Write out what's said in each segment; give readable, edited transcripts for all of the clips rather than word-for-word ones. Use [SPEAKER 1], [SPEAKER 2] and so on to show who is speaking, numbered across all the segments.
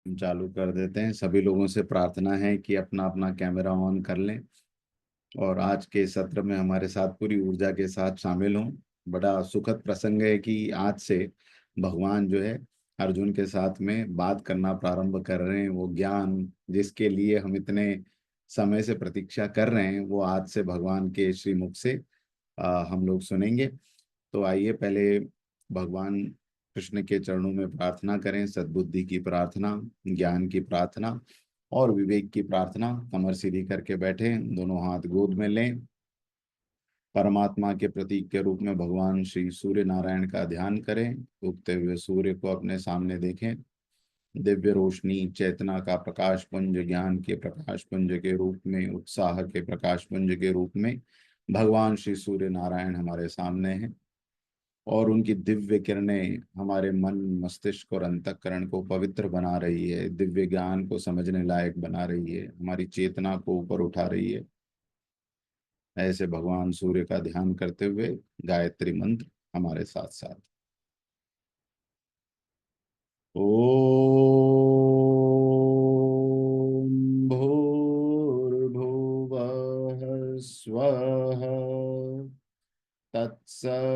[SPEAKER 1] हम चालू कर देते हैं। सभी लोगों से प्रार्थना है कि अपना अपना कैमरा ऑन कर लें और आज के सत्र में हमारे साथ पूरी ऊर्जा के साथ शामिल हों। बड़ा सुखद प्रसंग है कि आज से भगवान जो है अर्जुन के साथ में बात करना प्रारंभ कर रहे हैं। वो ज्ञान जिसके लिए हम इतने समय से प्रतीक्षा कर रहे हैं वो आज से भगवान के श्रीमुख से हम लोग सुनेंगे। तो आइए पहले भगवान कृष्ण के चरणों में प्रार्थना करें। सद्बुद्धि की प्रार्थना, ज्ञान की प्रार्थना और विवेक की प्रार्थना। कमर सीधी करके बैठे, दोनों हाथ गोद में लें। परमात्मा के प्रतीक के रूप में भगवान श्री सूर्य नारायण का ध्यान करें। उगते हुए सूर्य को अपने सामने देखें। दिव्य रोशनी, चेतना का प्रकाश पुंज, ज्ञान के प्रकाश पुंज के रूप में, उत्साह के प्रकाश पुंज के रूप में भगवान श्री सूर्य नारायण हमारे सामने हैं और उनकी दिव्य किरणें हमारे मन, मस्तिष्क और अंतःकरण को पवित्र बना रही है, दिव्य ज्ञान को समझने लायक बना रही है, हमारी चेतना को ऊपर उठा रही है। ऐसे भगवान सूर्य का ध्यान करते हुए गायत्री मंत्र हमारे साथ साथ। ओम भूर्भुवः स्वः तत्सवितुर्वरेण्यं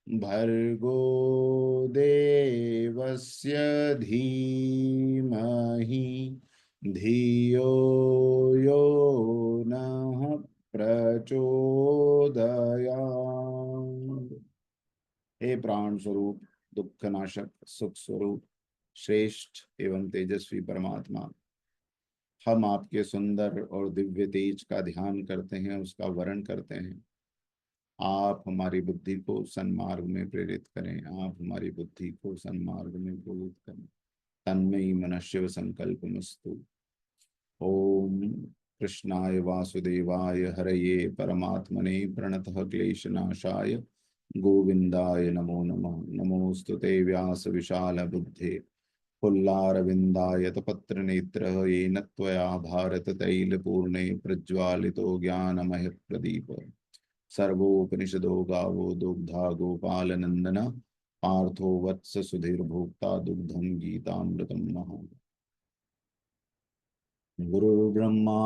[SPEAKER 1] भर्गो देवस्य धीमहि धियो यो नः प्रचोदयात्। हे प्राण स्वरूप, दुख नाशक, सुख स्वरूप, श्रेष्ठ एवं तेजस्वी परमात्मा, हम आपके सुंदर और दिव्य तेज का ध्यान करते हैं, उसका वरण करते हैं। आप हमारी बुद्धि को सन्मार्ग में प्रेरित करें। आप हमारी बुद्धि को सन्मार्ग में प्रेरित करें। तन्मयी मन शिव संकल्प मस्तु। ओम कृष्णाय वासुदेवाय हरये परमात्मने प्रणतः क्लेशनाशाय गोविंदाय नमो नमः। नमोस्तुते व्यास विशाल बुद्धे पुल्लारविन्दायतपत्र नेत्र येन त्वया भारत तैल पूर्णे प्रज्वालितो ज्ञानमय प्रदीप। सर्वोपनिषदो गावो दुग्धा गोपाल नंदन पार्थो वत्स सुधीर भोक्ता दुग्धम गीतामृतम महा। गुरुर्ब्रह्मा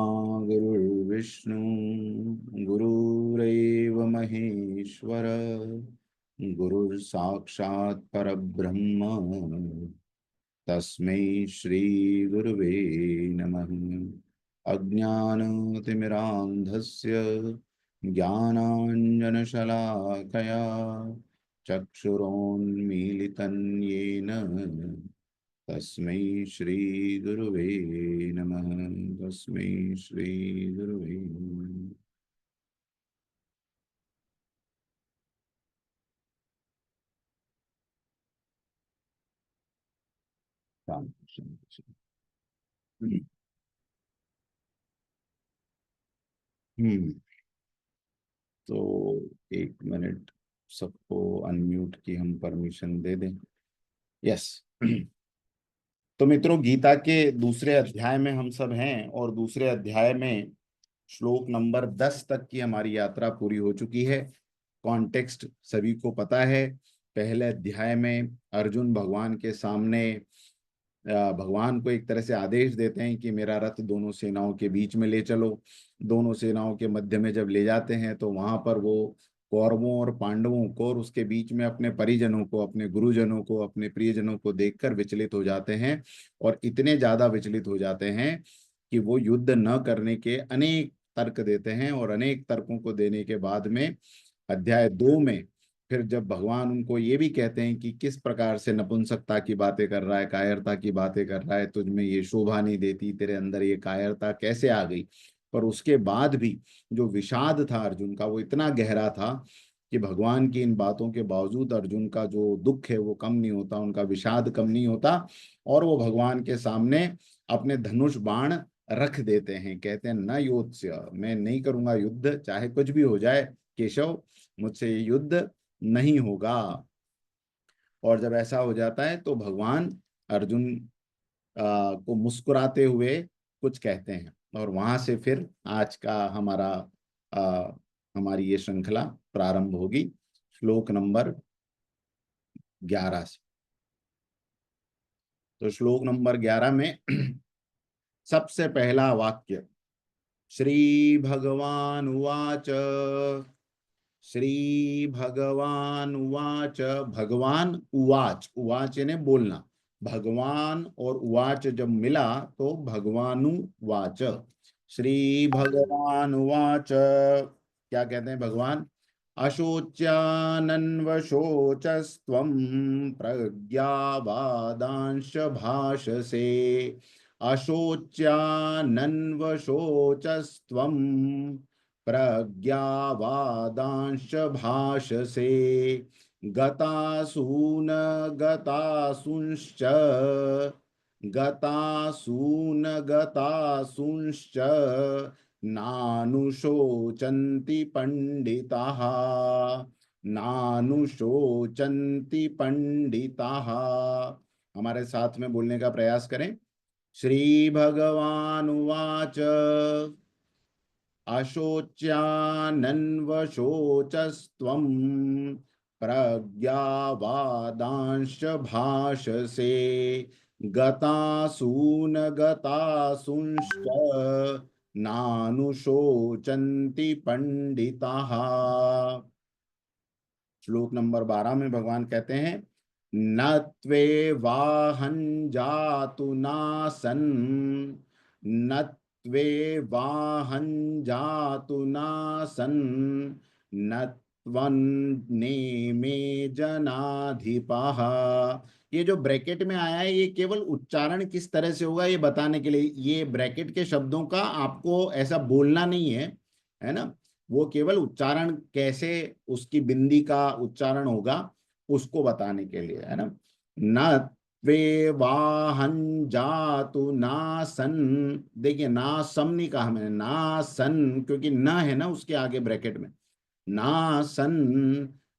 [SPEAKER 1] गुरुर्विष्णु गुरुरेव महेश्वर गुरुर्साक्षात् परब्रह्म तस्मै श्री गुरुवे नमः। अज्ञानतिमिरान्धस्य ज्ञानाञ्जनशलाकया चक्षुरोन्मीलितं येन तस्मै श्री गुरुवे नमः। तस्मै श्री गुरुवे नमः। राम कृष्ण। हम्म। तो एक मिनट, सबको अनम्यूट की हम परमिशन दे दें। यस। तो मित्रों, गीता के दूसरे अध्याय में हम सब हैं और दूसरे अध्याय में श्लोक नंबर 10 तक की हमारी यात्रा पूरी हो चुकी है। कॉन्टेक्स्ट सभी को पता है। पहले अध्याय में अर्जुन भगवान के सामने भगवान को एक तरह से आदेश देते हैं कि मेरा रथ दोनों सेनाओं के बीच में ले चलो। दोनों सेनाओं के मध्य में जब ले जाते हैं तो वहां पर वो कौरवों और पांडवों को और उसके बीच में अपने परिजनों को, अपने गुरुजनों को, अपने प्रियजनों को देखकर विचलित हो जाते हैं और इतने ज्यादा विचलित हो जाते हैं कि वो युद्ध न करने के अनेक तर्क देते हैं। और अनेक तर्कों को देने के बाद में अध्याय 2 में फिर जब भगवान उनको ये भी कहते हैं कि किस प्रकार से नपुंसकता की बातें कर रहा है, कायरता की बातें कर रहा है, तुझ में ये शोभा नहीं देती, तेरे अंदर ये कायरता कैसे आ गई। पर उसके बाद भी जो विषाद था अर्जुन का वो इतना गहरा था कि भगवान की इन बातों के बावजूद अर्जुन का जो दुख है वो कम नहीं होता, उनका विषाद कम नहीं होता। और वो भगवान के सामने अपने धनुष बाण रख देते हैं। कहते हैं न योत्स्य, मैं नहीं करूंगा युद्ध, चाहे कुछ भी हो जाए केशव, मुझसे ये युद्ध नहीं होगा। और जब ऐसा हो जाता है तो भगवान अर्जुन को मुस्कुराते हुए कुछ कहते हैं और वहां से फिर आज का आ, हमारी ये श्रृंखला प्रारंभ होगी। श्लोक नंबर 11 से। तो श्लोक नंबर 11 में सबसे पहला वाक्य, श्री भगवान उवाच, श्री भगवान उवाच। भगवान उवाच, उवाच यानी बोलना, भगवान और उवाच जब मिला तो भगवानुवाच। श्री भगवान उवाच, क्या कहते हैं भगवान? अशोच्यानन्वशोचस्त्वं प्रज्ञावादांश भाषसे। अशोच्यानन्वशोचस्त्वं प्रज्ञावादांश भाषसे। गतासून गतासूंश्च, गतासून गतासूंश्च नानुशोचन्ति पंडिताः, नानुशोचन्ति पंडिताः। हमारे साथ में बोलने का प्रयास करें। श्री भगवान उवाच, अशोच्यानन्वशोचस्त्वं प्रज्ञावादांश भाषसे। गतासून गतासूंश्च नानुशोचन्ति पंडिताः। श्लोक नंबर 12 में भगवान कहते हैं, न त्वेवाहं जातु नासन्, न त्वेवाहं जातु नासन्, न त्वन्नेमे जनाधिपाः। ये जो ब्रैकेट में आया है ये केवल उच्चारण किस तरह से होगा ये बताने के लिए, ये ब्रैकेट के शब्दों का आपको ऐसा बोलना नहीं है, है ना। वो केवल उच्चारण कैसे उसकी बिंदी का उच्चारण होगा उसको बताने के लिए, है ना। न त्वे वाहन जातु ना सन, देखिए ना सम नहीं कहा मैंने, ना सन, क्योंकि न है ना उसके आगे ब्रैकेट में। ना सन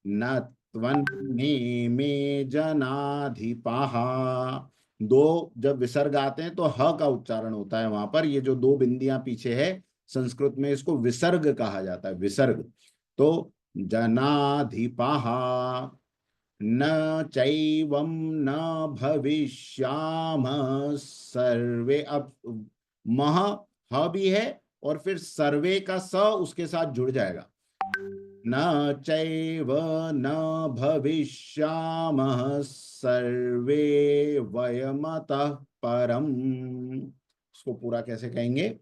[SPEAKER 1] न त्वन्ने में जनाधिपाहा। दो जब विसर्ग आते हैं तो ह का उच्चारण होता है वहां पर, ये जो दो बिंदियां पीछे है संस्कृत में इसको विसर्ग कहा जाता है, विसर्ग। तो जनाधिपाहा न चैवं न भविष्याम सर्वे। अब मह ह भी है और फिर सर्वे का स उसके साथ जुड़ जाएगा। न चैव न भविष्यामः सर्वे वयमतः परम्। उसको पूरा कैसे कहेंगे?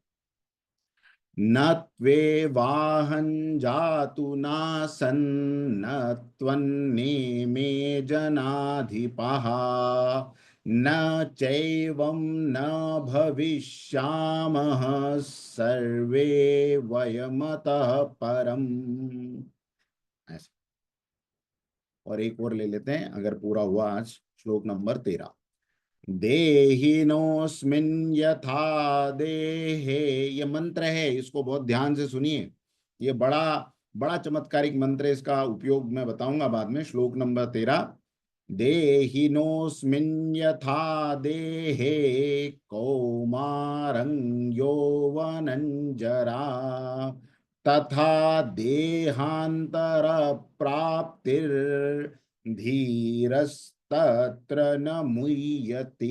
[SPEAKER 1] न त्वेवाहं जातु नासन्, न त्वन्नेमे जनाधिपाः, न चैवं न भविष्यामः सर्वे वयमतः परम्। ऐसा। और एक और ले लेते हैं अगर पूरा हुआ आज। श्लोक नंबर 13, देहिनोऽस्मिन् यथा देहे। ये मंत्र है, इसको बहुत ध्यान से सुनिए। ये बड़ा बड़ा चमत्कारिक मंत्र है, इसका उपयोग मैं बताऊंगा बाद में। श्लोक नंबर 13, देहिनोऽस्मिन् यथा देहे कौमारं यौवनं जरा, तथा देहांतर प्राप्तिर्धीरस्तत्र न मुह्यति।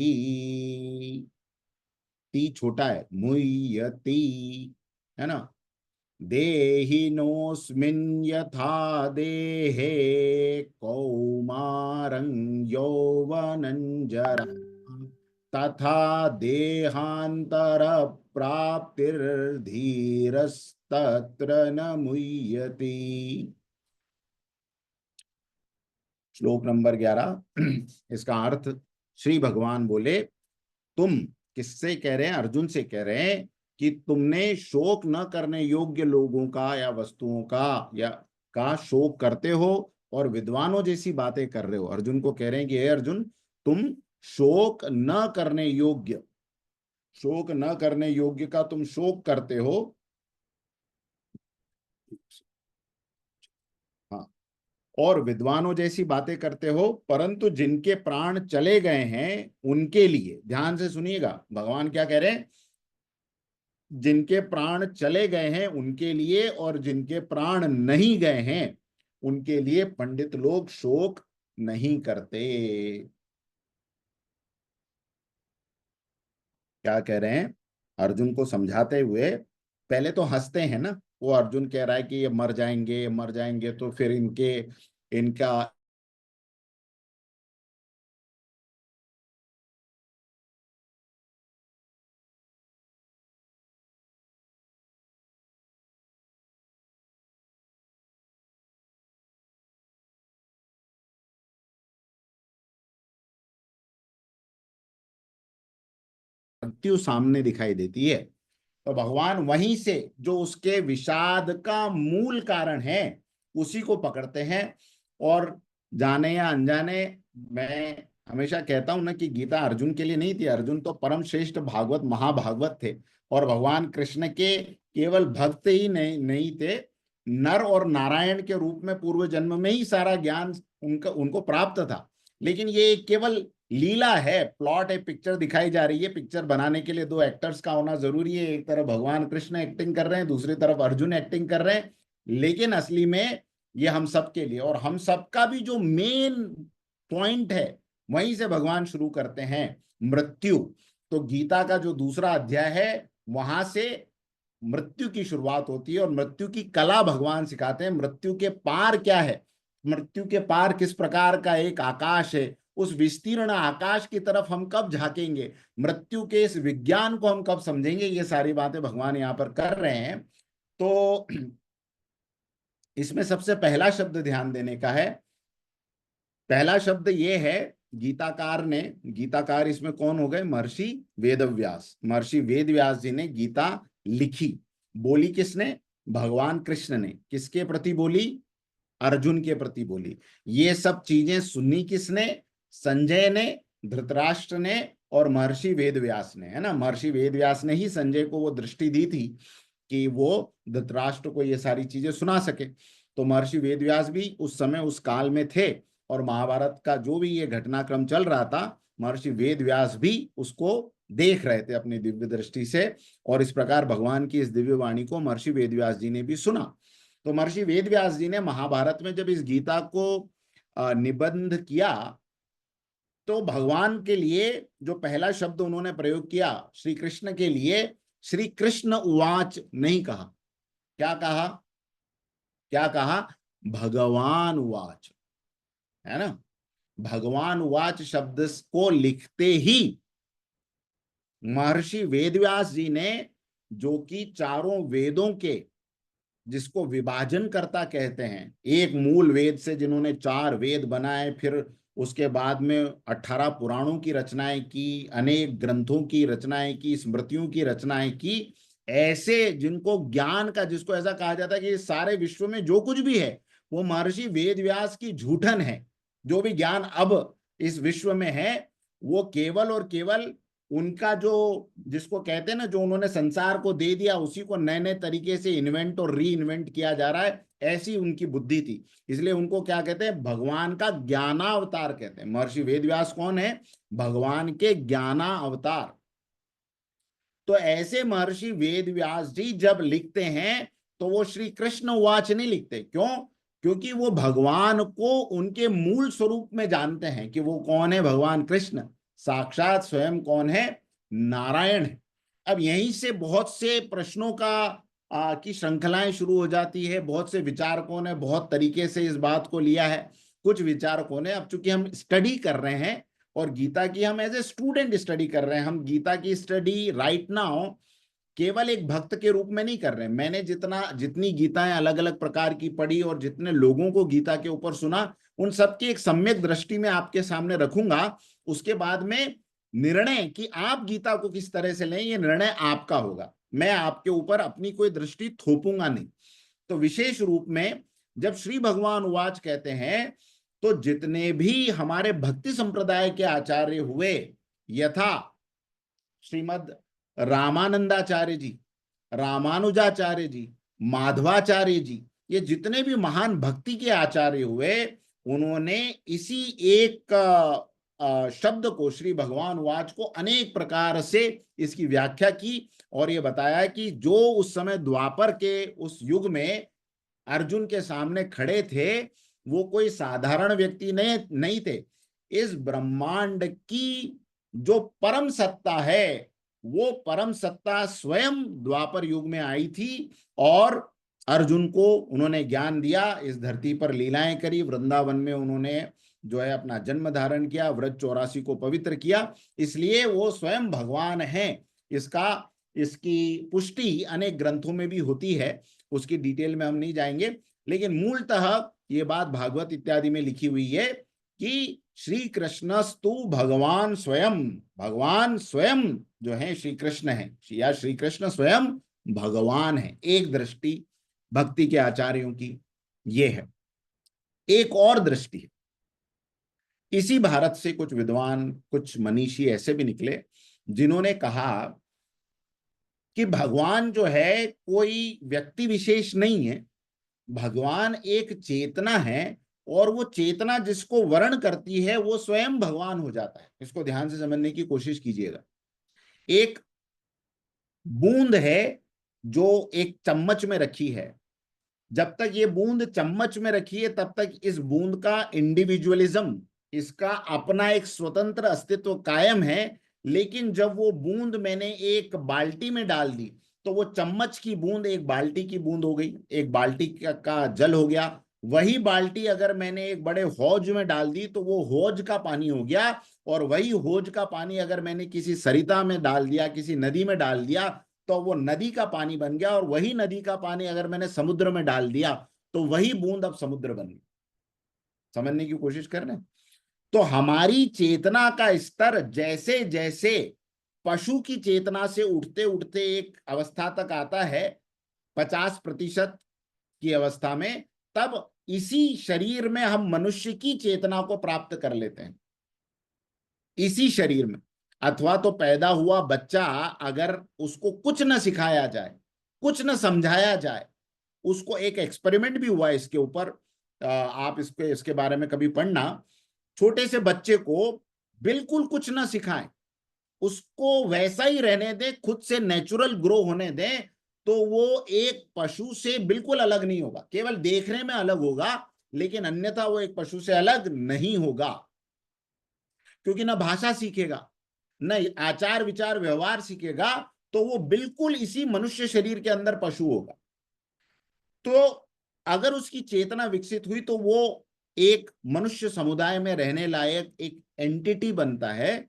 [SPEAKER 1] ती छोटा है, मुह्यति, है ना। देहिनोऽस्मिन् यथा देहे कौमारं यौवनं जरा, तथा देहांतर प्राप्तिर्धीरस्तत्र न मुह्यति। श्लोक नंबर 11 इसका अर्थ, श्री भगवान बोले, तुम किससे कह रहे हैं? अर्जुन से कह रहे हैं कि तुमने शोक न करने योग्य लोगों का या वस्तुओं का या का शोक करते हो और विद्वानों जैसी बातें कर रहे हो। अर्जुन को कह रहे हैं कि हे अर्जुन, तुम शोक न करने योग्य, शोक न करने योग्य का तुम शोक करते हो। हाँ, और विद्वानों जैसी बातें करते हो, परंतु जिनके प्राण चले गए हैं उनके लिए, ध्यान से सुनिएगा भगवान क्या कह रहे हैं, जिनके प्राण चले गए हैं उनके लिए और जिनके प्राण नहीं गए हैं उनके लिए पंडित लोग शोक नहीं करते। क्या कह रहे हैं? अर्जुन को समझाते हुए पहले तो हंसते हैं ना, वो अर्जुन कह रहा है कि ये मर जाएंगे, ये मर जाएंगे, तो फिर इनके इनका मृत्यु सामने दिखाई देती है। तो भगवान वहीं से जो उसके विषाद का मूल कारण है उसी को पकड़ते हैं। और जाने या अनजाने, मैं हमेशा कहता हूं ना कि गीता अर्जुन के लिए नहीं थी, अर्जुन तो परम श्रेष्ठ भागवत महाभागवत थे, और भगवान कृष्ण के केवल भक्त ही नहीं थे, नर और नारायण के रूप में पूर्व जन्म में ही सारा ज्ञान उनका उनको प्राप्त था। लेकिन ये केवल लीला है, प्लॉट है, पिक्चर दिखाई जा रही है। पिक्चर बनाने के लिए दो एक्टर्स का होना जरूरी है, एक तरफ भगवान कृष्ण एक्टिंग कर रहे हैं, दूसरी तरफ अर्जुन एक्टिंग कर रहे हैं, लेकिन असली में ये हम सब के लिए, और हम सबका भी जो मेन पॉइंट है वहीं से भगवान शुरू करते हैं, मृत्यु। तो गीता का जो दूसरा अध्याय है वहां से मृत्यु की शुरुआत होती है, और मृत्यु की कला भगवान सिखाते हैं। मृत्यु के पार क्या है, मृत्यु के पार किस प्रकार का एक आकाश है, उस विस्तीर्ण आकाश की तरफ हम कब झांकेंगे, मृत्यु के इस विज्ञान को हम कब समझेंगे, ये सारी बातें भगवान यहाँ पर कर रहे हैं। तो इसमें सबसे पहला शब्द ध्यान देने का है, पहला शब्द ये है, गीताकार ने, गीताकार इसमें कौन हो गए? महर्षि वेदव्यास। महर्षि वेदव्यास जी ने गीता लिखी। बोली किसने? भगवान कृष्ण ने। किसके प्रति बोली? अर्जुन के प्रति बोली। ये सब चीजें सुनी किसने? संजय ने, धृतराष्ट्र ने और महर्षि वेदव्यास ने, है ना। महर्षि वेदव्यास ने ही संजय को वो दृष्टि दी थी कि वो धृतराष्ट्र को ये सारी चीजें सुना सके। तो महर्षि वेदव्यास भी उस समय उस काल में थे, और महाभारत का जो भी ये घटनाक्रम चल रहा था, महर्षि वेदव्यास भी उसको देख रहे थे अपनी दिव्य दृष्टि से। और इस प्रकार भगवान की इस दिव्य वाणी को महर्षि वेदव्यास जी ने भी सुना। तो महर्षि वेदव्यास जी ने महाभारत में जब इस गीता को निबंध किया, तो भगवान के लिए जो पहला शब्द उन्होंने प्रयोग किया श्री कृष्ण के लिए, श्री कृष्ण उवाच नहीं कहा। क्या कहा? क्या कहा? भगवान उवाच, है ना। भगवान उवाच शब्द को लिखते ही महर्षि वेदव्यास जी ने, जो कि चारों वेदों के, जिसको विभाजन करता कहते हैं, एक मूल वेद से जिन्होंने चार वेद बनाए, फिर उसके बाद में 18 पुराणों की रचनाएं की, अनेक ग्रंथों की रचनाएं की, स्मृतियों की रचनाएं की, ऐसे जिनको ज्ञान का, जिसको ऐसा कहा जाता है कि सारे विश्व में जो कुछ भी है वो महर्षि वेदव्यास की झूठन है। जो भी ज्ञान अब इस विश्व में है वो केवल और केवल उनका, जो जिसको कहते हैं ना, जो उन्होंने संसार को दे दिया उसी को नए नए तरीके से इन्वेंट और री इन्वेंट किया जा रहा है, ऐसी उनकी बुद्धि थी। इसलिए उनको क्या कहते हैं? भगवान का ज्ञानावतार कहते हैं। महर्षि वेदव्यास कौन है? भगवान के ज्ञानावतार। तो ऐसे महर्षि वेदव्यास जी जब लिखते हैं तो वो श्री कृष्ण उवाच नहीं लिखते। क्यों? क्योंकि वो भगवान को उनके मूल स्वरूप में जानते हैं कि वो कौन है। भगवान कृष्ण साक्षात स्वयं कौन है? नारायण है। अब यहीं से बहुत से प्रश्नों की श्रृंखलाएं शुरू हो जाती है। बहुत से विचारकों ने बहुत तरीके से इस बात को लिया है। कुछ विचारकों ने, अब चूंकि हम स्टडी कर रहे हैं और गीता की हम एज ए स्टूडेंट स्टडी कर रहे हैं, हम गीता की स्टडी राइट नाउ केवल एक भक्त के रूप में नहीं कर रहे हैं। मैंने जितनी गीताएं अलग अलग प्रकार की पढ़ी और जितने लोगों को गीता के ऊपर सुना, उन सबकी एक सम्यक दृष्टि में आपके सामने रखूंगा। उसके बाद में निर्णय कि आप गीता को किस तरह से लें, ये निर्णय आपका होगा। मैं आपके ऊपर अपनी कोई दृष्टि थोपूंगा नहीं। तो विशेष रूप में जब श्री भगवान उवाच कहते हैं, तो जितने भी हमारे भक्ति संप्रदाय के आचार्य हुए, यथा श्रीमद रामानंदाचार्य जी, रामानुजाचार्य जी, माधवाचार्य जी, ये जितने भी महान भक्ति के आचार्य हुए, उन्होंने इसी एक शब्द को, श्री भगवान वाच को, अनेक प्रकार से इसकी व्याख्या की और ये बताया कि जो उस समय द्वापर के उस युग में अर्जुन के सामने खड़े थे, वो कोई साधारण व्यक्ति नहीं थे। इस ब्रह्मांड की जो परम सत्ता है, वो परम सत्ता स्वयं द्वापर युग में आई थी और अर्जुन को उन्होंने ज्ञान दिया, इस धरती पर लीलाएं करी, वृंदावन में उन्होंने जो है अपना जन्म धारण किया, व्रत 84 को पवित्र किया, इसलिए वो स्वयं भगवान हैं। इसकी पुष्टि अनेक ग्रंथों में भी होती है, उसकी डिटेल में हम नहीं जाएंगे, लेकिन मूलतः ये बात भागवत इत्यादि में लिखी हुई है कि श्री कृष्णस्तु भगवान स्वयं जो है श्री कृष्ण है, या श्री कृष्ण स्वयं भगवान है। एक दृष्टि भक्ति के आचार्यों की ये है। एक और दृष्टि है, इसी भारत से कुछ विद्वान, कुछ मनीषी ऐसे भी निकले जिन्होंने कहा कि भगवान जो है कोई व्यक्ति विशेष नहीं है, भगवान एक चेतना है, और वो चेतना जिसको वर्ण करती है वो स्वयं भगवान हो जाता है। इसको ध्यान से समझने की कोशिश कीजिएगा। एक बूंद है जो एक चम्मच में रखी है, जब तक ये बूंद चम्मच में रखी है तब तक इस बूंद का इंडिविजुअलिज्म, इसका अपना एक स्वतंत्र अस्तित्व कायम है। लेकिन जब वो बूंद मैंने एक बाल्टी में डाल दी तो वो चम्मच की बूंद एक बाल्टी की बूंद हो गई, एक बाल्टी का जल हो गया। वही बाल्टी अगर मैंने एक बड़े हौज में डाल दी तो वो हौज का पानी हो गया, और वही हौज का पानी अगर मैंने किसी सरिता में डाल दिया, किसी नदी में डाल दिया, तो वो नदी का पानी बन गया। और वही नदी का पानी अगर मैंने समुद्र में डाल दिया तो वही बूंद अब समुद्र बन गई। समझने की कोशिश कर रहे हैं? तो हमारी चेतना का स्तर जैसे जैसे पशु की चेतना से उठते उठते एक अवस्था तक आता है 50% की अवस्था में, तब इसी शरीर में हम मनुष्य की चेतना को प्राप्त कर लेते हैं। इसी शरीर में, अथवा तो पैदा हुआ बच्चा अगर उसको कुछ न सिखाया जाए, कुछ न समझाया जाए, उसको एक एक्सपेरिमेंट भी हुआ है इसके ऊपर, आप इसके बारे में कभी पढ़ना। छोटे से बच्चे को बिल्कुल कुछ ना सिखाएं, उसको वैसा ही रहने दें, खुद से नेचुरल ग्रो होने दें, तो वो एक पशु से बिल्कुल अलग नहीं होगा। केवल देखने में अलग होगा, लेकिन अन्यथा वो एक पशु से अलग नहीं होगा, क्योंकि ना भाषा सीखेगा, न आचार विचार व्यवहार सीखेगा, तो वो बिल्कुल इसी मनुष्य शरीर के अंदर पशु होगा। तो अगर उसकी चेतना विकसित हुई तो वो एक मनुष्य समुदाय में रहने लायक एक एंटिटी बनता है।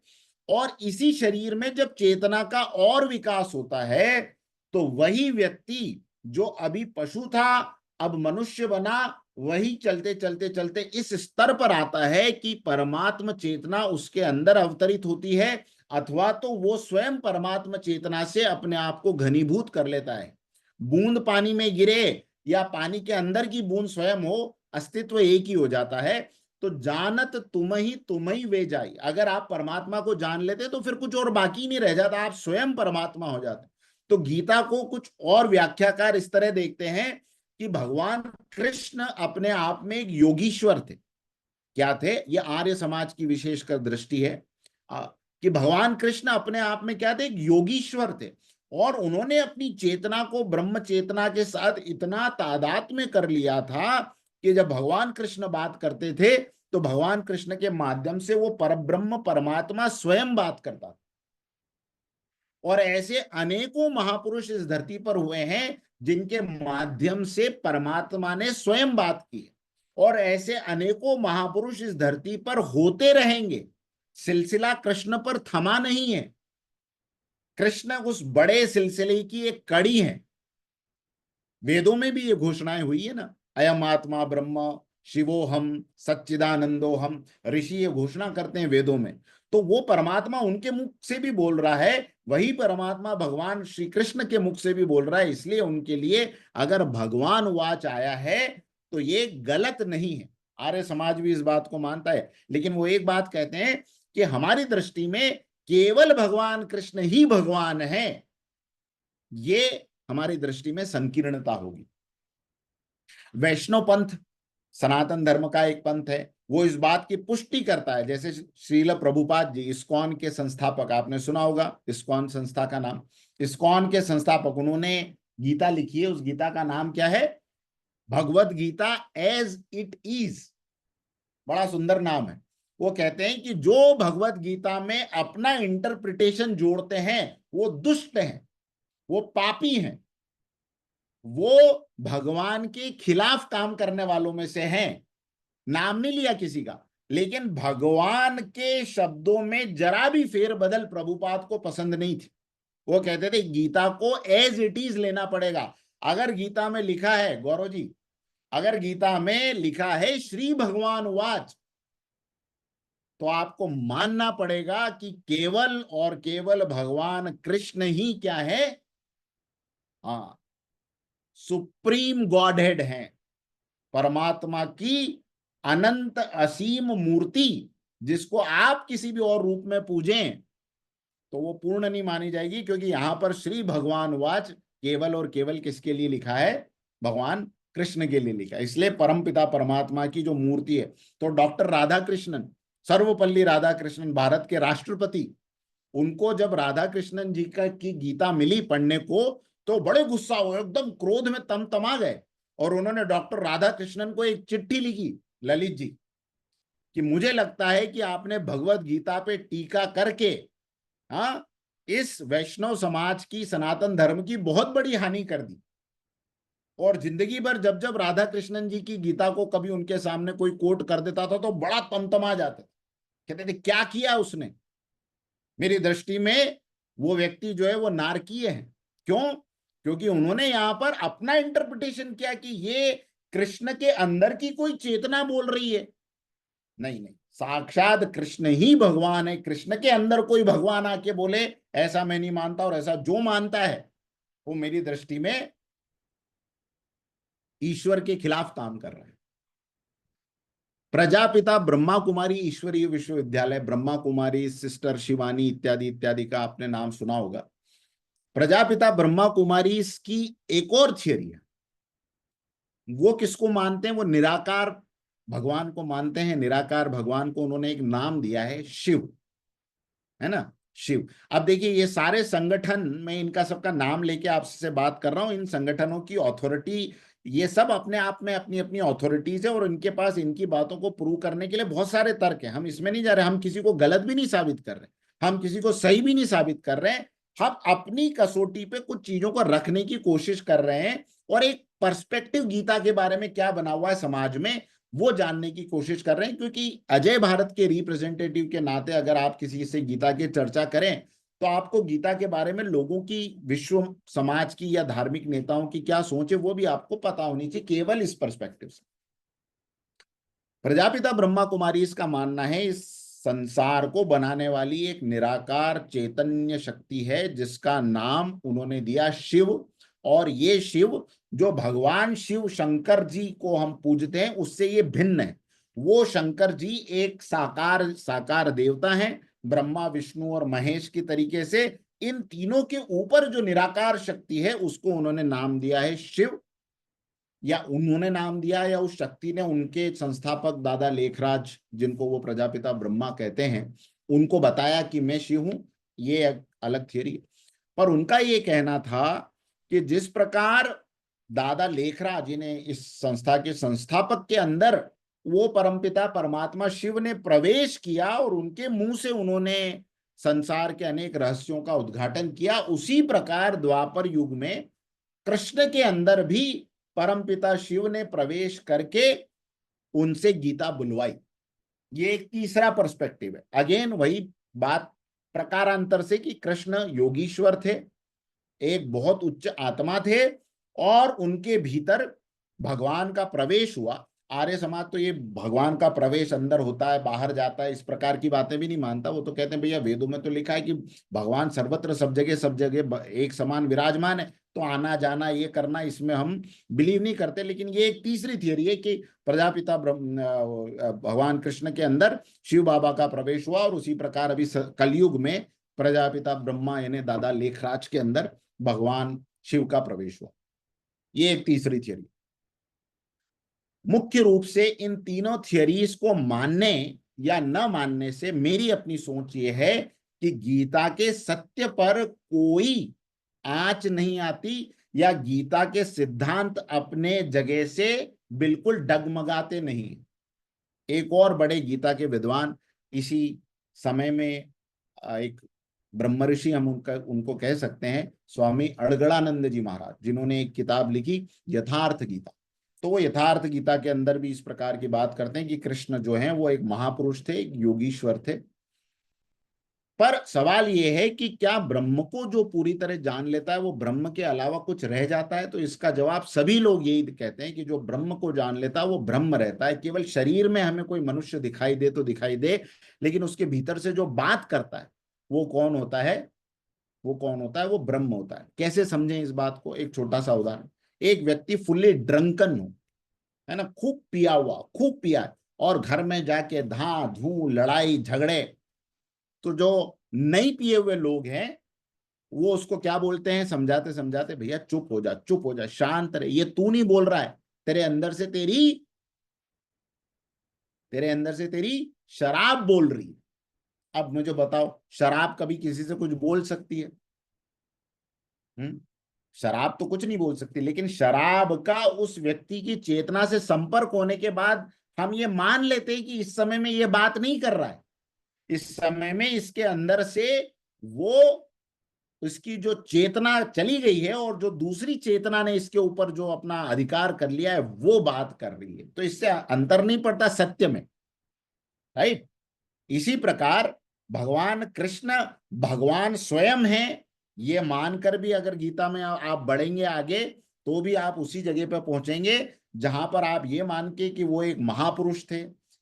[SPEAKER 1] और इसी शरीर में जब चेतना का और विकास होता है तो वही व्यक्ति जो अभी पशु था अब मनुष्य बना, वही चलते चलते चलते इस स्तर पर आता है कि परमात्म चेतना उसके अंदर अवतरित होती है, अथवा तो वो स्वयं परमात्म चेतना से अपने आप को घनीभूत कर लेता है। बूंद पानी में गिरे या पानी के अंदर की बूंद स्वयं हो, अस्तित्व एक ही हो जाता है। तो जानत तुम ही वे जाई, अगर आप परमात्मा को जान लेते तो फिर कुछ और बाकी नहीं रह जाता, आप स्वयं परमात्मा हो जाते। तो गीता को कुछ और व्याख्याकार इस तरह देखते हैं कि भगवान कृष्ण अपने आप में एक योगीश्वर थे। क्या थे? ये आर्य समाज की विशेषकर दृष्टि है कि भगवान कृष्ण अपने आप में क्या थे? एक योगीश्वर थे। और उन्होंने अपनी चेतना को ब्रह्म चेतना के साथ इतना तादात्म्य में कर लिया था कि जब भगवान कृष्ण बात करते थे तो भगवान कृष्ण के माध्यम से वो परब्रह्म परमात्मा स्वयं बात करता था। और ऐसे अनेकों महापुरुष इस धरती पर हुए हैं जिनके माध्यम से परमात्मा ने स्वयं बात की। और ऐसे अनेकों महापुरुष इस धरती पर होते रहेंगे। सिलसिला कृष्ण पर थमा नहीं है, कृष्ण उस बड़े सिलसिले की एक कड़ी है। वेदों में भी ये घोषणाएं हुई है ना, अयम आत्मा ब्रह्म शिवोहम सच्चिदानंदोहम, ऋषि ये घोषणा करते हैं वेदों में। तो वो परमात्मा उनके मुख से भी बोल रहा है, वही परमात्मा भगवान श्री कृष्ण के मुख से भी बोल रहा है। इसलिए उनके लिए अगर भगवान वाच आया है तो ये गलत नहीं है। आर्य समाज भी इस बात को मानता है, लेकिन वो एक बात कहते हैं कि हमारी दृष्टि में केवल भगवान कृष्ण ही भगवान है। ये हमारी दृष्टि में संकीर्णता होगी। वैष्णव पंथ सनातन धर्म का एक पंथ है, वो इस बात की पुष्टि करता है। जैसे श्रील प्रभुपाद जी इस्कॉन के संस्थापक, आपने सुना होगा इस्कॉन संस्था का नाम, इस्कॉन के संस्थापक, उन्होंने गीता लिखी है। उस गीता का नाम क्या है? Bhagavad Gita as it is, बड़ा सुंदर नाम है। वो कहते हैं कि जो भगवत गीता में अपना इंटरप्रिटेशन जोड़ते हैं वो दुष्ट हैं, वो पापी हैं, वो भगवान के खिलाफ काम करने वालों में से हैं। नाम नहीं लिया किसी का, लेकिन भगवान के शब्दों में जरा भी फेरबदल प्रभुपाद को पसंद नहीं थी। वो कहते थे गीता को एज इट इज लेना पड़ेगा। अगर गीता में लिखा है, गौरव जी, अगर गीता में लिखा है श्री भगवान वाच, तो आपको मानना पड़ेगा कि केवल और केवल भगवान कृष्ण ही क्या है, हाँ, सुप्रीम गॉड हेड है, परमात्मा की अनंत असीम मूर्ति, जिसको आप किसी भी और रूप में पूजें तो वो पूर्ण नहीं मानी जाएगी, क्योंकि यहां पर श्री भगवान वाच केवल और केवल किसके लिए लिखा है, भगवान कृष्ण के लिए लिखा है। इसलिए परमपिता परमात्मा की जो मूर्ति है, तो डॉक्टर राधा कृष्णन, सर्वपल्ली राधा कृष्णन, भारत के राष्ट्रपति, उनको जब राधा कृष्णन जी का की गीता मिली पढ़ने को, तो बड़े गुस्सा हुए, एकदम क्रोध में तमतमा गए, और उन्होंने डॉक्टर राधा कृष्णन को एक चिट्ठी लिखी, ललित जी, कि मुझे लगता है कि आपने भगवत गीता पे टीका करके, हाँ, इस वैष्णव समाज की, सनातन धर्म की बहुत बड़ी हानि कर दी। और जिंदगी भर जब जब राधा कृष्णन जी की गीता को कभी उनके सामने कोई कोट कर देता था तो बड़ा तमतमा जाते थे, कहते थे क्या किया उसने। मेरी दृष्टि में वो व्यक्ति जो है वो नारकीय है। क्यों? क्योंकि उन्होंने यहां पर अपना इंटरप्रिटेशन किया कि ये कृष्ण के अंदर की कोई चेतना बोल रही है। नहीं नहीं, साक्षात कृष्ण ही भगवान है, कृष्ण के अंदर कोई भगवान आके बोले ऐसा मैं नहीं मानता, और ऐसा जो मानता है वो मेरी दृष्टि में ईश्वर के खिलाफ काम कर रहा है। प्रजापिता ब्रह्मा कुमारी ईश्वरीय विश्वविद्यालय, ब्रह्मा कुमारी, सिस्टर शिवानी इत्यादि इत्यादि का आपने नाम सुना होगा। प्रजापिता ब्रह्मा कुमारी की एक और थियरी है। वो किसको मानते हैं? वो निराकार भगवान को मानते हैं। निराकार भगवान को उन्होंने एक नाम दिया है शिव, है ना, शिव। अब देखिए ये सारे संगठन, मैं इनका सबका नाम लेके आपसे बात कर रहा हूं, इन संगठनों की अथॉरिटी, ये सब अपने आप में अपनी अपनी अथॉरिटीज है, और इनके पास इनकी बातों को प्रूव करने के लिए बहुत सारे तर्क हैं। हम इसमें नहीं जा रहे, हम किसी को गलत भी नहीं साबित कर रहे, हम किसी को सही भी नहीं साबित कर रहे हैं। हम अपनी कसौटी पे कुछ चीजों को रखने की कोशिश कर रहे हैं, और एक पर्सपेक्टिव गीता के बारे में क्या बना हुआ है समाज में वो जानने की कोशिश कर रहे हैं। क्योंकि अजय भारत के रिप्रेजेंटेटिव के नाते अगर आप किसी से गीता की चर्चा करें तो आपको गीता के बारे में लोगों की, विश्व समाज की या धार्मिक नेताओं की क्या सोच है वो भी आपको पता होनी चाहिए, केवल इस पर्सपेक्टिव से। प्रजापिता ब्रह्मा कुमारी इसका मानना है इस संसार को बनाने वाली एक निराकार चैतन्य शक्ति है, जिसका नाम उन्होंने दिया शिव। और ये शिव, जो भगवान शिव शंकर जी को हम पूजते हैं, उससे ये भिन्न है। वो शंकर जी एक साकार साकार देवता हैं, ब्रह्मा विष्णु और महेश की तरीके से। इन तीनों के ऊपर जो निराकार शक्ति है उसको उन्होंने नाम दिया है शिव, या उन्होंने नाम दिया या उस शक्ति ने, उनके संस्थापक दादा लेखराज, जिनको वो प्रजापिता ब्रह्मा कहते हैं, उनको बताया कि मैं शिव हूं। ये एक अलग थियरी। पर उनका ये कहना था कि जिस प्रकार दादा लेखराज जिन्हें इस संस्था के संस्थापक के अंदर वो परमपिता परमात्मा शिव ने प्रवेश किया और उनके मुंह से उन्होंने संसार के अनेक रहस्यों का उद्घाटन किया, उसी प्रकार द्वापर युग में कृष्ण के अंदर भी परमपिता शिव ने प्रवेश करके उनसे गीता बुलवाई। ये एक तीसरा पर्सपेक्टिव है। अगेन वही बात प्रकारांतर से कि कृष्ण योगीश्वर थे, एक बहुत उच्च आत्मा थे, और उनके भीतर भगवान का प्रवेश हुआ। आर्य समाज तो ये भगवान का प्रवेश अंदर होता है बाहर जाता है इस प्रकार की बातें भी नहीं मानता। वो तो कहते हैं भैया वेदों में तो लिखा है कि भगवान सर्वत्र सब जगह एक समान विराजमान है, तो आना जाना ये करना इसमें हम बिलीव नहीं करते। लेकिन ये एक तीसरी थियरी है कि प्रजापिता भगवान कृष्ण के अंदर शिव बाबा का प्रवेश हुआ, और उसी प्रकार अभी कलयुग में प्रजापिता ब्रह्मा यानी दादा लेखराज के अंदर भगवान शिव का प्रवेश हुआ। ये एक तीसरी थियरी। मुख्य रूप से इन तीनों थियरीज को मानने या न मानने से मेरी अपनी सोच ये है कि गीता के सत्य पर कोई आंच नहीं आती, या गीता के सिद्धांत अपने जगह से बिल्कुल डगमगाते नहीं। एक और बड़े गीता के विद्वान इसी समय में एक ब्रह्म ऋषि हम उनको कह सकते हैं, स्वामी अड़गड़ानंद जी महाराज, जिन्होंने एक किताब लिखी यथार्थ गीता। तो वो यथार्थ गीता के अंदर भी इस प्रकार की बात करते हैं कि कृष्ण जो है वो एक महापुरुष थे, एक योगीश्वर थे। पर सवाल ये है कि क्या ब्रह्म को जो पूरी तरह जान लेता है वो ब्रह्म के अलावा कुछ रह जाता है? तो इसका जवाब सभी लोग यही कहते हैं कि जो ब्रह्म को जान लेता है वो ब्रह्म रहता है। केवल शरीर में हमें कोई मनुष्य दिखाई दे तो दिखाई दे, लेकिन उसके भीतर से जो बात करता है वो कौन होता है? वो कौन होता है? वो ब्रह्म होता है। कैसे समझें इस बात को? एक छोटा सा उदाहरण। एक व्यक्ति फुल्ली ड्रंकन हो, है ना, खूब पिया हुआ, खूब पिया है, और घर में जाके धां धूं लड़ाई झगड़े, तो जो नहीं पिए हुए लोग हैं वो उसको क्या बोलते हैं समझाते समझाते, भैया चुप हो जा, चुप हो जा, शांत रहे, ये तू नहीं बोल रहा है, तेरे अंदर से तेरी शराब बोल रही है। अब मुझे बताओ, शराब कभी किसी से कुछ बोल सकती है? शराब तो कुछ नहीं बोल सकती, लेकिन शराब का उस व्यक्ति की चेतना से संपर्क होने के बाद हम ये मान लेते हैं कि इस समय में ये बात नहीं कर रहा है, इस समय में इसके अंदर से वो उसकी जो चेतना चली गई है और जो दूसरी चेतना ने इसके ऊपर जो अपना अधिकार कर लिया है वो बात कर रही है। तो इससे अंतर नहीं पड़ता सत्य में, राइट? इसी प्रकार भगवान कृष्ण भगवान स्वयं है, ये मानकर भी अगर गीता में आप बढ़ेंगे आगे तो भी आप उसी जगह पर पहुंचेंगे जहां पर आप ये मान के कि वो एक महापुरुष थे,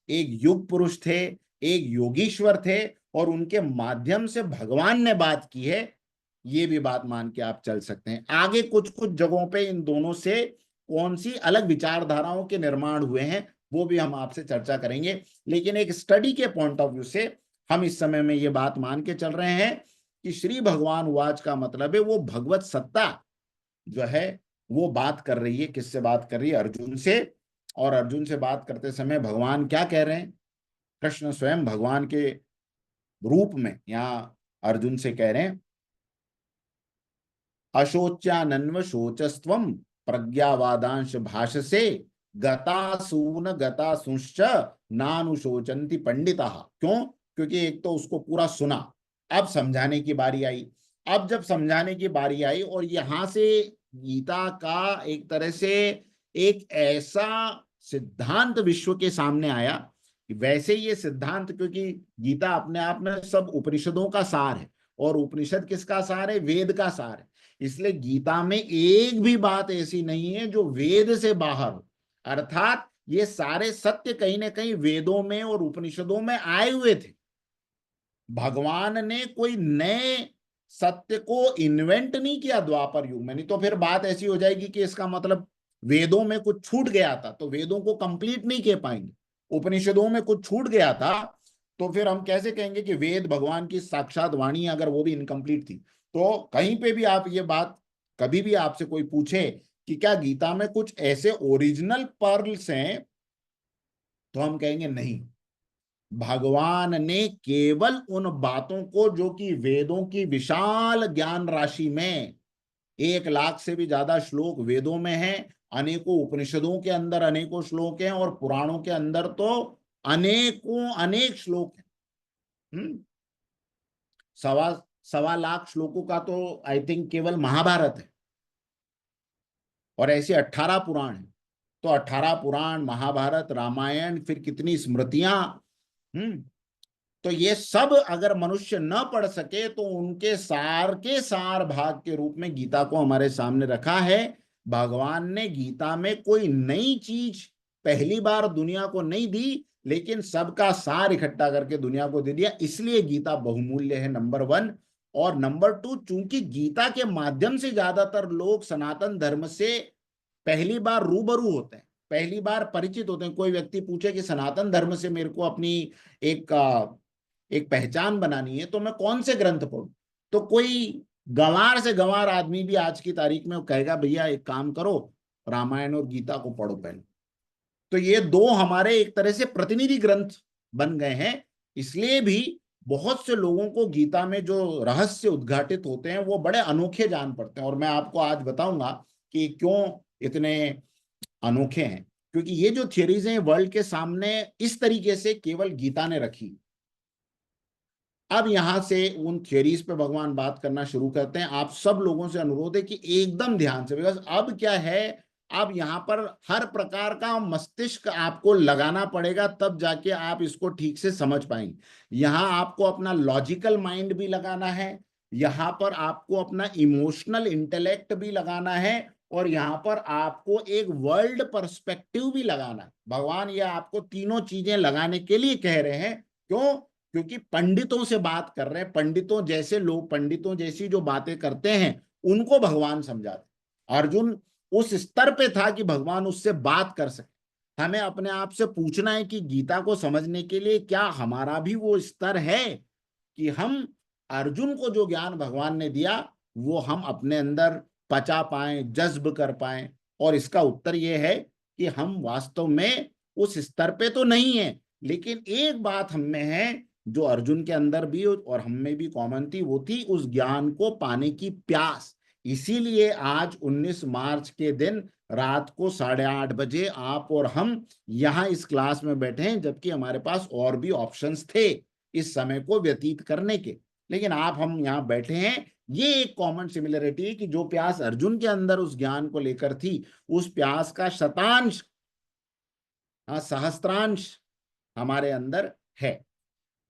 [SPEAKER 1] एक युग पुरुष थे, एक योगीश्वर थे, और उनके माध्यम से भगवान ने बात की है, ये भी बात मान के आप चल सकते हैं। आगे कुछ कुछ जगहों पे इन दोनों से कौन सी अलग विचारधाराओं के निर्माण हुए हैं वो भी हम आपसे चर्चा करेंगे, लेकिन एक स्टडी के पॉइंट ऑफ व्यू से हम इस समय में ये बात मान के चल रहे हैं कि श्री भगवान वाच का मतलब है वो भगवत सत्ता जो है वो बात कर रही है। किससे बात कर रही है? अर्जुन से। और अर्जुन से बात करते समय भगवान क्या कह रहे हैं? कृष्ण स्वयं भगवान के रूप में यहाँ अर्जुन से कह रहे हैं, अशोच्यानन्व शोचस्त्वम प्रज्ञावादांश भाषसे गतासून गतासुश्च नानुशोचन्ति पंडिता। क्यों? क्योंकि एक तो उसको पूरा सुना, अब समझाने की बारी आई। अब जब समझाने की बारी आई और यहां से गीता का एक तरह से एक ऐसा सिद्धांत विश्व के सामने आया कि वैसे ये सिद्धांत, क्योंकि गीता अपने आप में सब उपनिषदों का सार है, और उपनिषद किसका सार है? वेद का सार है। इसलिए गीता में एक भी बात ऐसी नहीं है जो वेद से बाहर हो, अर्थात ये सारे सत्य कहीं ना कहीं वेदों में और उपनिषदों में आए हुए थे। भगवान ने कोई नए सत्य को इन्वेंट नहीं किया द्वापर युग में, नहीं तो फिर बात ऐसी हो जाएगी कि इसका मतलब वेदों में कुछ छूट गया था तो वेदों को कंप्लीट नहीं कह पाएंगे, उपनिषदों में कुछ छूट गया था तो फिर हम कैसे कहेंगे कि वेद भगवान की साक्षात वाणी अगर वो भी इनकम्प्लीट थी। तो कहीं पे भी आप ये बात, कभी भी आपसे कोई पूछे कि क्या गीता में कुछ ऐसे ओरिजिनल पर्ल्स हैं, तो हम कहेंगे नहीं। भगवान ने केवल उन बातों को जो कि वेदों की विशाल ज्ञान राशि में 1 लाख से भी ज्यादा श्लोक वेदों में हैं, अनेकों उपनिषदों के अंदर अनेकों श्लोक हैं, और पुराणों के अंदर तो अनेकों अनेक श्लोक हैं। सवा सवा लाख श्लोकों का तो आई थिंक केवल महाभारत है, और ऐसे 18 पुराण हैं। तो 18 पुराण, महाभारत, रामायण, फिर कितनी स्मृतियां। हम्म तो ये सब अगर मनुष्य न पढ़ सके तो उनके सार के सार भाग के रूप में गीता को हमारे सामने रखा है। भगवान ने गीता में कोई नई चीज पहली बार दुनिया को नहीं दी, लेकिन सबका सार इकट्ठा करके दुनिया को दे दिया। इसलिए गीता बहुमूल्य है, नंबर 1। और नंबर 2, चूंकि गीता के माध्यम से ज्यादातर लोग सनातन धर्म से पहली बार रूबरू होते हैं, पहली बार परिचित होते हैं। कोई व्यक्ति पूछे कि सनातन धर्म से मेरे को अपनी एक एक पहचान बनानी है तो मैं कौन से ग्रंथ पढ़ूं, तो कोई गंवार से गंवार आदमी भी आज की तारीख में कहेगा भैया एक काम करो, रामायण और गीता को पढ़ो पहले। तो ये दो हमारे एक तरह से प्रतिनिधि ग्रंथ बन गए हैं। इसलिए भी बहुत से लोगों को गीता में जो रहस्य उद्घाटित होते हैं वो बड़े अनोखे जान पड़ते हैं, और मैं आपको आज बताऊंगा कि क्यों इतने अनोखे हैं। क्योंकि ये जो थियरीज हैं वर्ल्ड के सामने इस तरीके से केवल गीता ने रखी। अब यहां से उन थियरीज पे भगवान बात करना शुरू करते हैं। आप सब लोगों से अनुरोध है कि एकदम ध्यान से, बिकॉज अब क्या है, अब यहाँ पर हर प्रकार का मस्तिष्क आपको लगाना पड़ेगा, तब जाके आप इसको ठीक से समझ पाएंगे। यहाँ आपको अपना लॉजिकल माइंड भी लगाना है, यहाँ पर आपको अपना इमोशनल इंटेलेक्ट भी लगाना है, और यहाँ पर आपको एक वर्ल्ड पर्सपेक्टिव भी लगाना है। भगवान ये आपको तीनों चीजें लगाने के लिए कह रहे हैं। क्यों? क्योंकि पंडितों से बात कर रहे हैं, पंडितों जैसे लोग, पंडितों जैसी जो बातें करते हैं उनको भगवान समझाते। अर्जुन उस स्तर पे था कि भगवान उससे बात कर सके। हमें अपने आप से पूछना है कि गीता को समझने के लिए क्या हमारा भी वो स्तर है कि हम अर्जुन को जो ज्ञान भगवान ने दिया वो हम अपने अंदर पचा पाए, जज्ब कर पाए। और इसका उत्तर ये है कि हम वास्तव में उस स्तर पे तो नहीं है, लेकिन एक बात हम में है जो अर्जुन के अंदर भी और हम में भी कॉमन थी, वो थी उस ज्ञान को पाने की प्यास। इसीलिए आज 19 मार्च के दिन रात को 8:30 बजे आप और हम यहाँ इस क्लास में बैठे हैं, जबकि हमारे पास और भी ऑप्शंस थे इस समय को व्यतीत करने के। लेकिन आप हम यहाँ बैठे हैं, ये एक कॉमन सिमिलरिटी है कि जो प्यास अर्जुन के अंदर उस ज्ञान को लेकर थी, उस प्यास का शतांश, सहस्त्रांश हमारे अंदर है।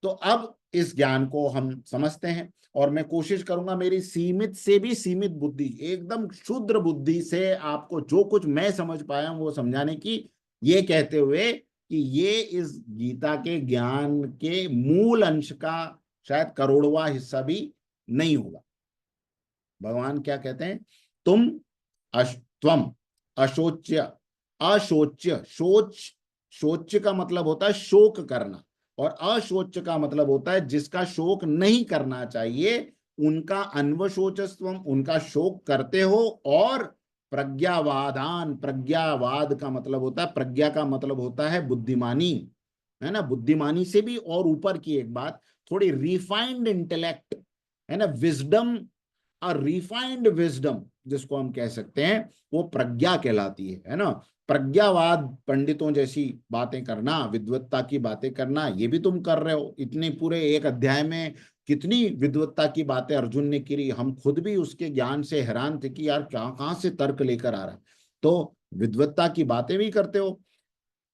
[SPEAKER 1] तो अब इस ज्ञान को हम समझते हैं, और मैं कोशिश करूंगा मेरी सीमित से भी सीमित बुद्धि, एकदम क्षुद्र बुद्धि से आपको जो कुछ मैं समझ पाया हूं वो समझाने की, ये कहते हुए कि ये इस गीता के ज्ञान के मूल अंश का शायद करोड़वा हिस्सा भी नहीं होगा। भगवान क्या कहते हैं? तुम त्वम अशोच्य, अशोच्य, शोच्य का मतलब होता है शोक करना, और अशोच्य का मतलब होता है जिसका शोक नहीं करना चाहिए, उनका अन्वशोचस्त्वम, उनका शोक करते हो। और प्रज्ञावादान, प्रज्ञावाद का मतलब होता है, प्रज्ञा का मतलब होता है बुद्धिमानी, है ना, बुद्धिमानी से भी और ऊपर की एक बात, थोड़ी रिफाइंड इंटेलेक्ट, है ना, विजडम, और रिफाइंड विजडम जिसको हम कह सकते हैं, वो प्रज्ञा कहलाती है ना। प्रज्ञावाद, पंडितों जैसी बातें करना, विद्वत्ता की बातें करना, ये भी तुम कर रहे हो। इतने पूरे एक अध्याय में कितनी विद्वत्ता की बातें अर्जुन ने की, हम खुद भी उसके ज्ञान से हैरान थे कि यार कहाँ कहाँ से तर्क लेकर आ रहा है। तो विद्वत्ता की बातें भी करते हो।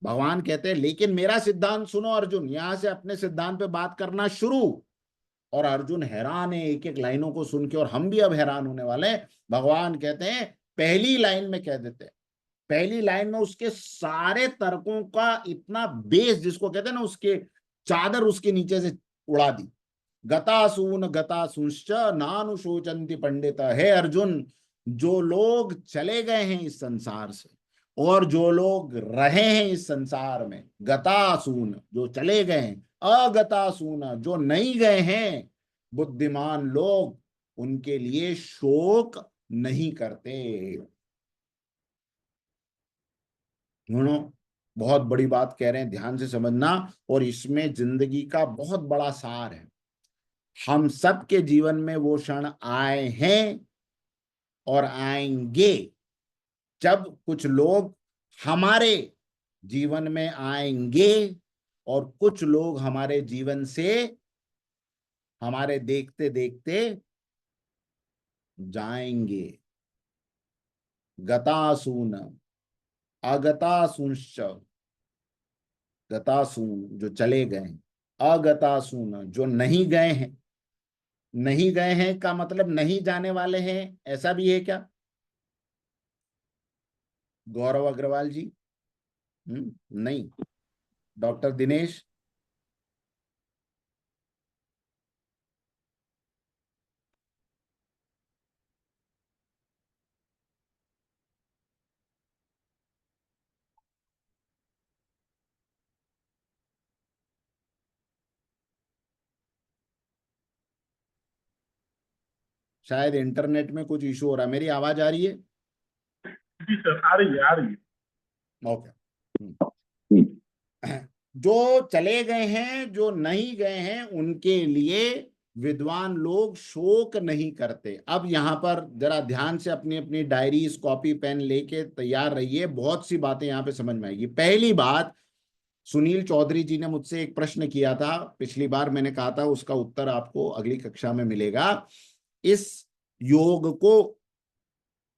[SPEAKER 1] भगवान कहते हैं लेकिन मेरा सिद्धांत सुनो अर्जुन, यहां से अपने सिद्धांत पे बात करना शुरू। और अर्जुन हैरान है एक एक लाइनों को सुन के, और हम भी अब हैरान होने वाले हैं। भगवान कहते हैं, पहली लाइन में कह देते हैं, पहली लाइन में उसके सारे तर्कों का इतना बेस, जिसको कहते हैं ना, उसके चादर उसके नीचे से उड़ा दी। गतासून गतासूंश्च नानुशोचंति पंडित, है अर्जुन, जो लोग चले गए हैं इस संसार से और जो लोग रहे हैं इस संसार में, गतासून जो चले गए हैं, अगतासून जो नहीं गए हैं, बुद्धिमान लोग उनके लिए शोक नहीं करते। सुनो, बहुत बड़ी बात कह रहे हैं, ध्यान से समझना। और इसमें जिंदगी का बहुत बड़ा सार है। हम सब के जीवन में वो क्षण आए हैं और आएंगे जब कुछ लोग हमारे जीवन में आएंगे और कुछ लोग हमारे जीवन से, हमारे देखते देखते जाएंगे। गतासून, अगतासूंश्च, गतासून जो चले गए, अगतासून जो नहीं गए हैं। नहीं गए हैं का मतलब नहीं जाने वाले हैं, ऐसा भी है क्या गौरव अग्रवाल जी? नहीं। डॉक्टर दिनेश? शायद इंटरनेट में कुछ इशू हो रहा है। मेरी आवाज आ रही है?
[SPEAKER 2] जी सर, आ रही है, आ रही है।
[SPEAKER 1] ओके। जो चले गए हैं, जो नहीं गए हैं, उनके लिए विद्वान लोग शोक नहीं करते। अब यहां पर जरा ध्यान से अपनी अपनी डायरीज, कॉपी पेन लेके तैयार रहिए, बहुत सी बातें यहां पे समझ में आएगी। पहली बात, सुनील चौधरी जी ने मुझसे एक प्रश्न किया था पिछली बार, मैंने कहा था उसका उत्तर आपको अगली कक्षा में मिलेगा। इस योग को,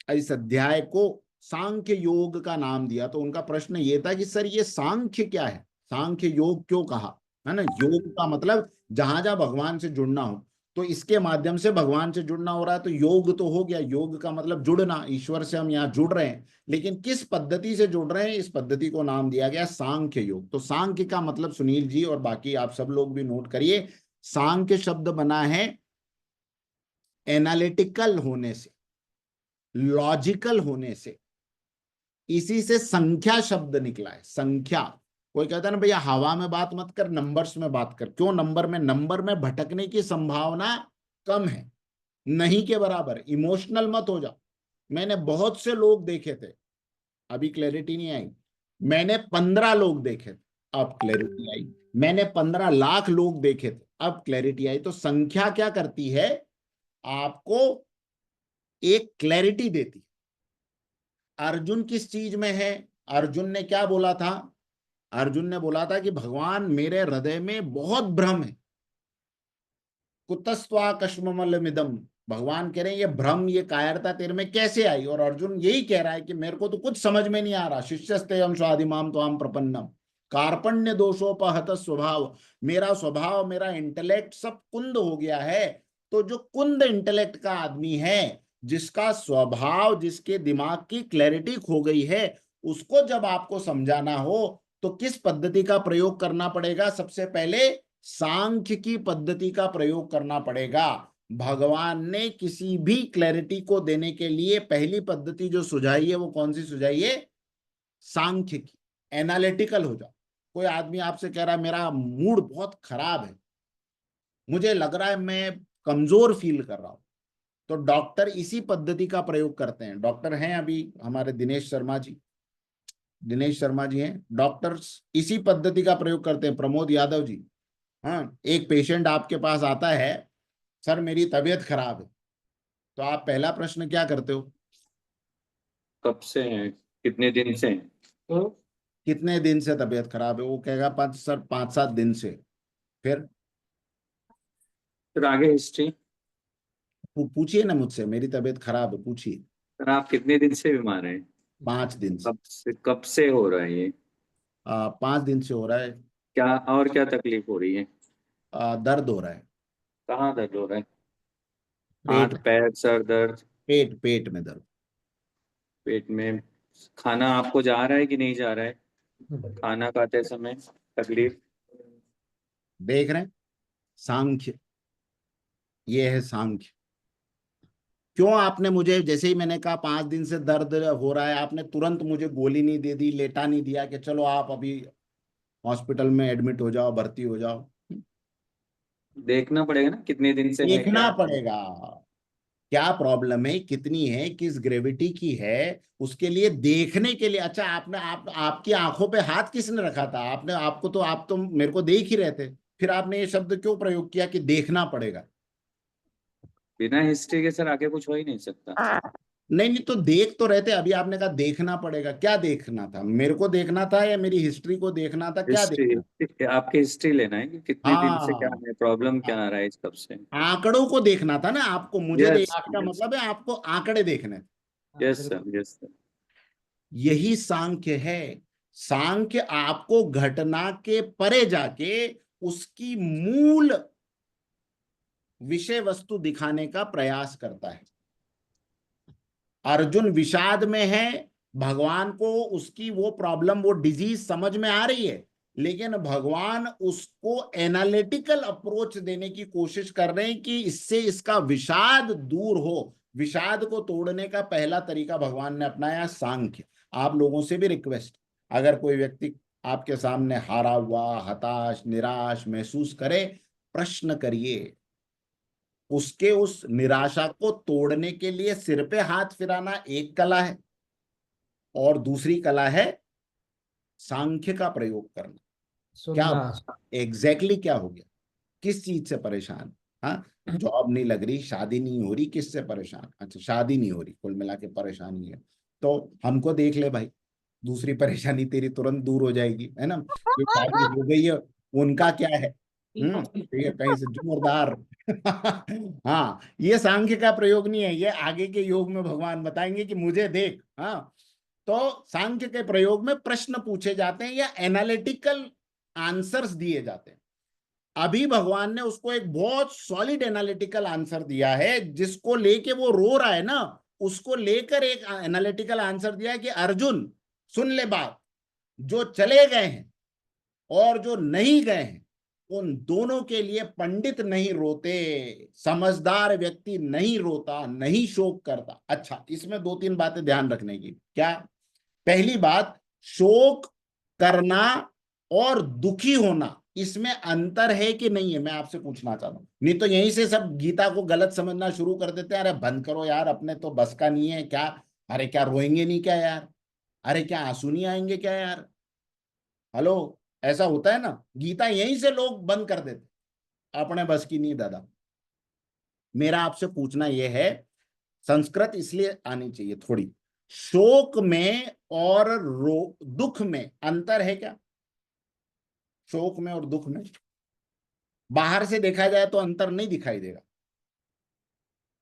[SPEAKER 1] इस अध्याय को सांख्य योग का नाम दिया, तो उनका प्रश्न ये था कि सर ये सांख्य क्या है, सांख्य योग क्यों कहा, है ना। योग का मतलब जहां जहां भगवान से जुड़ना हो, तो इसके माध्यम से भगवान से जुड़ना हो रहा है, तो योग तो हो गया। योग का मतलब जुड़ना, ईश्वर से हम यहाँ जुड़ रहे हैं, लेकिन किस पद्धति से जुड़ रहे हैं, इस पद्धति को नाम दिया गया सांख्य योग। तो सांख्य का मतलब, सुनील जी और बाकी आप सब लोग भी नोट करिए, सांख्य शब्द बना है एनालिटिकल होने से, लॉजिकल होने से। इसी से संख्या शब्द निकला है, संख्या। कोई कहता है ना भैया हवा में बात मत कर, नंबर्स में बात कर। क्यों नंबर में? नंबर में भटकने की संभावना कम है, नहीं के बराबर। इमोशनल मत हो जाओ। मैंने बहुत से लोग देखे थे, अभी क्लैरिटी नहीं आई। मैंने 15 लोग देखे थे, अब क्लैरिटी आई। मैंने 15 लाख लोग देखे थे, अब क्लैरिटी आई। तो संख्या क्या करती है, आपको एक क्लैरिटी देती। अर्जुन किस चीज में है? अर्जुन ने क्या बोला था? अर्जुन ने बोला था कि भगवान मेरे हृदय में बहुत भ्रम है। कुतस्त्वा कश्मलमिदम, भगवान कह रहे हैं ये भ्रम, ये कायरता तेरे में कैसे आई? और अर्जुन यही कह रहा है कि मेरे को तो कुछ समझ में नहीं आ रहा। शिष्यस्तेयं स्वादिमाम त्वाम प्रपन्नम कार्पण्य दोषोपहत स्वभाव, मेरा स्वभाव, मेरा इंटेलेक्ट सब कुंद हो गया है। तो जो कुंद इंटेलेक्ट का आदमी है, जिसका स्वभाव, जिसके दिमाग की क्लैरिटी खो गई है, उसको जब आपको समझाना हो तो किस पद्धति का प्रयोग करना पड़ेगा? सबसे पहले सांख्य की पद्धति का प्रयोग करना पड़ेगा। भगवान ने किसी भी क्लैरिटी को देने के लिए पहली पद्धति जो सुझाई है, वो कौन सी सुझाई है? सांख्य की। एनालिटिकल हो जाओ। कोई आदमी आपसे कह रहा है मेरा मूड बहुत खराब है, मुझे लग रहा है मैं कमजोर फील कर रहा हूं, तो डॉक्टर इसी पद्धति का प्रयोग करते हैं। डॉक्टर हैं अभी हमारे दिनेश शर्मा जी, दिनेश शर्मा जी हैं डॉक्टर्स, इसी पद्धति का प्रयोग करते हैं। प्रमोद यादव जी। हाँ, एक पेशेंट आपके पास आता है, सर मेरी तबीयत खराब है, तो आप पहला प्रश्न क्या करते हो?
[SPEAKER 2] कब से है, कितने दिन से है? तो
[SPEAKER 1] कितने दिन से तबीयत खराब है? वो कहेगा पाँच सर, 5-7 दिन से। फिर
[SPEAKER 2] फिर आगे हिस्ट्री।
[SPEAKER 1] पूछिए ना मुझसे, मेरी तबीयत खराब है, पूछिए।
[SPEAKER 2] सर आप कितने दिन से बीमार हैं?
[SPEAKER 1] 5 दिन से।
[SPEAKER 2] कब से हो रहा है ये?
[SPEAKER 1] 5 दिन से हो रहा है।
[SPEAKER 2] क्या और क्या तकलीफ हो रही है?
[SPEAKER 1] दर्द हो रहा है।
[SPEAKER 2] कहाँ दर्द हो रहा है?
[SPEAKER 1] पेट,
[SPEAKER 2] हाथ पैर सर दर्द?
[SPEAKER 1] पेट में दर्द।
[SPEAKER 2] पेट में? खाना आपको जा रहा है कि नहीं जा रहा है? खाना खाते समय तकलीफ?
[SPEAKER 1] देख रहे हैं, सांख्य, ये है सांख्य। क्यों आपने मुझे, जैसे ही मैंने कहा 5 दिन से दर्द हो रहा है, आपने तुरंत मुझे गोली नहीं दे दी, लेटा नहीं दिया कि चलो आप अभी हॉस्पिटल में एडमिट हो जाओ, भर्ती हो जाओ?
[SPEAKER 2] देखना पड़ेगा ना कितने दिन से है
[SPEAKER 1] देखना
[SPEAKER 2] क्या।
[SPEAKER 1] पड़ेगा क्या प्रॉब्लम है, कितनी है, किस ग्रेविटी की है, उसके लिए देखने के लिए। अच्छा, आपने आपकी आंखों पे हाथ किसने रखा था? आपने, आपको तो, आप तो मेरे को देख ही रहे थे, फिर आपने ये शब्द क्यों प्रयोग किया कि देखना पड़ेगा?
[SPEAKER 2] बिना हिस्ट्री के सर आगे कुछ हो ही नहीं सकता।
[SPEAKER 1] नहीं नहीं, तो देख तो रहे थे, अभी आपने कहा देखना पड़ेगा। क्या देखना था? मेरे को देखना था या मेरी हिस्ट्री को देखना था? क्या देखना?
[SPEAKER 2] हिस्ट्री, आपकी हिस्ट्री लेना है कि कितने दिन से क्या
[SPEAKER 1] हाँ,
[SPEAKER 2] है, प्रॉब्लम क्या आ रहा है इस कब से।
[SPEAKER 1] आंकड़ों को देखना था ना आपको, मुझे
[SPEAKER 2] यस
[SPEAKER 1] आपका
[SPEAKER 2] यस।
[SPEAKER 1] मतलब है आपको आंकड़े देखने थे।
[SPEAKER 2] Yes sir yes sir.
[SPEAKER 1] यही सांख्य है। सांख्य आपको घटना के परे जाके उसकी मूल विषय वस्तु दिखाने का प्रयास करता है। अर्जुन विषाद में है, भगवान को उसकी वो प्रॉब्लम, वो डिजीज समझ में आ रही है, लेकिन भगवान उसको एनालिटिकल अप्रोच देने की कोशिश कर रहे हैं कि इससे इसका विषाद दूर हो। विषाद को तोड़ने का पहला तरीका भगवान ने अपनाया, सांख्य। आप लोगों से भी रिक्वेस्ट, अगर कोई व्यक्ति आपके सामने हारा हुआ, हताश, निराश महसूस करे, प्रश्न करिए। उसके उस निराशा को तोड़ने के लिए सिर पे हाथ फिराना एक कला है, और दूसरी कला है सांख्य का प्रयोग करना। क्या
[SPEAKER 3] सुनना।
[SPEAKER 1] एग्जैक्टली क्या हो गया? किस चीज से परेशान? हाँ, जॉब नहीं लग रही, शादी नहीं हो रही, किससे परेशान? अच्छा, शादी नहीं हो रही, कुल मिला के परेशानी है। तो हमको देख ले भाई, दूसरी परेशानी तेरी तुरंत दूर हो जाएगी, है ना? जो शादी हो गई है उनका क्या है? ठीक है, कहीं से जोरदार। हाँ, ये सांख्य का प्रयोग नहीं है, ये आगे के योग में भगवान बताएंगे कि मुझे देख। हाँ, तो सांख्य के प्रयोग में प्रश्न पूछे जाते हैं या एनालिटिकल आंसर्स दिए जाते हैं। अभी भगवान ने उसको एक बहुत सॉलिड एनालिटिकल आंसर दिया है, जिसको लेके वो रो रहा है ना, उसको लेकर एक एनालिटिकल आंसर दिया है कि अर्जुन सुन ले बात, जो चले गए हैं और जो नहीं गए हैं, उन दोनों के लिए पंडित नहीं रोते, समझदार व्यक्ति नहीं रोता, नहीं शोक करता। अच्छा, इसमें दो तीन बातें ध्यान रखने की। क्या? पहली बात, शोक करना और दुखी होना, इसमें अंतर है कि नहीं है, मैं आपसे पूछना चाहता हूं। नहीं तो यहीं से सब गीता को गलत समझना शुरू कर देते हैं। अरे बंद करो यार, अपने तो बस का नहीं है क्या? अरे क्या रोएंगे नहीं क्या यार? अरे क्या आंसू नहीं आएंगे क्या यार? हेलो, ऐसा होता है ना, गीता यहीं से लोग बंद कर देते, अपने बस की नहीं दादा। मेरा आपसे पूछना यह है, संस्कृत इसलिए आनी चाहिए थोड़ी, शोक में और रो दुख में अंतर है क्या? शोक में और दुख में बाहर से देखा जाए तो अंतर नहीं दिखाई देगा,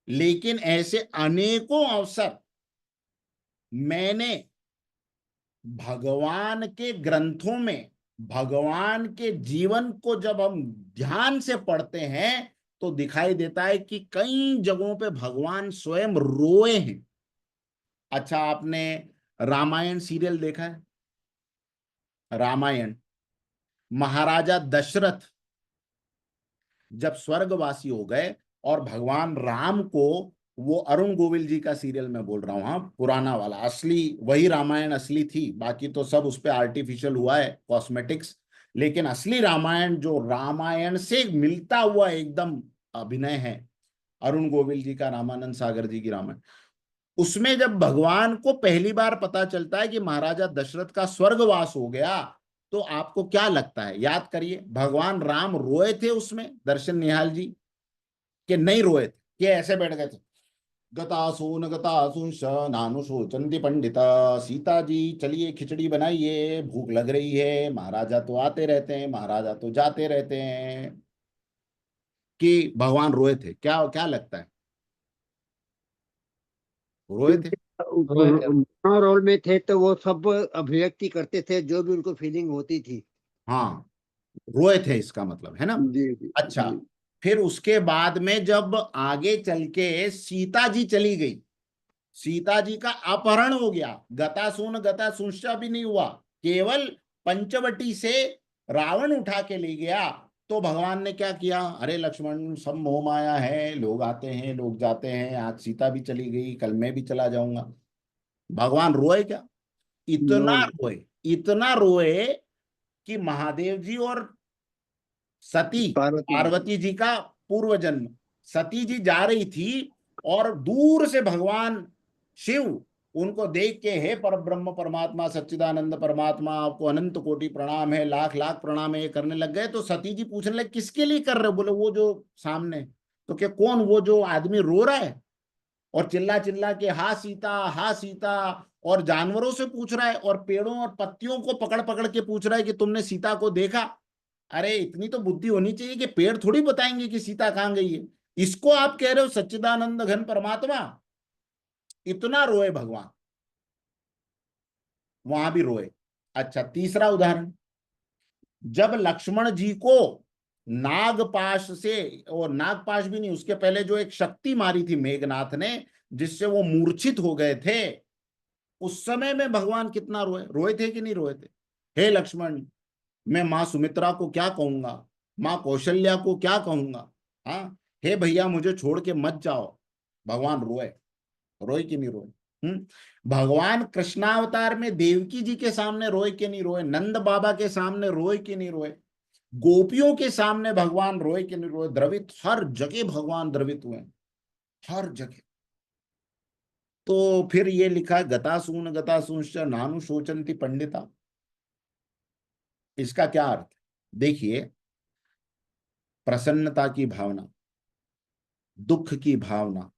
[SPEAKER 1] लेकिन ऐसे अनेकों अवसर मैंने भगवान के ग्रंथों में, भगवान के जीवन को जब हम ध्यान से पढ़ते हैं तो दिखाई देता है कि कई जगहों पे भगवान स्वयं रोए हैं। अच्छा, आपने रामायण सीरियल देखा है? रामायण, महाराजा दशरथ जब स्वर्गवासी हो गए और भगवान राम को, वो अरुण गोविल जी का सीरियल मैं बोल रहा हूँ, हाँ, पुराना वाला, असली वही रामायण असली थी, बाकी तो सब उस पर आर्टिफिशियल हुआ है, कॉस्मेटिक्स। लेकिन असली रामायण जो रामायण से मिलता हुआ एकदम अभिनय है, अरुण गोविल जी का, रामानंद सागर जी की रामायण, उसमें जब भगवान को पहली बार पता चलता है कि महाराजा दशरथ का स्वर्गवास हो गया, तो आपको क्या लगता है? याद करिए, भगवान राम रोए थे उसमें, दर्शन निहाल जी, कि नहीं रोए थे, कि ऐसे बैठ गए थे? गतासून गतासूंश नानु शोचंती पंडिता, सीता जी चलिए खिचड़ी बनाइए, भूख लग रही है, महाराजा तो आते रहते हैं, महाराजा तो जाते रहते हैं, कि भगवान रोए थे? क्या क्या लगता है, रोए थे?
[SPEAKER 4] क्योंकि रोल में थे तो वो सब अभिव्यक्ति करते थे जो भी उनको फीलिंग होती थी।
[SPEAKER 1] हाँ, रोए थे इसका मतलब, है ना?
[SPEAKER 4] जी जी
[SPEAKER 1] अच्छा,
[SPEAKER 4] जी।
[SPEAKER 1] फिर उसके बाद में जब आगे चल के सीता जी चली गई, सीता जी का अपहरण हो गया, गतासून गतासूंशा भी नहीं हुआ, केवल पंचवटी से रावण उठा के ले गया, तो भगवान ने क्या किया? अरे लक्ष्मण, सब मोह माया है, लोग आते हैं लोग जाते हैं, आज सीता भी चली गई, कल मैं भी चला जाऊंगा। भगवान रोए क्या?
[SPEAKER 4] नो
[SPEAKER 1] इतना
[SPEAKER 4] नो।
[SPEAKER 1] रोए, इतना रोए कि महादेव जी और सती,
[SPEAKER 4] पार्वती जी।
[SPEAKER 1] पार्वती जी का पूर्व जन्म, सती जी जा रही थी और दूर से भगवान शिव उनको देख के, हे पर ब्रह्म परमात्मा सच्चिदानंद परमात्मा, आपको अनंत कोटि प्रणाम है, लाख लाख प्रणाम है, ये करने लग गए। तो सती जी पूछने लगे किसके लिए कर रहे हो? बोले वो जो सामने। तो क्या कौन? वो जो आदमी रो रहा है और चिल्ला चिल्ला के हा सीता हा सीता, और जानवरों से पूछ रहा है और पेड़ों और पत्तियों को पकड़ पकड़ के पूछ रहा है कि तुमने सीता को देखा? अरे इतनी तो बुद्धि होनी चाहिए कि पेड़ थोड़ी बताएंगे कि सीता कहाँ गई है। इसको आप कह रहे हो सच्चिदानंद घन परमात्मा? इतना रोए भगवान, वहां भी रोए। अच्छा, तीसरा उदाहरण, जब लक्ष्मण जी को नागपाश से, और नागपाश भी नहीं, उसके पहले जो एक शक्ति मारी थी मेघनाथ ने, जिससे वो मूर्छित हो गए थे, उस समय में भगवान कितना रोए? रोए थे कि नहीं रोए थे? हे लक्ष्मण, मैं माँ सुमित्रा को क्या कहूंगा, माँ कौशल्या को क्या कहूंगा? हाँ, हे भैया मुझे छोड़ के मत जाओ। भगवान रोए, रोए कि नहीं रोए? भगवान कृष्णावतार में देवकी जी के सामने रोए कि नहीं रोए? नंद बाबा के सामने रोए कि नहीं रोए? गोपियों के सामने भगवान रोए कि नहीं रोए? द्रवित, हर जगह भगवान द्रवित हुए, हर जगह। तो फिर ये लिखा है गतासून गतासूंश्च नानु शोचंती पंडिता, इसका क्या अर्थ? देखिए, प्रसन्नता की भावना, दुख की भावना,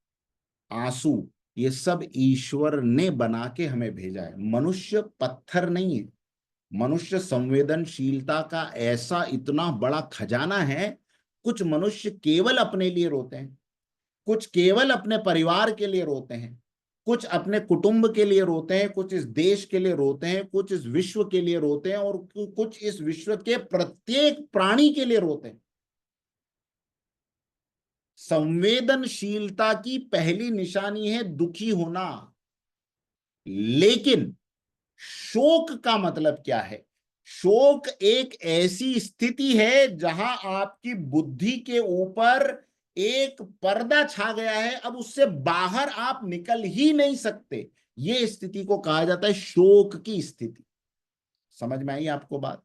[SPEAKER 1] आंसू, ये सब ईश्वर ने बना के हमें भेजा है। मनुष्य पत्थर नहीं है। मनुष्य संवेदनशीलता का ऐसा इतना बड़ा खजाना है। कुछ मनुष्य केवल अपने लिए रोते हैं, कुछ केवल अपने परिवार के लिए रोते हैं, कुछ अपने कुटुंब के लिए रोते हैं, कुछ इस देश के लिए रोते हैं, कुछ इस विश्व के लिए रोते हैं, और कुछ इस विश्व के प्रत्येक प्राणी के लिए रोते हैं। संवेदनशीलता की पहली निशानी है दुखी होना। लेकिन शोक का मतलब क्या है? शोक एक ऐसी स्थिति है जहां आपकी बुद्धि के ऊपर एक पर्दा छा गया है, अब उससे बाहर आप निकल ही नहीं सकते। ये स्थिति को कहा जाता है शोक की स्थिति। समझ में आई आपको बात?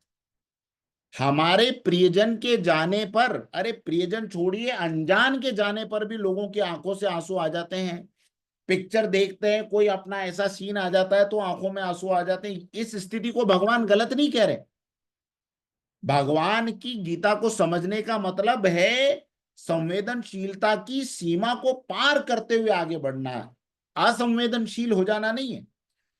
[SPEAKER 1] हमारे प्रियजन के जाने पर, अरे प्रियजन छोड़िए, अनजान के जाने पर भी लोगों की आंखों से आंसू आ जाते हैं। पिक्चर देखते हैं, कोई अपना ऐसा सीन आ जाता है तो आंखों में आंसू आ जाते हैं। इस स्थिति को भगवान गलत नहीं कह रहे। भगवान की गीता को समझने का मतलब है संवेदनशीलता की सीमा को पार करते हुए आगे बढ़ना है, असंवेदनशील हो जाना नहीं है।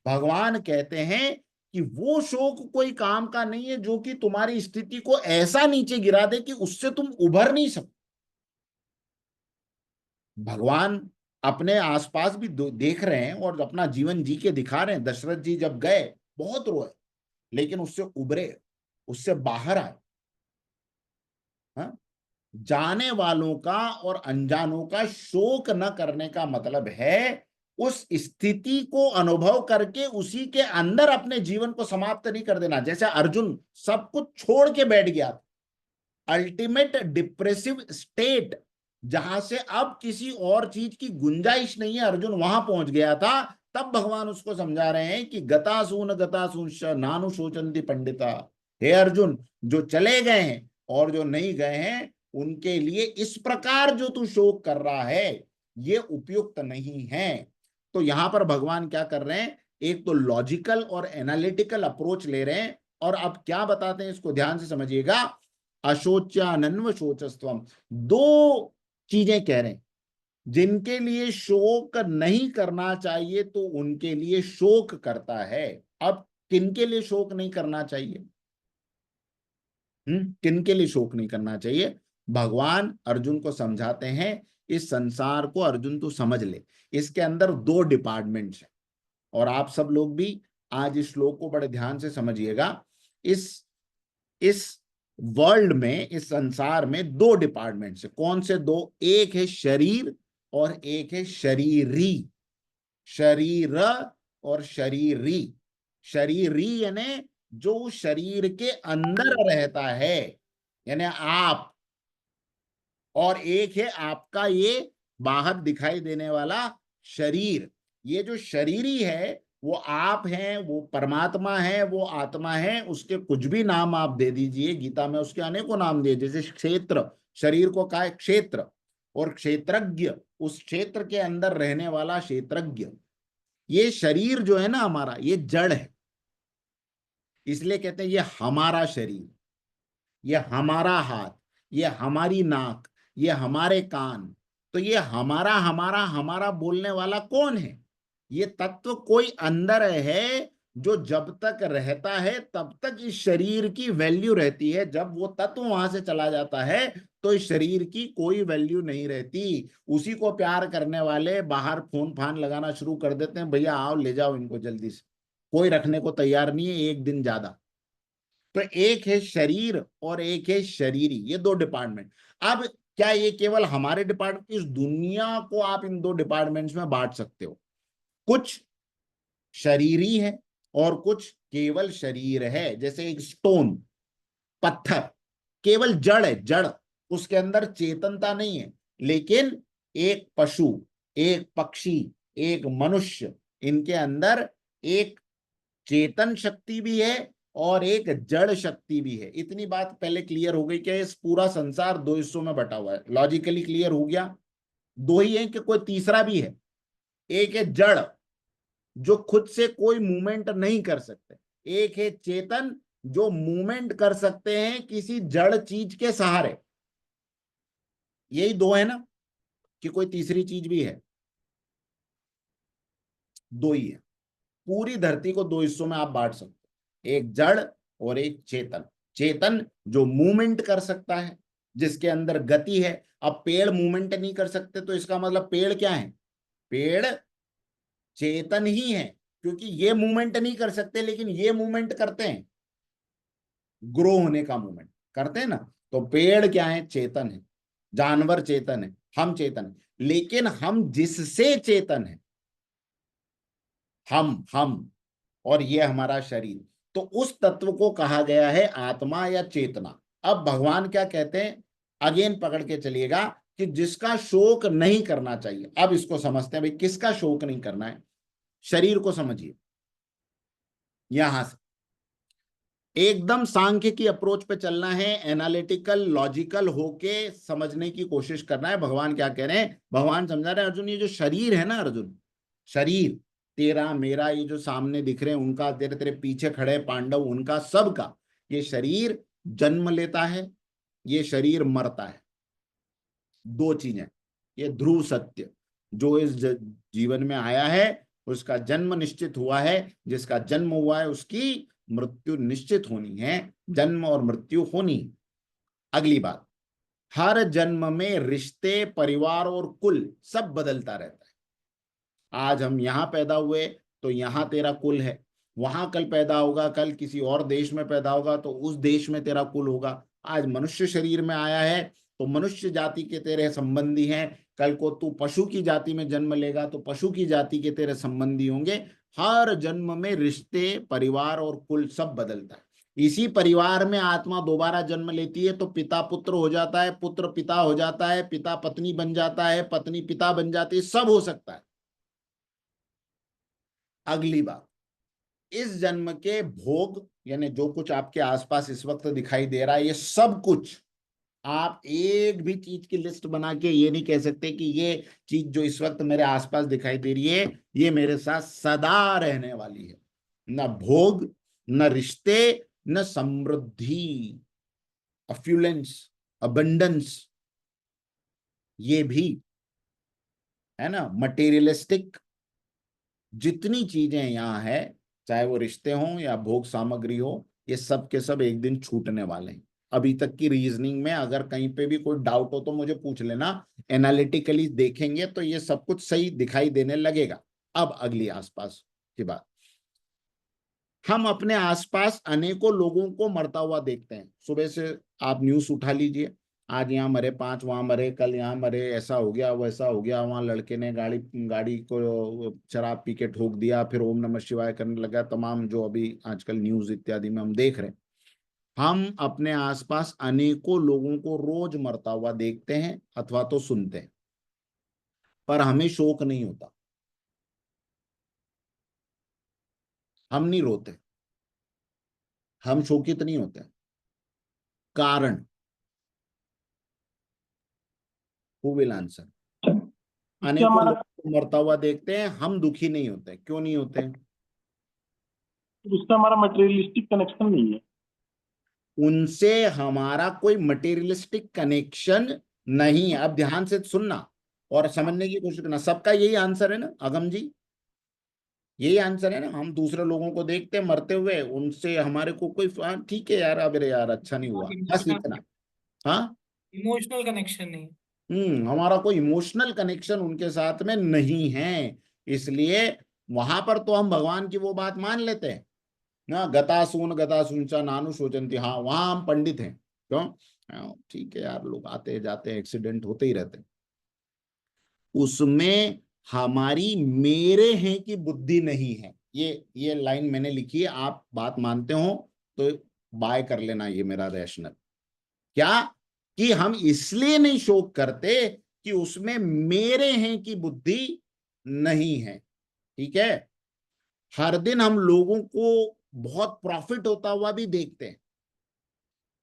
[SPEAKER 1] भगवान कहते हैं कि वो शोक कोई काम का नहीं है जो कि तुम्हारी स्थिति को ऐसा नीचे गिरा दे कि उससे तुम उभर नहीं सकते। भगवान अपने आसपास भी देख रहे हैं और अपना जीवन जी के दिखा रहे हैं। दशरथ जी जब गए बहुत रोए, लेकिन उससे उभरे, उससे बाहर आए। हाँ? जाने वालों का और अनजानों का शोक न करने का मतलब है उस स्थिति को अनुभव करके उसी के अंदर अपने जीवन को समाप्त नहीं कर देना। जैसे अर्जुन सब कुछ छोड़ के बैठ गया था, अल्टीमेट डिप्रेसिव स्टेट, जहां से अब किसी और चीज की गुंजाइश नहीं है, अर्जुन वहां पहुंच गया था। तब भगवान उसको समझा रहे हैं कि गतासून नानु शोचंती पंडिता। हे अर्जुन, जो चले गए हैं और जो नहीं गए हैं उनके लिए इस प्रकार जो तू शोक कर रहा है ये उपयुक्त नहीं है। तो यहां पर भगवान क्या कर रहे हैं? एक तो लॉजिकल और एनालिटिकल अप्रोच ले रहे हैं, और अब क्या बताते हैं इसको ध्यान से समझिएगा। अशोच्यानन्व शोचस्त्वम, दो चीजें कह रहे हैं। जिनके लिए शोक नहीं करना चाहिए तो उनके लिए शोक करता है। अब किनके लिए शोक नहीं करना चाहिए? किनके लिए शोक नहीं करना चाहिए? भगवान अर्जुन को समझाते हैं, इस संसार को अर्जुन तू समझ ले, इसके अंदर दो डिपार्टमेंट्स हैं। और आप सब लोग भी आज इस श्लोक को बड़े ध्यान से समझिएगा। इस वर्ल्ड में, इस संसार में दो डिपार्टमेंट्स है। कौन से दो? एक है शरीर और एक है शरीरी। शरीर और शरीरी। शरीरी यानी जो शरीर के अंदर रहता है, यानी आप, और एक है आपका ये बाहर दिखाई देने वाला शरीर। ये जो शरीरी है वो आप हैं, वो परमात्मा है, वो आत्मा है। उसके कुछ भी नाम आप दे दीजिए, गीता में उसके अनेकों नाम दिए। जैसे क्षेत्र, शरीर को कहा है क्षेत्र, और क्षेत्रज्ञ, उस क्षेत्र के अंदर रहने वाला क्षेत्रज्ञ। ये शरीर जो है ना हमारा, ये जड़ है, इसलिए कहते हैं ये हमारा शरीर, ये हमारा हाथ, ये हमारी नाक, ये हमारे कान। तो ये हमारा हमारा हमारा बोलने वाला कौन है? ये तत्व कोई अंदर है जो जब तक रहता है तब तक इस शरीर की वैल्यू रहती है। जब वो तत्व वहां से चला जाता है तो इस शरीर की कोई वैल्यू नहीं रहती। उसी को प्यार करने वाले बाहर फोन फान लगाना शुरू कर देते हैं, भैया आओ ले जाओ इनको जल्दी से, कोई रखने को तैयार नहीं है एक दिन ज्यादा। तो एक है शरीर और एक है शरीरी, ये दो डिपार्टमेंट। अब क्या ये केवल हमारे डिपार्टमेंट? इस दुनिया को आप इन दो डिपार्टमेंट्स में बांट सकते हो। कुछ शरीरी है और कुछ केवल शरीर है। जैसे एक स्टोन, पत्थर केवल जड़ है, जड़, उसके अंदर चेतनता नहीं है। लेकिन एक पशु, एक पक्षी, एक मनुष्य, इनके अंदर एक चेतन शक्ति भी है और एक जड़ शक्ति भी है। इतनी बात पहले क्लियर हो गई कि इस पूरा संसार दो हिस्सों में बटा हुआ है। लॉजिकली क्लियर हो गया। दो ही है कि कोई तीसरा भी है? एक है जड़ जो खुद से कोई मूवमेंट नहीं कर सकते, एक है चेतन जो मूवमेंट कर सकते हैं किसी जड़ चीज के सहारे। यही दो है ना, कि कोई तीसरी चीज भी है? दो ही है। पूरी धरती को दो हिस्सों में आप बांट सकते हो, एक जड़ और एक चेतन। चेतन जो मूवमेंट कर सकता है, जिसके अंदर गति है। अब पेड़ मूवमेंट नहीं कर सकते तो इसका मतलब पेड़ क्या है? पेड़ चेतन ही है, क्योंकि ये मूवमेंट नहीं कर सकते लेकिन ये मूवमेंट करते हैं, ग्रो होने का मूवमेंट करते हैं ना। तो पेड़ क्या है? चेतन है। जानवर चेतन है, हम चेतन है, लेकिन हम जिससे चेतन है, हम और ये हमारा शरीर, तो उस तत्व को कहा गया है आत्मा या चेतना। अब भगवान क्या कहते हैं, अगेन पकड़ के चलिएगा, कि जिसका शोक नहीं करना चाहिए। अब इसको समझते हैं भाई, किसका शोक नहीं करना है? शरीर को समझिए। यहां से एकदम सांख्य की अप्रोच पे चलना है, एनालिटिकल लॉजिकल होके समझने की कोशिश करना है। भगवान क्या कह रहे हैं? भगवान समझा रहे हैं, अर्जुन ये जो शरीर है ना अर्जुन, शरीर तेरा मेरा, ये जो सामने दिख रहे हैं उनका, तेरे तेरे पीछे खड़े पांडव उनका, सबका, ये शरीर जन्म लेता है, ये शरीर मरता है। दो चीजें, ये ध्रुव सत्य। जो इस जीवन में आया है उसका जन्म निश्चित हुआ है, जिसका जन्म हुआ है उसकी मृत्यु निश्चित होनी है। जन्म और मृत्यु होनी। अगली बात, हर जन्म में रिश्ते, परिवार और कुल सब बदलता रहता है। आज हम यहां पैदा हुए तो यहां तेरा कुल है, वहां कल पैदा होगा, कल किसी और देश में पैदा होगा तो उस देश में तेरा कुल होगा। आज मनुष्य शरीर में आया है तो मनुष्य जाति के तेरे संबंधी हैं, कल को तू पशु की जाति में जन्म लेगा तो पशु की जाति के तेरे संबंधी होंगे। हर जन्म में रिश्ते, परिवार और कुल सब बदलता है। इसी परिवार में आत्मा दोबारा जन्म लेती है तो पिता पुत्र हो जाता है, पुत्र पिता हो जाता है, पिता पत्नी बन जाता है, पत्नी पिता बन जाती है, सब हो सकता है। अगली बात, इस जन्म के भोग, यानी जो कुछ आपके आसपास इस वक्त दिखाई दे रहा है, ये सब कुछ, आप एक भी चीज की लिस्ट बना के ये नहीं कह सकते कि ये चीज जो इस वक्त मेरे आसपास दिखाई दे रही है ये मेरे साथ सदा रहने वाली है। न भोग, न रिश्ते, न समृद्धि, अफ्यूलेंस, अबंडेंस, ये भी है ना, मटेरियलिस्टिक जितनी चीजें यहाँ है, चाहे वो रिश्ते हों या भोग सामग्री हो, ये सब के सब एक दिन छूटने वाले हैं। अभी तक की रीजनिंग में अगर कहीं पे भी कोई डाउट हो तो मुझे पूछ लेना, एनालिटिकली देखेंगे तो ये सब कुछ सही दिखाई देने लगेगा। अब अगली आसपास की बात, हम अपने आसपास अनेकों लोगों को मरता हुआ देखते हैं। सुबह से आप न्यूज उठा लीजिए, आज यहाँ मरे 5, वहां मरे, कल यहाँ मरे, ऐसा हो गया वैसा हो गया, वहां लड़के ने गाड़ी गाड़ी को शराब पी के ठोक दिया, फिर ओम नमः शिवाय करने लगा, तमाम जो अभी आजकल न्यूज इत्यादि में हम देख रहे हैं। हम अपने आसपास अनेकों लोगों को रोज मरता हुआ देखते हैं अथवा तो सुनते हैं, पर हमें शोक नहीं होता, हम नहीं रोते, हम शोकित नहीं होते। कारण, हु विल आंसर?
[SPEAKER 3] इससे
[SPEAKER 1] अनेकों
[SPEAKER 3] हमारा
[SPEAKER 1] लोगों को मरता हुआ देखते हैं, हम दुखी नहीं होते, क्यों नहीं होते?
[SPEAKER 3] उससे हमारा मटेरियलिस्टिक कनेक्शन नहीं है।
[SPEAKER 1] उनसे हमारा कोई मटेरियलिस्टिक कनेक्शन नहीं है। अब ध्यान से सुनना और समझने की कोशिश करना, सबका यही आंसर है ना अगम जी? यही आंसर है ना? हम दूसरे लोगों को देखते हैं मरते हुए, उनसे हमारे को कोई ठीक है यार, अब रे यार अच्छा नहीं हुआ, बस इतना। हाँ,
[SPEAKER 5] इमोशनल कनेक्शन नहीं।
[SPEAKER 1] हमारा कोई इमोशनल कनेक्शन उनके साथ में नहीं है। इसलिए वहां पर तो हम भगवान की वो बात मान लेते हैं ना, गतासून चा नानु शोचंती, हाँ वहां हम पंडित हैं। क्यों? ठीक है यार, लोग आते जाते हैं, एक्सीडेंट होते ही रहते हैं। उसमें हमारी मेरे हैं की बुद्धि नहीं है। ये लाइन मैंने लिखी है, आप बात मानते हो तो बाय कर लेना, ये मेरा रैशनल। क्या? कि हम इसलिए नहीं शोक करते कि उसमें मेरे हैं की बुद्धि नहीं है। ठीक है? हर दिन हम लोगों को बहुत प्रॉफिट होता हुआ भी देखते हैं,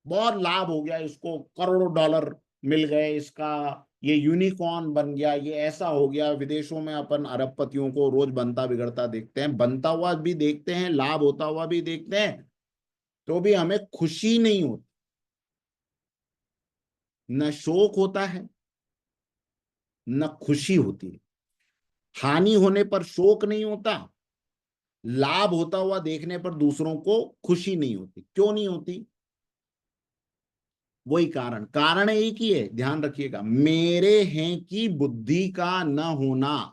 [SPEAKER 1] बहुत लाभ हो गया, इसको करोड़ों डॉलर मिल गए, इसका ये यूनिकॉर्न बन गया, ये ऐसा हो गया। विदेशों में अपन अरबपतियों को रोज बनता बिगड़ता देखते हैं, बनता हुआ भी देखते हैं, लाभ होता हुआ भी देखते हैं, तो भी हमें खुशी नहीं होती, न शोक होता है न खुशी होती है। हानि होने पर शोक नहीं होता, लाभ होता हुआ देखने पर दूसरों को खुशी नहीं होती। क्यों नहीं होती? वही कारण, कारण एक ही है, ध्यान रखिएगा, मेरे हैं की बुद्धि का न होना।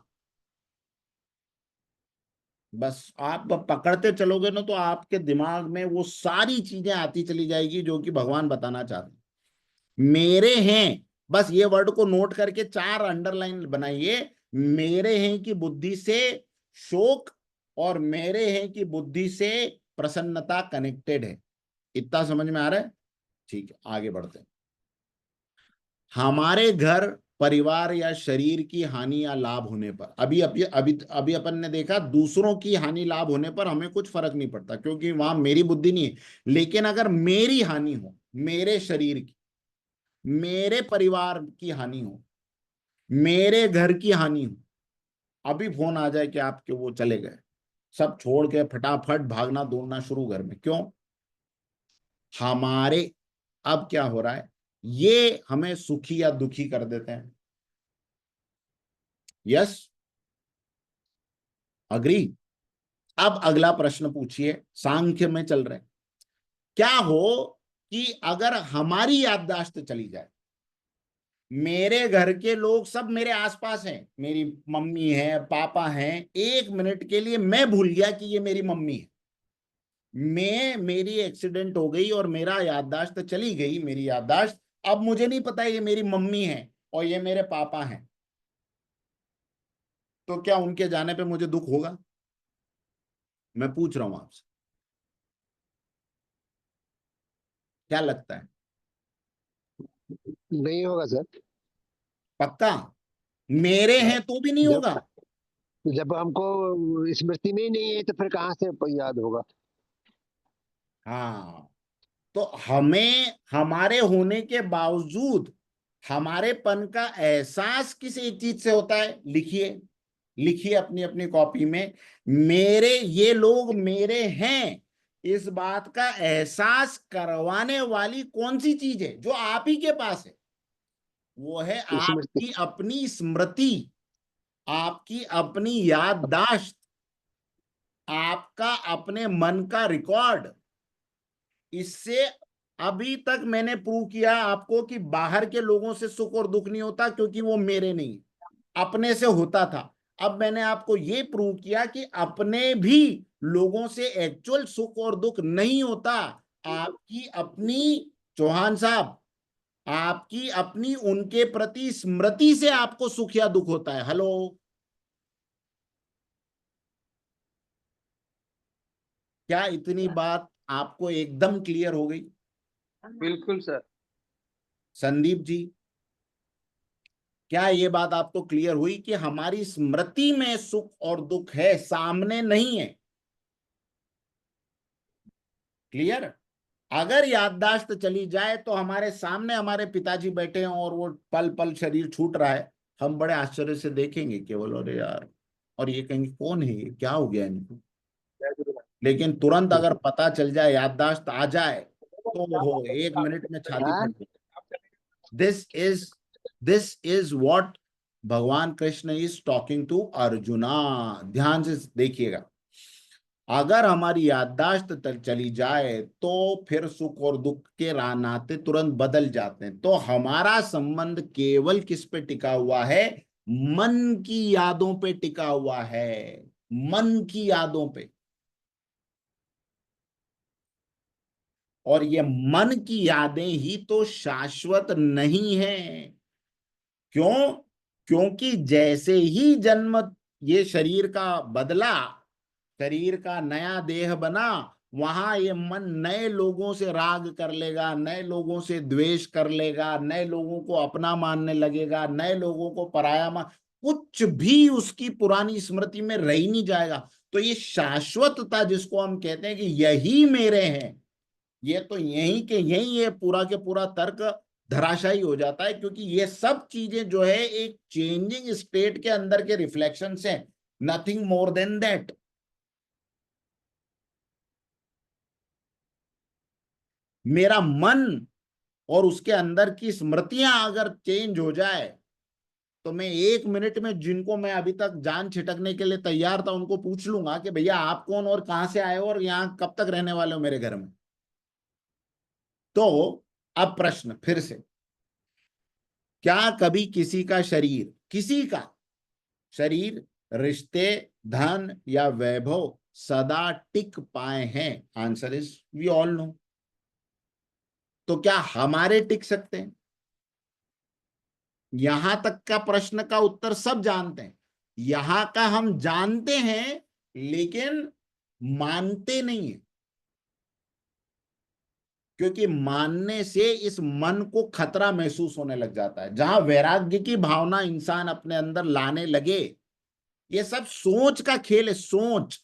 [SPEAKER 1] बस आप पकड़ते चलोगे ना तो आपके दिमाग में वो सारी चीजें आती चली जाएगी जो कि भगवान बताना चाहते हैं। मेरे हैं, बस ये वर्ड को नोट करके 4 अंडरलाइन बनाइए। मेरे हैं की बुद्धि से शोक और मेरे हैं की बुद्धि से प्रसन्नता कनेक्टेड है। इतना समझ में आ रहा है? ठीक है, आगे बढ़ते हैं। हमारे घर परिवार या शरीर की हानि या लाभ होने पर, अभी अभी अभी अभी अपन ने देखा दूसरों की हानि लाभ होने पर हमें कुछ फर्क नहीं पड़ता क्योंकि वहां मेरी बुद्धि नहीं है। लेकिन अगर मेरी हानि हो, मेरे शरीर की, मेरे परिवार की हानि हो, मेरे घर की हानि हो, अभी फोन आ जाए कि आपके वो चले गए, सब छोड़ के फटाफट भागना दौड़ना शुरू घर में। क्यों? हमारे, अब क्या हो रहा है, ये हमें सुखी या दुखी कर देते हैं। Yes, agree. अब अगला प्रश्न पूछिए, सांख्य में चल रहे हैं। क्या हो कि अगर हमारी याददाश्त चली जाए, मेरे घर के लोग सब मेरे आसपास हैं, मेरी मम्मी है पापा हैं, 1 मिनट के लिए मैं भूल गया कि ये मेरी मम्मी है, मेरी एक्सीडेंट हो गई और मेरा याददाश्त चली गई, मेरी याददाश्त, अब मुझे नहीं पता ये मेरी मम्मी है और ये मेरे पापा हैं, तो क्या उनके जाने पे मुझे दुख होगा? मैं पूछ रहा हूं आपसे, क्या लगता है?
[SPEAKER 4] नहीं होगा सर।
[SPEAKER 1] पक्का? मेरे हैं तो भी नहीं
[SPEAKER 4] जब
[SPEAKER 1] होगा?
[SPEAKER 4] जब हमको स्मृति में ही नहीं है तो फिर कहाँ से याद होगा।
[SPEAKER 1] हाँ, तो हमें हमारे होने के बावजूद हमारेपन का एहसास किस एक चीज से होता है? लिखिए, लिखिए अपनी अपनी कॉपी में, मेरे, ये लोग मेरे हैं, इस बात का एहसास करवाने वाली कौन सी चीज है जो आप ही के पास है? वो है
[SPEAKER 4] स्मृति।
[SPEAKER 1] आपकी अपनी स्मृति, आपकी अपनी याददाश्त, आपका अपने मन का रिकॉर्ड। इससे अभी तक मैंने प्रूव किया आपको कि बाहर के लोगों से सुख और दुख नहीं होता क्योंकि वो मेरे नहीं, अपने से होता था। अब मैंने आपको ये प्रूव किया कि अपने भी लोगों से एक्चुअल सुख और दुख नहीं होता, आपकी अपनी, चौहान साहब, आपकी अपनी उनके प्रति स्मृति से आपको सुख या दुख होता है। हेलो, क्या इतनी बात आपको एकदम क्लियर हो गई?
[SPEAKER 2] बिल्कुल सर।
[SPEAKER 1] संदीप जी, क्या ये बात आपको क्लियर हुई कि हमारी स्मृति में सुख और दुख है, सामने नहीं है? क्लियर? अगर याददाश्त चली जाए तो हमारे सामने हमारे पिताजी बैठे हैं और वो पल पल शरीर छूट रहा है, हम बड़े आश्चर्य से देखेंगे केवल, अरे यार, और ये कहेंगे कौन है ये, क्या हो गया इनको? लेकिन तुरंत अगर पता चल जाए, याददाश्त आ जाए, तो हो 1 मिनट में छाती
[SPEAKER 4] हाँ?
[SPEAKER 1] फट जाए। This is this is what Bhagwan Krishna is talking to Arjuna. ध्यान से देखिएगा, अगर हमारी याददाश्त चली जाए तो फिर सुख और दुख के नाते तुरंत बदल जाते हैं। तो हमारा संबंध केवल किस पे टिका हुआ है? मन की यादों पे टिका हुआ है, मन की यादों पे। और ये मन की यादें ही तो शाश्वत नहीं है। क्यों? क्योंकि जैसे ही जन्म, ये शरीर का बदला, शरीर का नया देह बना, वहां ये मन नए लोगों से राग कर लेगा, नए लोगों से द्वेष कर लेगा, नए लोगों को अपना मानने लगेगा, नए लोगों को पराया मान, कुछ भी उसकी पुरानी स्मृति में रह ही नहीं जाएगा। तो ये शाश्वतता जिसको हम कहते हैं कि यही मेरे हैं, ये तो यहीं के यहीं ये पूरा के पूरा तर्क धराशायी हो जाता है, क्योंकि ये सब चीजें जो है एक चेंजिंग स्टेट के अंदर के रिफ्लेक्शंस हैं, नथिंग मोर देन दैट। मेरा मन और उसके अंदर की स्मृतियां अगर चेंज हो जाए तो मैं 1 मिनट में जिनको मैं अभी तक जान छिटकने के लिए तैयार था उनको पूछ लूंगा कि भैया आप कौन और कहां से आए हो और यहाँ कब तक रहने वाले हो मेरे घर में। तो अब प्रश्न फिर से, क्या कभी किसी का शरीर, रिश्ते, धन या वैभव सदा टिक पाए हैं? Answer is we all know. तो क्या हमारे टिक सकते हैं? यहां तक का प्रश्न का उत्तर सब जानते हैं, यहां का हम जानते हैं लेकिन मानते नहीं है, क्योंकि मानने से इस मन को खतरा महसूस होने लग जाता है। जहां वैराग्य की भावना इंसान अपने अंदर लाने लगे, ये सब सोच का खेल है, सोच।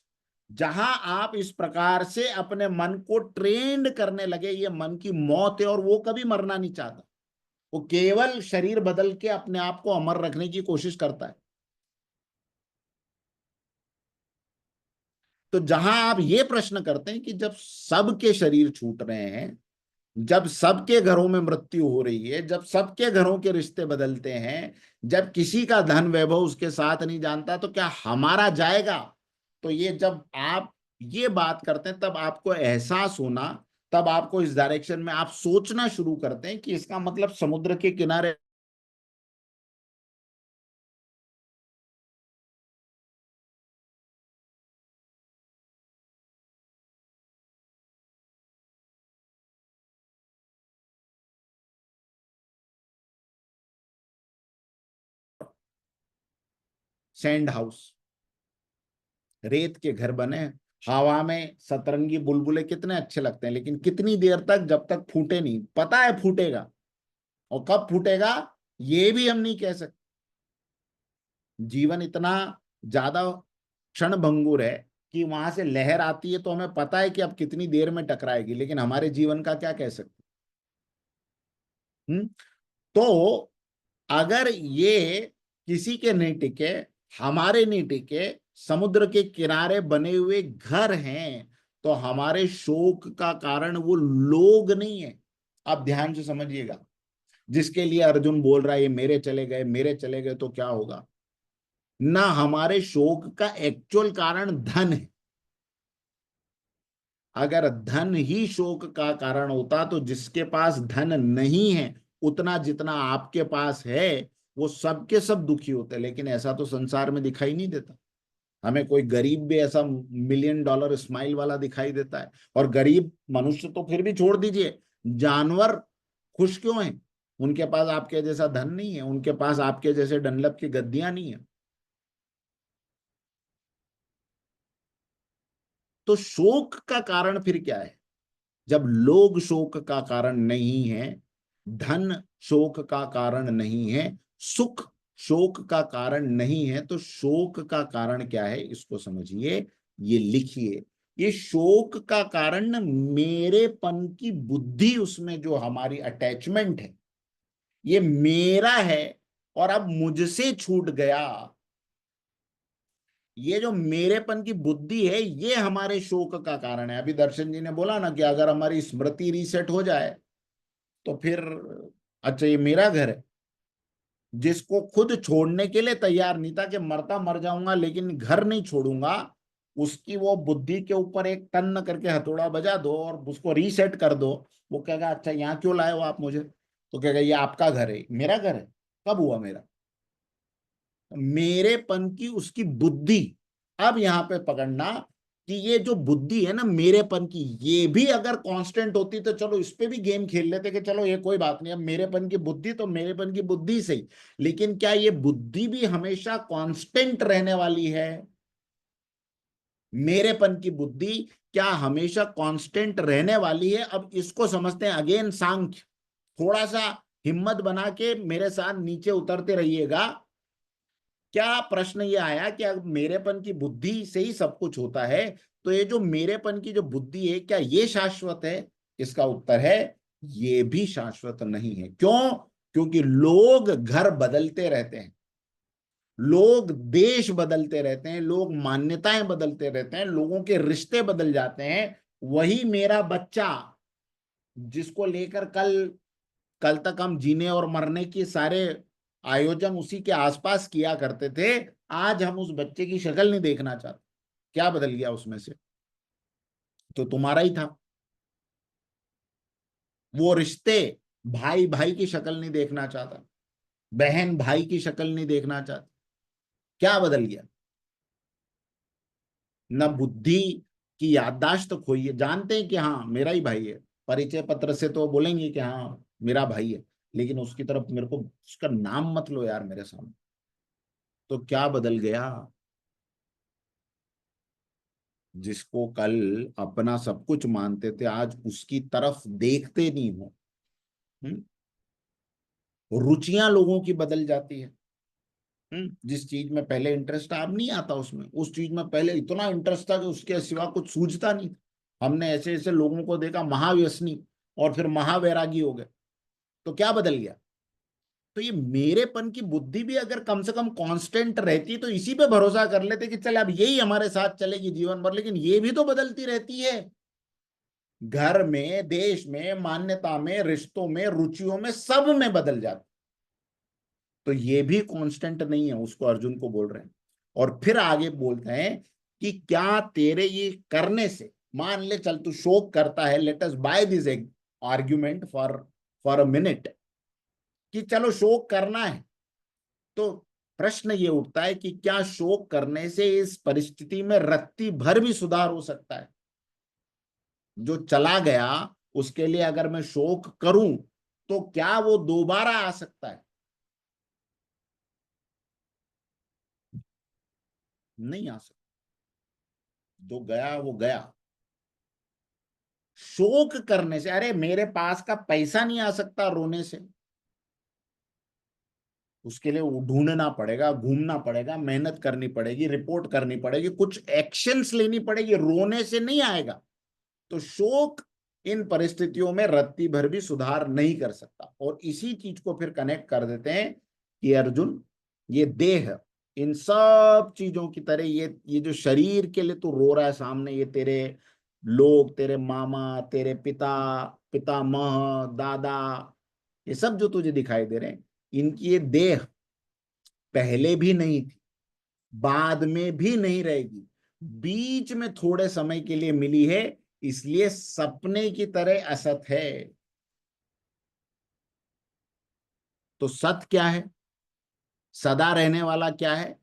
[SPEAKER 1] जहां आप इस प्रकार से अपने मन को ट्रेंड करने लगे, ये मन की मौत है और वो कभी मरना नहीं चाहता, वो केवल शरीर बदल के अपने आप को अमर रखने की कोशिश करता है। तो जहां आप ये प्रश्न करते हैं कि जब सबके शरीर छूट रहे हैं, जब सबके घरों में मृत्यु हो रही है, जब सबके घरों के रिश्ते बदलते हैं, जब किसी का धन वैभव उसके साथ नहीं जानता, तो क्या हमारा जाएगा? तो ये जब आप ये बात करते हैं तब आपको एहसास होना, तब आपको इस डायरेक्शन में आप सोचना शुरू करते हैं कि इसका मतलब समुद्र के किनारे सैंड हाउस, रेत के घर बने, हवा में सतरंगी बुलबुले कितने अच्छे लगते हैं, लेकिन कितनी देर तक, जब तक फूटे नहीं। पता है फूटेगा, और कब फूटेगा ये भी हम नहीं कह सकते। जीवन इतना ज्यादा क्षण भंगुर है कि वहां से लहर आती है तो हमें पता है कि अब कितनी देर में टकराएगी, लेकिन हमारे जीवन का क्या कह सकते। तो अगर ये किसी के नहीं टिके, हमारे नहीं टिके, समुद्र के किनारे बने हुए घर हैं, तो हमारे शोक का कारण वो लोग नहीं है। आप ध्यान से समझिएगा, जिसके लिए अर्जुन बोल रहा है ये मेरे चले गए, मेरे चले गए, तो क्या होगा ना, हमारे शोक का एक्चुअल कारण धन है। अगर धन ही शोक का कारण होता तो जिसके पास धन नहीं है, उतना जितना आपके पास है, वो सबके सब दुखी होते, लेकिन ऐसा तो संसार में दिखाई नहीं देता। हमें कोई गरीब भी ऐसा $1,000,000 स्माइल वाला दिखाई देता है, और गरीब मनुष्य तो फिर भी छोड़ दीजिए, जानवर खुश क्यों हैं? उनके पास आपके जैसा धन नहीं है, उनके पास आपके जैसे डनलप की गद्दियां नहीं है। तो शोक का कारण फिर क्या है? जब लोग शोक का कारण नहीं है, धन शोक का कारण नहीं है, सुख शोक का कारण नहीं है, तो शोक का कारण क्या है? इसको समझिए, ये लिखिए। ये शोक का कारण न मेरेपन की बुद्धि, उसमें जो हमारी अटैचमेंट है, ये मेरा है और अब मुझसे छूट गया, ये जो मेरेपन की बुद्धि है, ये हमारे शोक का कारण है। अभी दर्शन जी ने बोला ना कि अगर हमारी स्मृति रीसेट हो जाए तो फिर अच्छा ये मेरा घर है, जिसको खुद छोड़ने के लिए तैयार नहीं था कि मरता मर जाऊंगा लेकिन घर नहीं छोड़ूंगा, उसकी वो बुद्धि के ऊपर एक टन करके हथौड़ा बजा दो और उसको रीसेट कर दो। वो कहेगा अच्छा यहाँ क्यों लाए हो आप मुझे? तो कहेगा ये आपका घर है, मेरा घर है? कब हुआ मेरा? मेरेपन की उसकी बुद्धि। अब यहां पे पकड़ना कि ये जो बुद्धि है ना मेरेपन की, ये भी अगर कांस्टेंट होती तो चलो इस पे भी गेम खेल लेते कि चलो ये कोई बात नहीं, अब मेरेपन की बुद्धि तो मेरेपन की बुद्धि सही, लेकिन क्या ये बुद्धि भी हमेशा कांस्टेंट रहने वाली है? मेरेपन की बुद्धि क्या हमेशा कांस्टेंट रहने वाली है? अब इसको समझते हैं अगेन सांख्य। थोड़ा सा हिम्मत बना के मेरे साथ नीचे उतरते रहिएगा। क्या प्रश्न ये आया कि अगर मेरेपन की बुद्धि से ही सब कुछ होता है, तो ये जो मेरेपन की जो बुद्धि है, क्या ये शाश्वत है? इसका उत्तर है ये भी शाश्वत नहीं है। क्यों? क्योंकि लोग घर बदलते रहते हैं, लोग देश बदलते रहते हैं, लोग मान्यताएं बदलते रहते हैं, लोगों के रिश्ते बदल जाते हैं। वही मेरा बच्चा जिसको लेकर कल तक हम जीने और मरने के सारे आयोजन उसी के आसपास किया करते थे, आज हम उस बच्चे की शक्ल नहीं देखना चाहते। क्या बदल गया उसमें से? तो तुम्हारा ही था। वो रिश्ते, भाई भाई की शक्ल नहीं देखना चाहता, बहन भाई की शक्ल नहीं देखना चाहती। क्या बदल गया? न बुद्धि की याददाश्त तो खोई है, जानते हैं कि हाँ मेरा ही भाई है, परिचय पत्र से तो बोलेंगे कि हाँ मेरा भाई है, लेकिन उसकी तरफ मेरे को उसका नाम मत लो यार मेरे सामने। तो क्या बदल गया? जिसको कल अपना सब कुछ मानते थे, आज उसकी तरफ देखते नहीं हो। हम्म? रुचियां लोगों की बदल जाती है। जिस चीज में पहले इंटरेस्ट अब नहीं आता, उसमें उस चीज में पहले इतना इंटरेस्ट था कि उसके सिवा कुछ सूझता नहीं था। हमने ऐसे ऐसे लोगों को देखा महाव्यसनी और फिर महावैरागी हो गए। तो क्या बदल गया? तो ये मेरेपन की बुद्धि भी अगर कम से कम कांस्टेंट रहती तो इसी पे भरोसा कर लेते कि चल अब यही हमारे साथ चलेगी जीवन भर, लेकिन ये भी तो बदलती रहती है। घर में, देश में, मान्यता में, रिश्तों में, रुचियों में, सब में बदल जाती। तो ये भी कांस्टेंट नहीं है, उसको अर्जुन को बोल रहे हैं। और फिर आगे बोलते हैं कि क्या तेरे ये करने से, मान ले चल तू शोक करता है, let us buy this argument for a minute, कि चलो शोक करना है, तो प्रश्न ये उठता है कि क्या शोक करने से इस परिस्थिति में रत्ती भर भी सुधार हो सकता है? जो चला गया उसके लिए अगर मैं शोक करूं तो क्या वो दोबारा आ सकता है? नहीं आ सकता। जो गया वो गया। शोक करने से, अरे मेरे पास का पैसा नहीं आ सकता रोने से, उसके लिए वो ढूंढना पड़ेगा, घूमना पड़ेगा, मेहनत करनी पड़ेगी, रिपोर्ट करनी पड़ेगी, कुछ एक्शंस लेनी पड़ेगी, रोने से नहीं आएगा। तो शोक इन परिस्थितियों में रत्ती भर भी सुधार नहीं कर सकता। और इसी चीज को फिर कनेक्ट कर देते हैं कि अर्जुन, ये देह इन सब चीजों की तरह, ये जो शरीर के लिए तू रो रहा है सामने, ये तेरे लोग, तेरे मामा, तेरे पिता, पितामह, दादा, ये सब जो तुझे दिखाई दे रहे हैं, इनकी ये देह पहले भी नहीं थी, बाद में भी नहीं रहेगी, बीच में थोड़े समय के लिए मिली है, इसलिए सपने की तरह असत है। तो सत क्या है? सदा रहने वाला क्या है?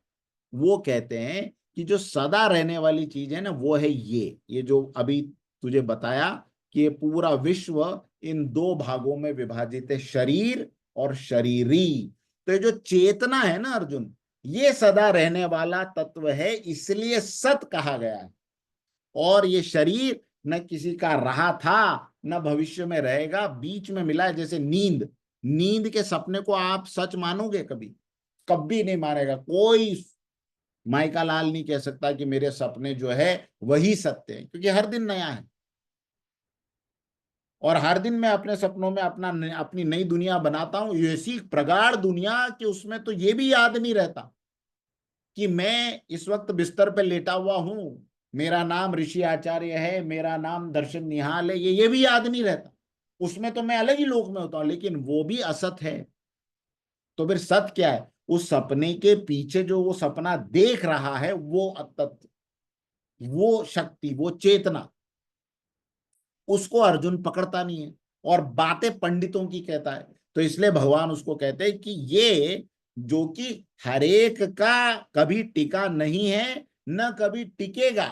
[SPEAKER 1] वो कहते हैं कि जो सदा रहने वाली चीज है ना, वो है ये जो अभी तुझे बताया कि ये पूरा विश्व इन दो भागों में विभाजित है, शरीर और शरीरी। तो ये जो चेतना है ना अर्जुन, ये सदा रहने वाला तत्व है, इसलिए सत कहा गया है। और ये शरीर न किसी का रहा था, न भविष्य में रहेगा, बीच में मिला है। जैसे नींद, नींद के सपने को आप सच मानोगे? कभी कभी नहीं मानेगा कोई। माइका लाल नहीं कह सकता कि मेरे सपने जो है वही सत्य है, क्योंकि हर दिन नया है। और हर दिन मैं अपने सपनों में अपनी नई दुनिया बनाता हूं, ऐसी प्रगाढ़ दुनिया कि उसमें तो ये भी याद नहीं रहता कि मैं इस वक्त बिस्तर पे लेटा हुआ हूं, मेरा नाम ऋषि आचार्य है, मेरा नाम दर्शन निहाल है, ये भी याद नहीं रहता। उसमें तो मैं अलग ही लोक में होता हूं, लेकिन वो भी असत है। तो फिर सत क्या है? उस सपने के पीछे जो वो सपना देख रहा है, वो तत्व, वो शक्ति, वो चेतना, उसको अर्जुन पकड़ता नहीं है और बातें पंडितों की कहता है। तो इसलिए भगवान उसको कहते हैं कि ये जो कि हरेक का कभी टिका नहीं है, न कभी टिकेगा,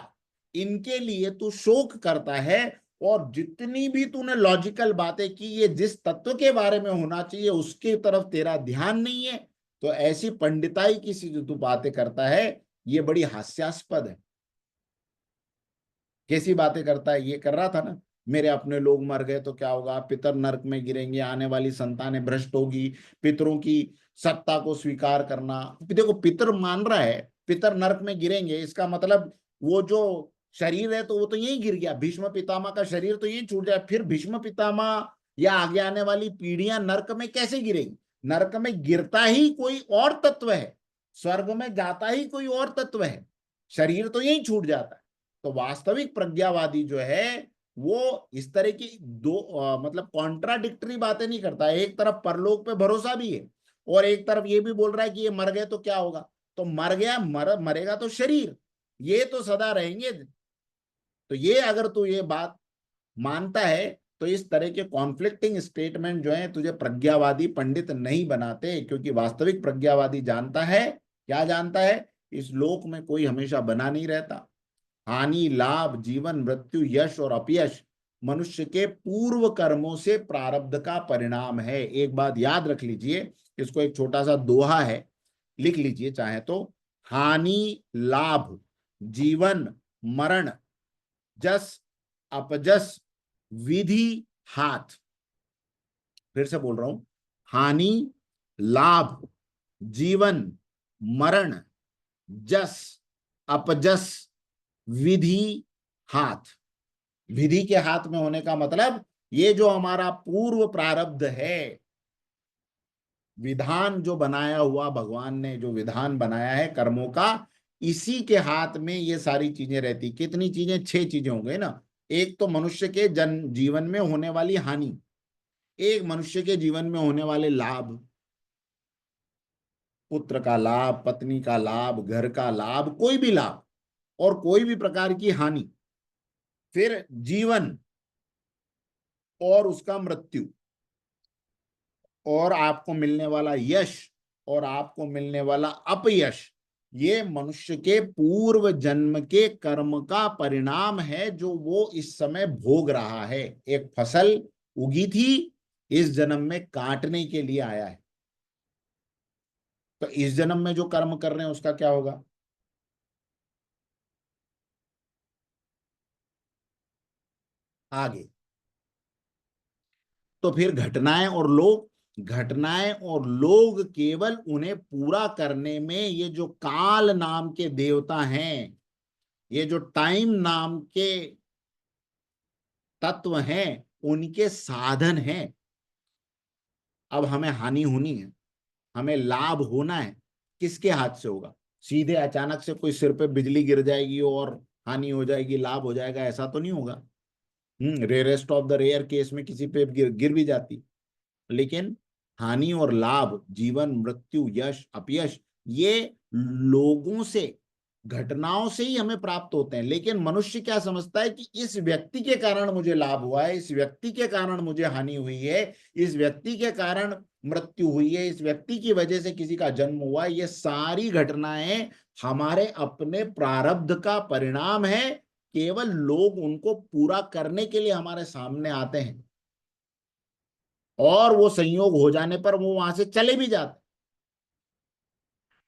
[SPEAKER 1] इनके लिए तू शोक करता है। और जितनी भी तूने लॉजिकल बातें की, ये जिस तत्व के बारे में होना चाहिए उसकी तरफ तेरा ध्यान नहीं है। तो ऐसी पंडिताई की सी जो तू बातें करता है, ये बड़ी हास्यास्पद है। कैसी बातें करता है? ये कर रहा था ना, मेरे अपने लोग मर गए तो क्या होगा, पितर नरक में गिरेंगे, आने वाली संतानें भ्रष्ट होगी, पितरों की सत्ता को स्वीकार करना। देखो, पितर मान रहा है पितर नरक में गिरेंगे, इसका मतलब वो जो शरीर है तो वो तो यही गिर गया, भीष्म पितामह का शरीर तो यही छूट जाए, फिर भीष्म पितामह या आगे आने वाली पीढ़ियां नरक में कैसे गिरेगी? नरक में गिरता ही कोई और तत्व है, स्वर्ग में जाता ही कोई और तत्व है, शरीर तो यही छूट जाता है। तो वास्तविक प्रज्ञावादी जो है वो इस तरह की दो मतलब कॉन्ट्राडिक्टरी बातें नहीं करता है। एक तरफ परलोक पे भरोसा भी है और एक तरफ ये भी बोल रहा है कि ये मर गए तो क्या होगा। तो मर गया, मरेगा तो शरीर, ये तो सदा रहेंगे। तो ये अगर तू ये बात मानता है तो इस तरह के कॉन्फ्लिक्टिंग स्टेटमेंट जो है तुझे प्रज्ञावादी पंडित नहीं बनाते, क्योंकि वास्तविक प्रज्ञावादी जानता है, क्या जानता है, इस लोक में कोई हमेशा बना नहीं रहता। हानि, लाभ, जीवन, मृत्यु, यश और अपयश मनुष्य के पूर्व कर्मों से प्रारब्ध का परिणाम है। एक बात याद रख लीजिए, इसको एक छोटा सा दोहा है, लिख लीजिए चाहे तो। हानि, लाभ, जीवन, मरण, जस, अपजस, विधि, हाथ। फिर से बोल रहा हूं, हानि, लाभ, जीवन, मरण, जस, अपजस, विधि, हाथ। विधि के हाथ में होने का मतलब ये जो हमारा पूर्व प्रारब्ध है, विधान जो बनाया हुआ भगवान ने, जो विधान बनाया है कर्मों का, इसी के हाथ में ये सारी चीजें रहती। कितनी चीजें? 6 चीजें हो गई ना। एक तो मनुष्य के जीवन में होने वाली हानि, एक मनुष्य के जीवन में होने वाले लाभ, पुत्र का लाभ, पत्नी का लाभ, घर का लाभ, कोई भी लाभ, और कोई भी प्रकार की हानि। फिर जीवन और उसका मृत्यु, और आपको मिलने वाला यश और आपको मिलने वाला अपयश, ये मनुष्य के पूर्व जन्म के कर्म का परिणाम है जो वो इस समय भोग रहा है। एक फसल उगी थी, इस जन्म में काटने के लिए आया है। तो इस जन्म में जो कर्म कर रहे हैं उसका क्या होगा? आगे तो फिर घटनाएं और लोग केवल उन्हें पूरा करने में, ये जो काल नाम के देवता हैं, ये जो टाइम नाम के तत्व हैं, उनके साधन हैं। अब हमें हानि होनी है, हमें लाभ होना है, किसके हाथ से होगा? सीधे अचानक से कोई सिर पे बिजली गिर जाएगी और हानि हो जाएगी, लाभ हो जाएगा, ऐसा तो नहीं होगा। Rarest of the rare case में किसी पे गिर भी जाती। लेकिन हानि और लाभ, जीवन, मृत्यु, यश, अपयश, ये लोगों से, घटनाओं से ही हमें प्राप्त होते हैं। लेकिन मनुष्य क्या समझता है कि इस व्यक्ति के कारण मुझे लाभ हुआ है, इस व्यक्ति के कारण मुझे हानि हुई है, इस व्यक्ति के कारण मृत्यु हुई है, इस व्यक्ति की वजह से किसी का जन्म हुआ है। ये सारी घटनाएं हमारे अपने प्रारब्ध का परिणाम है। केवल लोग उनको पूरा करने के लिए हमारे सामने आते हैं, और वो संयोग हो जाने पर वो वहां से चले भी जाते।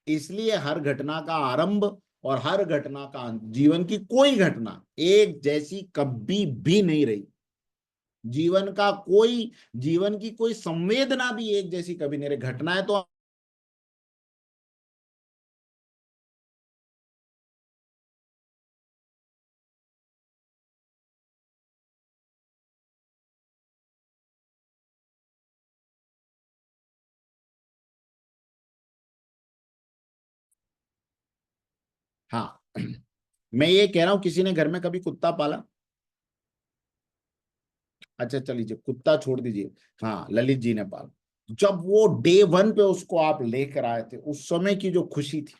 [SPEAKER 1] इसलिए हर घटना का आरंभ और हर घटना का अंत, जीवन की कोई घटना एक जैसी कभी भी नहीं रही। जीवन की कोई संवेदना भी एक जैसी कभी नहीं रही। घटनाएं तो हाँ मैं ये कह रहा हूं, किसी ने घर में कभी कुत्ता पाला? अच्छा चलिए, कुत्ता छोड़ दीजिए, हाँ ललित जी ने पाला। जब वो डे 1 पे उसको आप लेकर आए थे, उस समय की जो खुशी थी,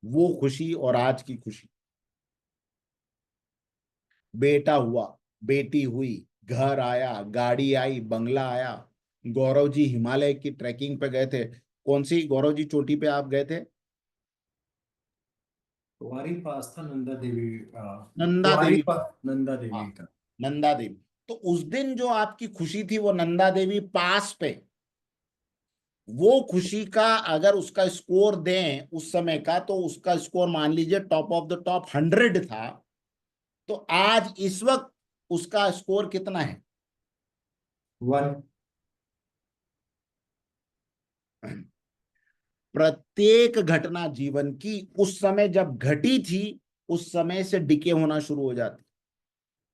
[SPEAKER 1] वो खुशी और आज की खुशी, बेटा हुआ, बेटी हुई, घर आया, गाड़ी आई, बंगला आया। गौरव जी हिमालय की ट्रैकिंग पे गए थे। कौन सी गौरव जी चोटी पे आप गए थे?
[SPEAKER 6] कुंवारी पास था, नंदा देवी
[SPEAKER 1] नंदा देवी।
[SPEAKER 6] नंदा
[SPEAKER 1] हाँ,
[SPEAKER 6] देवी का।
[SPEAKER 1] नंदा देवी। तो उस दिन जो आपकी खुशी थी वो नंदा देवी पास पे, वो खुशी का अगर उसका स्कोर दें उस समय का, तो उसका स्कोर मान लीजिए टॉप ऑफ द टॉप 100 था। तो आज इस वक्त उसका स्कोर कितना है?
[SPEAKER 6] 1।
[SPEAKER 1] प्रत्येक घटना जीवन की उस समय जब घटी थी, उस समय से डिके होना शुरू हो जाती।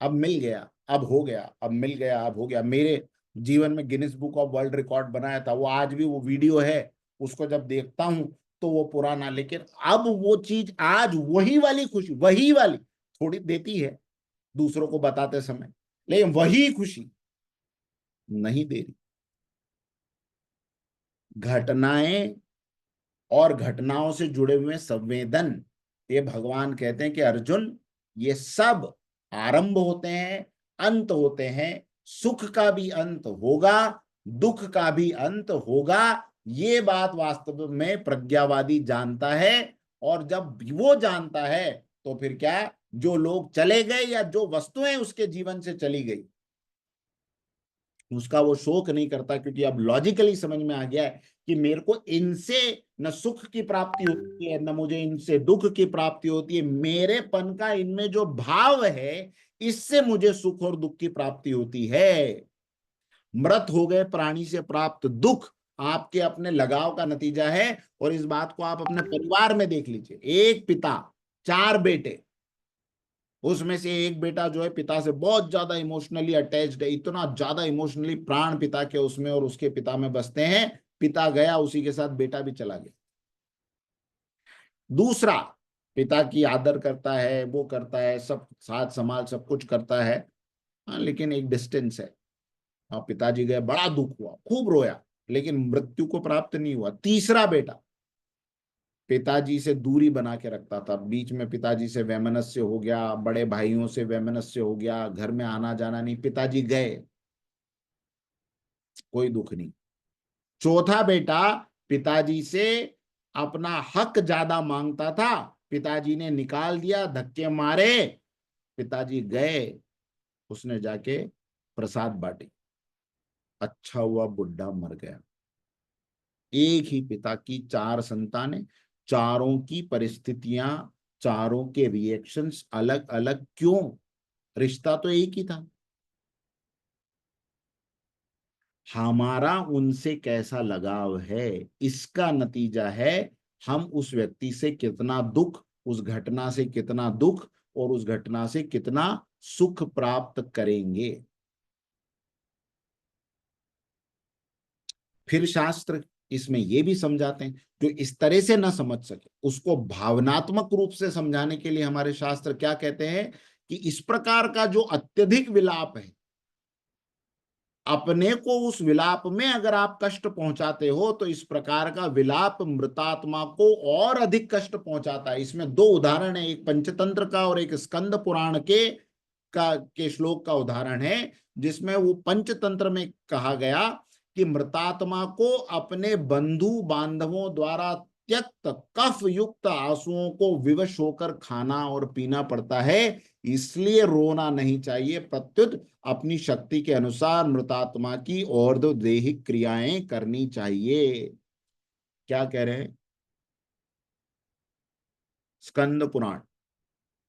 [SPEAKER 1] अब मिल गया, अब हो गया, अब मिल गया, अब हो गया। मेरे जीवन में Guinness book of world record बनाया था, वो आज भी वो वीडियो है। उसको जब देखता हूं तो वो पुराना, लेकिन अब वो चीज आज वही वाली खुशी, वही वाली थोड़ी देती है, दूसरों को बताते समय, लेकिन वही खुशी नहीं दे रही। घटनाएं और घटनाओं से जुड़े हुए संवेदन, ये भगवान कहते हैं कि अर्जुन, ये सब आरंभ होते हैं, अंत होते हैं, सुख का भी अंत होगा, दुख का भी अंत होगा। ये बात वास्तव में प्रज्ञावादी जानता है, और जब वो जानता है तो फिर क्या, जो लोग चले गए या जो वस्तुएं उसके जीवन से चली गई, उसका वो शोक नहीं करता, क्योंकि अब लॉजिकली समझ में आ गया है कि मेरे को इनसे न सुख की प्राप्ति होती है, न मुझे इनसे दुख की प्राप्ति होती है। मेरेपन का इनमें जो भाव है, इससे मुझे सुख और दुख की प्राप्ति होती है। मृत हो गए प्राणी से प्राप्त दुख आपके अपने लगाव का नतीजा है। और इस बात को आप अपने परिवार में देख लीजिए। एक पिता, 4 बेटे, उसमें से एक बेटा जो है पिता से बहुत ज्यादा इमोशनली अटैच्ड है, इतना ज्यादा इमोशनली प्राण पिता के उसमें और उसके पिता में बसते हैं। पिता गया, उसी के साथ बेटा भी चला गया। दूसरा पिता की आदर करता है, वो करता है, सब साथ संभाल सब कुछ करता है, हाँ, लेकिन एक डिस्टेंस है। और पिताजी गए, बड़ा दुख हुआ, खूब रोया, लेकिन मृत्यु को प्राप्त नहीं हुआ। तीसरा बेटा पिताजी से दूरी बना के रखता था, बीच में पिताजी से वैमनस्य हो गया, बड़े भाइयों से वैमनस्य हो गया, घर में आना जाना नहीं, पिताजी गए, कोई दुख नहीं। चौथा बेटा पिताजी से अपना हक ज्यादा मांगता था, पिताजी ने निकाल दिया, धक्के मारे, पिताजी गए, उसने जाके प्रसाद बांटी, अच्छा हुआ बुढ़ा मर गया। एक ही पिता की 4 संतानें, चारों की परिस्थितियां, चारों के रिएक्शंस अलग अलग, क्यों? रिश्ता तो एक ही था। हमारा उनसे कैसा लगाव है, इसका नतीजा है हम उस व्यक्ति से कितना दुख, उस घटना से कितना दुख और उस घटना से कितना सुख प्राप्त करेंगे। फिर शास्त्र इसमें यह भी समझाते हैं, जो इस तरह से ना समझ सके उसको भावनात्मक रूप से समझाने के लिए हमारे शास्त्र क्या कहते हैं कि इस प्रकार का जो अत्यधिक विलाप है, अपने को उस विलाप में अगर आप कष्ट पहुंचाते हो तो इस प्रकार का विलाप मृतात्मा को और अधिक कष्ट पहुंचाता है। इसमें 2 उदाहरण है, एक पंचतंत्र का और एक स्कंद पुराण के श्लोक का उदाहरण है, जिसमें वो पंचतंत्र में कहा गया कि मृतात्मा को अपने बंधु बांधवों द्वारा त्यक्त कफ युक्त आंसुओं को विवश होकर खाना और पीना पड़ता है, इसलिए रोना नहीं चाहिए, प्रत्युत अपनी शक्ति के अनुसार मृतात्मा की और दैहिक क्रियाएं करनी चाहिए। क्या कह रहे हैं? स्कंद पुराण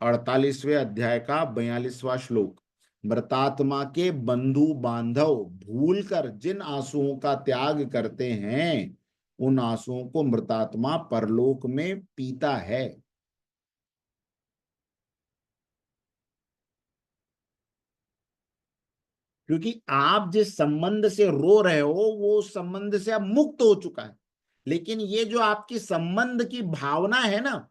[SPEAKER 1] 48वें अध्याय का 42वां श्लोक, मृतात्मा के बंधु बांधव भूलकर जिन आंसुओं का त्याग करते हैं, उन आंसुओं को मृतात्मा परलोक में पीता है। क्योंकि आप जिस संबंध से रो रहे हो वो उस संबंध से अब मुक्त हो चुका है, लेकिन ये जो आपकी संबंध की भावना है ना,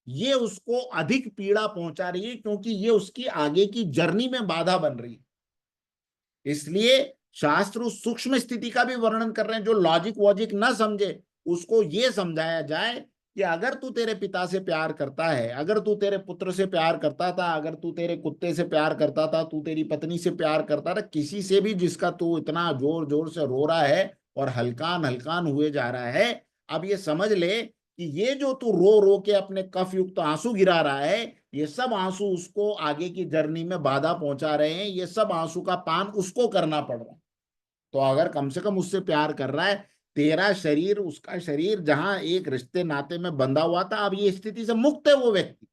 [SPEAKER 1] ये उसको अधिक पीड़ा पहुंचा रही है, क्योंकि ये उसकी आगे की जर्नी में बाधा बन रही है। इसलिए शास्त्र उस सूक्ष्म स्थिति का भी वर्णन कर रहे हैं, जो लॉजिक वॉजिक ना समझे उसको ये समझाया जाए कि अगर तू तेरे पिता से प्यार करता है, अगर तू तेरे पुत्र से प्यार करता था, अगर तू तेरे कुत्ते से प्यार करता था, तू तेरी पत्नी से प्यार करता था, किसी से भी जिसका तू इतना जोर जोर से रो रहा है और हल्कान हल्कान हुए जा रहा है, अब ये समझ ले कि ये जो तू रो रो के अपने कफ युक्त आंसू गिरा रहा है, ये सब आंसू उसको आगे की जर्नी में बाधा पहुंचा रहे हैं, ये सब आंसू का पान उसको करना पड़ रहा है। तो अगर कम से कम उससे प्यार कर रहा है, तेरा शरीर उसका शरीर जहां एक रिश्ते नाते में बंधा हुआ था, अब ये स्थिति से मुक्त है वो व्यक्ति,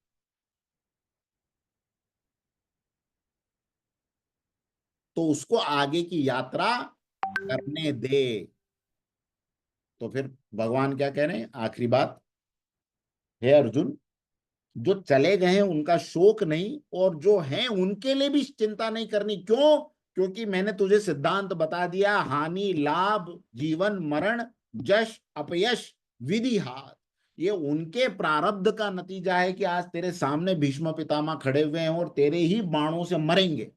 [SPEAKER 1] तो उसको आगे की यात्रा करने दे। तो फिर भगवान क्या कह रहे हैं, आखिरी बात, हे अर्जुन, जो चले गए हैं उनका शोक नहीं, और जो हैं उनके लिए भी चिंता नहीं करनी। क्यों? क्योंकि मैंने तुझे सिद्धांत बता दिया, हानि लाभ, जीवन मरण, यश अपयश, विधि हार, ये उनके प्रारब्ध का नतीजा है कि आज तेरे सामने भीष्म पितामह खड़े हुए हैं और तेरे ही बाणों से मरेंगे।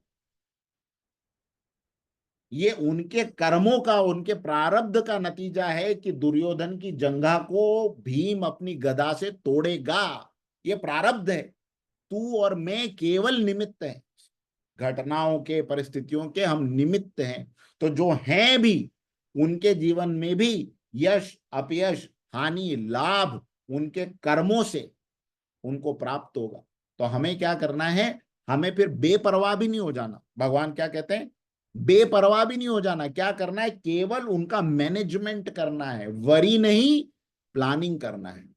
[SPEAKER 1] ये उनके कर्मों का, उनके प्रारब्ध का नतीजा है कि दुर्योधन की जंघा को भीम अपनी गदा से तोड़ेगा। ये प्रारब्ध है। तू और मैं केवल निमित्त हैं, घटनाओं के, परिस्थितियों के हम निमित्त हैं। तो जो हैं भी, उनके जीवन में भी यश, अपयश, हानि, लाभ उनके कर्मों से उनको प्राप्त होगा। तो हमें क्या करना है? हमें फिर बेपरवाह भी नहीं हो जाना। भगवान क्या कहते हैं? बेपरवाह भी नहीं हो जाना। क्या करना है? केवल उनका मैनेजमेंट करना है, वरी नहीं, प्लानिंग करना है।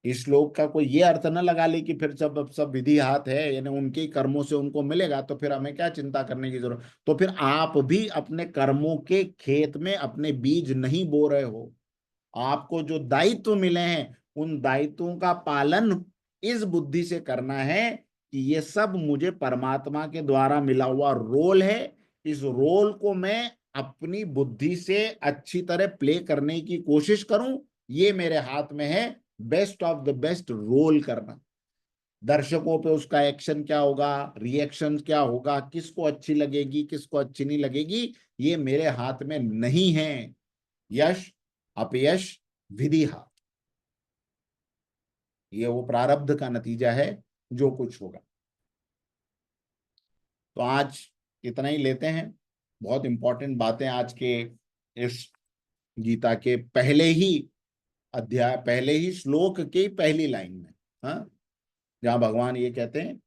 [SPEAKER 1] इस श्लोक का कोई ये अर्थ न लगा ले कि फिर जब अब सब विधि हाथ है, यानी उनके ही कर्मों से उनको मिलेगा, तो फिर हमें क्या चिंता करने की जरूरत। तो फिर आप भी अपने कर्मों के खेत में अपने बीज नहीं बो रहे हो। आपको जो दायित्व मिले हैं, उन दायित्वों का पालन इस बुद्धि से करना है कि ये सब मुझे परमात्मा के द्वारा मिला हुआ रोल है। इस रोल को मैं अपनी बुद्धि से अच्छी तरह प्ले करने की कोशिश करूं। ये मेरे हाथ में है, best of the best role करना। दर्शकों पे उसका एक्शन क्या होगा, रिएक्शन क्या होगा, किसको अच्छी लगेगी, किसको अच्छी नहीं लगेगी, ये मेरे हाथ में नहीं है। यश, अपयश, विधि हाथ, ये वो प्रारब्ध का नतीजा है जो कुछ होगा। तो आज इतना ही लेते हैं। बहुत इंपॉर्टेंट बातें आज के इस गीता के पहले ही अध्याय, पहले ही श्लोक की पहली लाइन में, हाँ, जहां भगवान ये कहते हैं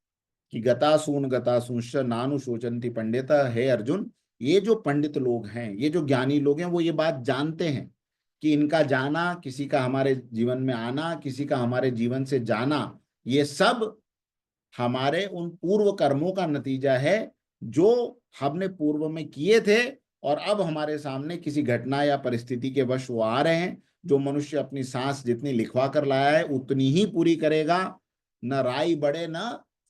[SPEAKER 1] कि गतासूंश्च नानु शोचंति पंडित। हे अर्जुन, ये जो पंडित लोग हैं, ये जो ज्ञानी लोग हैं, वो ये बात जानते हैं कि इनका जाना, किसी का हमारे जीवन में आना, किसी का हमारे जीवन से जाना, ये सब हमारे उन पूर्व कर्मों का नतीजा है जो हमने पूर्व में किए थे, और अब हमारे सामने किसी घटना या परिस्थिति के वश वो आ रहे हैं। जो मनुष्य अपनी सांस जितनी लिखवा कर लाया है उतनी ही पूरी करेगा। न राई बढ़े न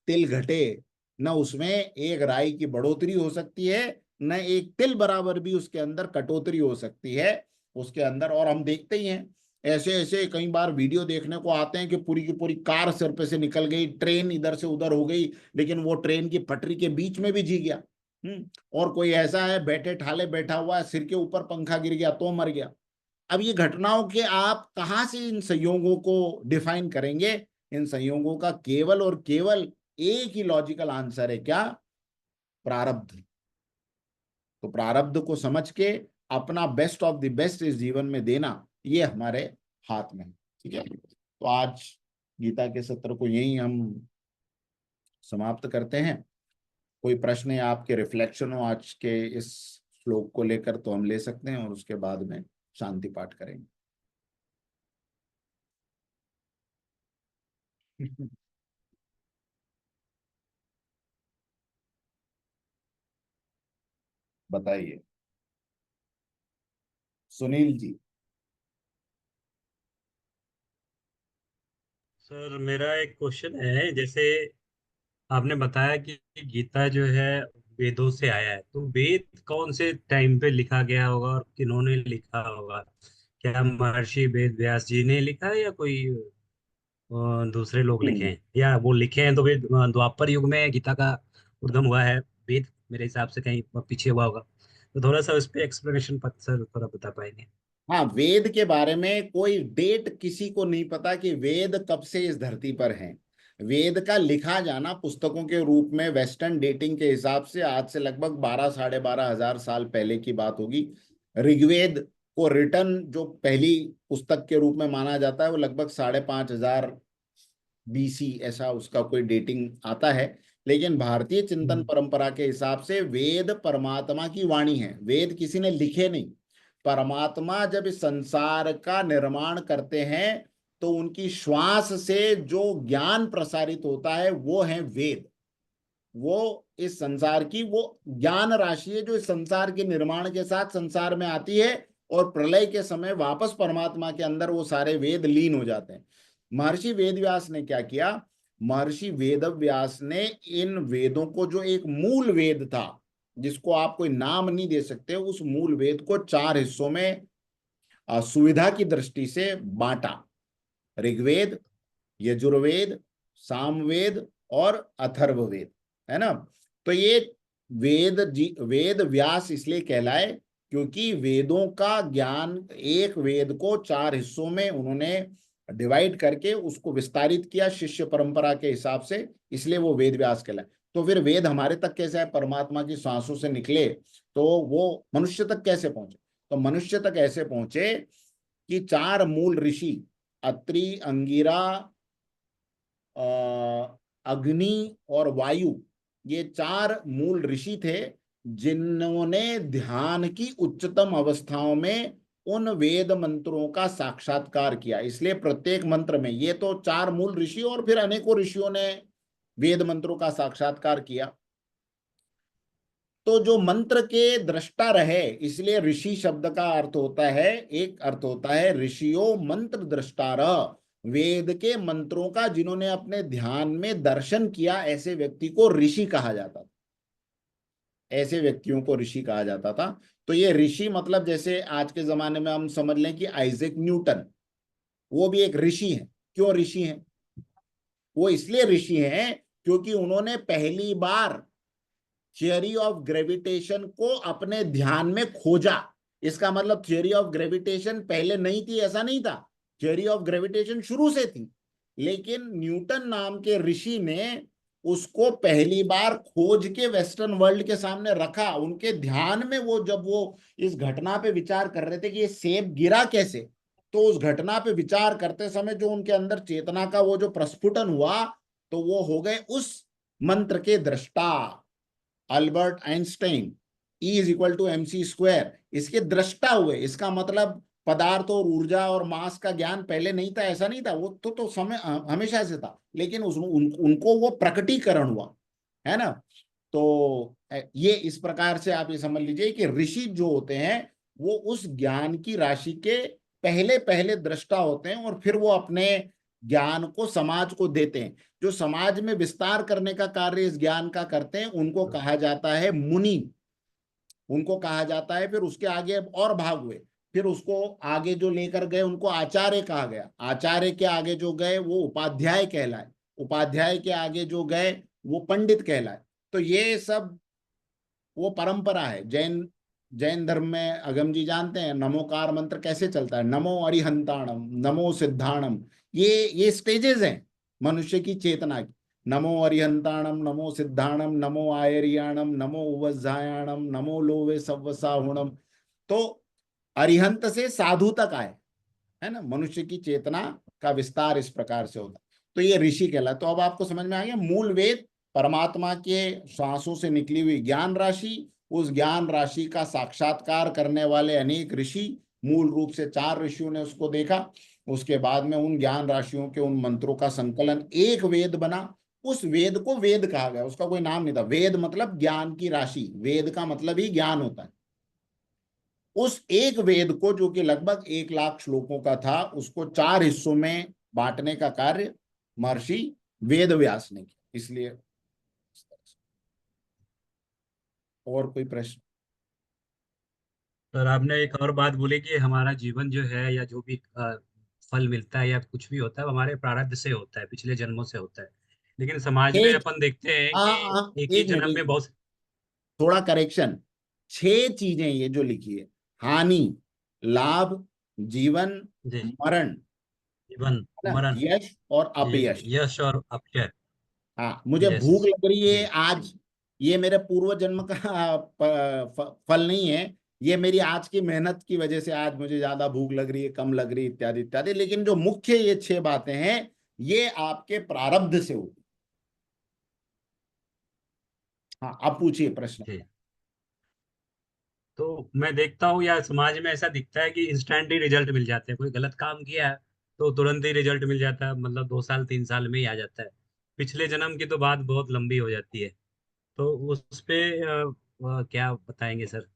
[SPEAKER 1] तिल घटे, न उसमें एक राई की बढ़ोतरी हो सकती है, न एक तिल बराबर भी उसके अंदर कटौतरी हो सकती है उसके अंदर। और हम देखते ही हैं, ऐसे ऐसे कई बार वीडियो देखने को आते हैं कि पूरी की पूरी कार सिर पे से निकल गई, ट्रेन इधर से उधर हो गई, लेकिन वो ट्रेन की पटरी के बीच में भी जी गया। और कोई ऐसा है बैठे ठाले बैठा हुआ है, सिर के ऊपर पंखा गिर गया तो मर गया। अब ये घटनाओं के आप कहां से इन संयोगों को डिफाइन करेंगे? इन संयोगों का केवल और केवल एक ही लॉजिकल आंसर है, क्या? प्रारब्ध। तो प्रारब्ध को समझ के अपना बेस्ट ऑफ द बेस्ट इस जीवन में देना, ये हमारे हाथ में है। ठीक है, तो आज गीता के सत्र को यही हम समाप्त करते हैं। कोई प्रश्न या आपके रिफ्लेक्शन हो आज के इस श्लोक को लेकर तो हम ले सकते हैं, और उसके बाद में शांति पाठ करेंगे। बताइए सुनील जी।
[SPEAKER 7] सर मेरा एक क्वेश्चन है, जैसे आपने बताया कि गीता जो है वेदों से आया है, तो वेद कौन से टाइम पे लिखा गया होगा और किन्होंने लिखा होगा? क्या महर्षि वेद व्यास जी ने लिखा है या कोई दूसरे लोग लिखे हैं, या वो लिखे हैं तो वे द्वापर युग में गीता का उद्गम हुआ है? वेद मेरे हिसाब से कहीं पीछे हुआ होगा, तो थोड़ा सा उस पर एक्सप्लेनेशन सर थोड़ा बता पाएंगे?
[SPEAKER 1] हाँ, वेद के बारे में कोई डेट किसी को नहीं पता कि वेद कब से इस धरती पर हैं। वेद का लिखा जाना पुस्तकों के रूप में वेस्टर्न डेटिंग के हिसाब से आज से लगभग 12-12.5 हजार साल पहले की बात होगी। ऋग्वेद को रिटर्न जो पहली पुस्तक के रूप में माना जाता है वो लगभग 5,500 BC, ऐसा उसका कोई डेटिंग आता है। लेकिन भारतीय चिंतन परंपरा के हिसाब से वेद परमात्मा की वाणी है, वेद किसी ने लिखे नहीं। परमात्मा जब इस संसार का निर्माण करते हैं तो उनकी श्वास से जो ज्ञान प्रसारित होता है वो है वेद। वो इस संसार की वो ज्ञान राशि है जो इस संसार के निर्माण के साथ संसार में आती है, और प्रलय के समय वापस परमात्मा के अंदर वो सारे वेद लीन हो जाते हैं। महर्षि वेदव्यास ने क्या किया? महर्षि वेदव्यास ने इन वेदों को, जो एक मूल वेद था जिसको आप कोई नाम नहीं दे सकते, उस मूल वेद को 4 हिस्सों में सुविधा की दृष्टि से बांटा, ऋग्वेद, यजुर्वेद, सामवेद और अथर्ववेद, है ना। तो ये वेद व्यास इसलिए कहलाए क्योंकि वेदों का ज्ञान, एक वेद को 4 हिस्सों में उन्होंने डिवाइड करके उसको विस्तारित किया शिष्य परंपरा के हिसाब से, इसलिए वो वेद व्यास कहलाए। तो फिर वेद हमारे तक कैसे आए? परमात्मा की सांसों से निकले, तो वो मनुष्य तक कैसे पहुंचे? तो मनुष्य तक ऐसे पहुंचे कि 4 मूल ऋषि, अत्रि, अंगिरा, अग्नि और वायु, ये 4 मूल ऋषि थे जिन्होंने ध्यान की उच्चतम अवस्थाओं में उन वेद मंत्रों का साक्षात्कार किया। इसलिए प्रत्येक मंत्र में, ये तो 4 मूल ऋषि और फिर अनेकों ऋषियों ने वेद मंत्रों का साक्षात्कार किया। तो जो मंत्र के दृष्टा रहे, इसलिए ऋषि शब्द का अर्थ होता है, एक अर्थ होता है ऋषियों मंत्र दृष्टार, वेद के मंत्रों का जिन्होंने अपने ध्यान में दर्शन किया, ऐसे व्यक्ति को ऋषि कहा जाता था, ऐसे व्यक्तियों को ऋषि कहा जाता था। तो ये ऋषि मतलब जैसे आज के जमाने में हम समझ लें कि आइजैक न्यूटन, वो भी एक ऋषि है। क्यों ऋषि है? वो इसलिए ऋषि हैं क्योंकि उन्होंने पहली बार थियरी ऑफ ग्रेविटेशन को अपने ध्यान में खोजा। इसका मतलब थियरी ऑफ ग्रेविटेशन पहले नहीं थी ऐसा नहीं था, थियरी ऑफ ग्रेविटेशन शुरू से थी, लेकिन न्यूटन नाम के ऋषि ने उसको पहली बार खोज के वेस्टर्न वर्ल्ड के सामने रखा। उनके ध्यान में वो, जब वो इस घटना पे विचार कर रहे थे कि ये सेब गिरा कैसे, तो उस घटना पे विचार करते समय जो उनके अंदर चेतना का वो जो प्रस्फुटन हुआ, तो वो हो गए उस मंत्र के दृष्टा। अल्बर्ट आइंस्टाइन, E=mc², इसके दृष्टा हुए। इसका मतलब पदार्थ और ऊर्जा और मास का ज्ञान पहले नहीं था ऐसा नहीं था, वो तो समय हमेशा से था, लेकिन उनको वो प्रकटीकरण हुआ, है ना। तो ये इस प्रकार से आप ये समझ लीजिए कि ऋषि जो होते हैं वो उस ज्ञान की राशि के पहले पहले दृष्टा होते हैं, और फिर वो अपने ज्ञान को समाज को देते हैं। जो समाज में विस्तार करने का कार्य इस ज्ञान का करते हैं उनको कहा जाता है मुनि, उनको कहा जाता है। फिर उसके आगे और भाग हुए, फिर उसको आगे जो लेकर गए उनको आचार्य कहा गया, आचार्य के आगे जो गए वो उपाध्याय कहलाए, उपाध्याय के आगे जो गए वो पंडित कहलाए। तो ये सब वो परंपरा है। जैन धर्म में अगम जी जानते हैं नमोकार मंत्र कैसे चलता है, नमो अरिहंताणम, नमो सिद्धाणम, ये स्टेजेस हैं मनुष्य की चेतना की। नमो अरिहंताणम, नमो सिद्धाणम, नमो आयरियाणम, नमो उवज्जायाणम, नमो लोवे सव्वसाहुणम। तो अरिहंत से साधु तक आए, है ना। मनुष्य की चेतना का विस्तार इस प्रकार से होता है। तो ये ऋषि कहला। तो अब आपको समझ में आ गया, मूल वेद परमात्मा के श्वासों से निकली हुई ज्ञान राशि, उस ज्ञान राशि का साक्षात्कार करने वाले अनेक ऋषि, मूल रूप से 4 ऋषियों ने उसको देखा। उसके बाद में उन ज्ञान राशियों के उन मंत्रों का संकलन एक वेद बना। उस वेद को वेद कहा गया, उसका कोई नाम नहीं था। वेद मतलब ज्ञान की राशि, वेद का मतलब ही ज्ञान होता है। उस एक वेद को, जो कि लगभग 1 लाख श्लोकों का था, उसको 4 हिस्सों में बांटने का कार्य महर्षि वेद व्यास ने किया। इसलिए और कोई प्रश्न?
[SPEAKER 7] सर आपने एक और बात बोली कि हमारा जीवन जो है या जो भी फल मिलता है या कुछ भी होता है वो हमारे प्रारब्ध से होता है, पिछले जन्मों से होता है। लेकिन समाज में
[SPEAKER 1] एक
[SPEAKER 7] अपन देखते हैं कि एक ही
[SPEAKER 1] एक मिनट,
[SPEAKER 7] जन्म में बहुत
[SPEAKER 1] थोड़ा करेक्शन। 6 चीजें ये जो लिखी है, हानि, लाभ, जीवन,
[SPEAKER 7] जी
[SPEAKER 1] मरण,
[SPEAKER 7] जीवन,
[SPEAKER 1] है ना,
[SPEAKER 7] मरण,
[SPEAKER 1] यश और
[SPEAKER 7] जी
[SPEAKER 1] अपयश।
[SPEAKER 7] यश और अक्षय।
[SPEAKER 1] हाँ, मुझे
[SPEAKER 7] यस
[SPEAKER 1] भूख लग रही है
[SPEAKER 7] जी
[SPEAKER 1] आज, ये मेरे पूर्व जन्म का फल नहीं है, ये मेरी आज की मेहनत की वजह से आज मुझे ज्यादा भूख लग रही है, कम लग रही है, इत्यादि इत्यादि। लेकिन जो मुख्य ये 6 बातें हैं, ये आपके प्रारब्ध से होती। हाँ, आप पूछिए प्रश्न।
[SPEAKER 7] जी। तो मैं देखता हूँ या समाज में ऐसा दिखता है कि इंस्टेंट ही रिजल्ट मिल जाते हैं। कोई गलत काम किया है तो तुरंत ही रिजल्ट मिल जाता है, मतलब 2 साल 3 साल में ही आ जाता है। पिछले जन्म की तो बात बहुत लंबी हो जाती है। तो उस पे क्या बताएंगे सर?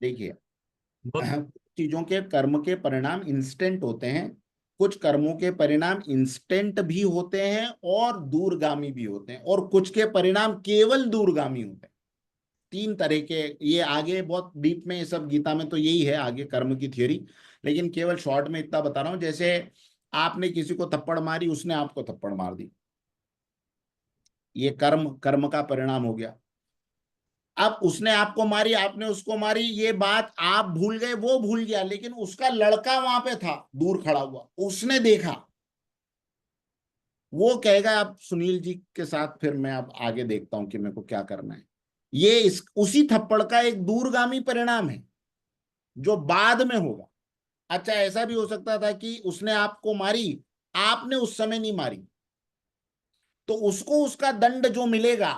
[SPEAKER 1] देखिए,
[SPEAKER 7] बहुत
[SPEAKER 1] चीजों के कर्म के परिणाम इंस्टेंट होते हैं, कुछ कर्मों के परिणाम इंस्टेंट भी होते हैं और दूरगामी भी होते हैं, और कुछ के परिणाम केवल दूरगामी होते हैं। तीन तरह के, ये आगे बहुत डीप में ये सब गीता में तो यही है आगे कर्म की थ्योरी, लेकिन केवल शॉर्ट में इतना बता रहा हूं। जैसे आपने किसी को थप्पड़ मारी, उसने आपको थप्पड़ मार दी, ये कर्म कर्म का परिणाम हो गया। अब उसने आपको मारी, आपने उसको मारी, ये बात आप भूल गए, वो भूल गया, लेकिन उसका लड़का वहां पे था दूर खड़ा हुआ, उसने देखा, वो कहेगा अब सुनील जी के साथ फिर मैं अब आगे देखता हूं कि मेरे को क्या करना है। ये उसी थप्पड़ का एक दूरगामी परिणाम है जो बाद में होगा। अच्छा, ऐसा भी हो सकता था कि उसने आपको मारी, आपने उस समय नहीं मारी, तो उसको उसका दंड जो मिलेगा,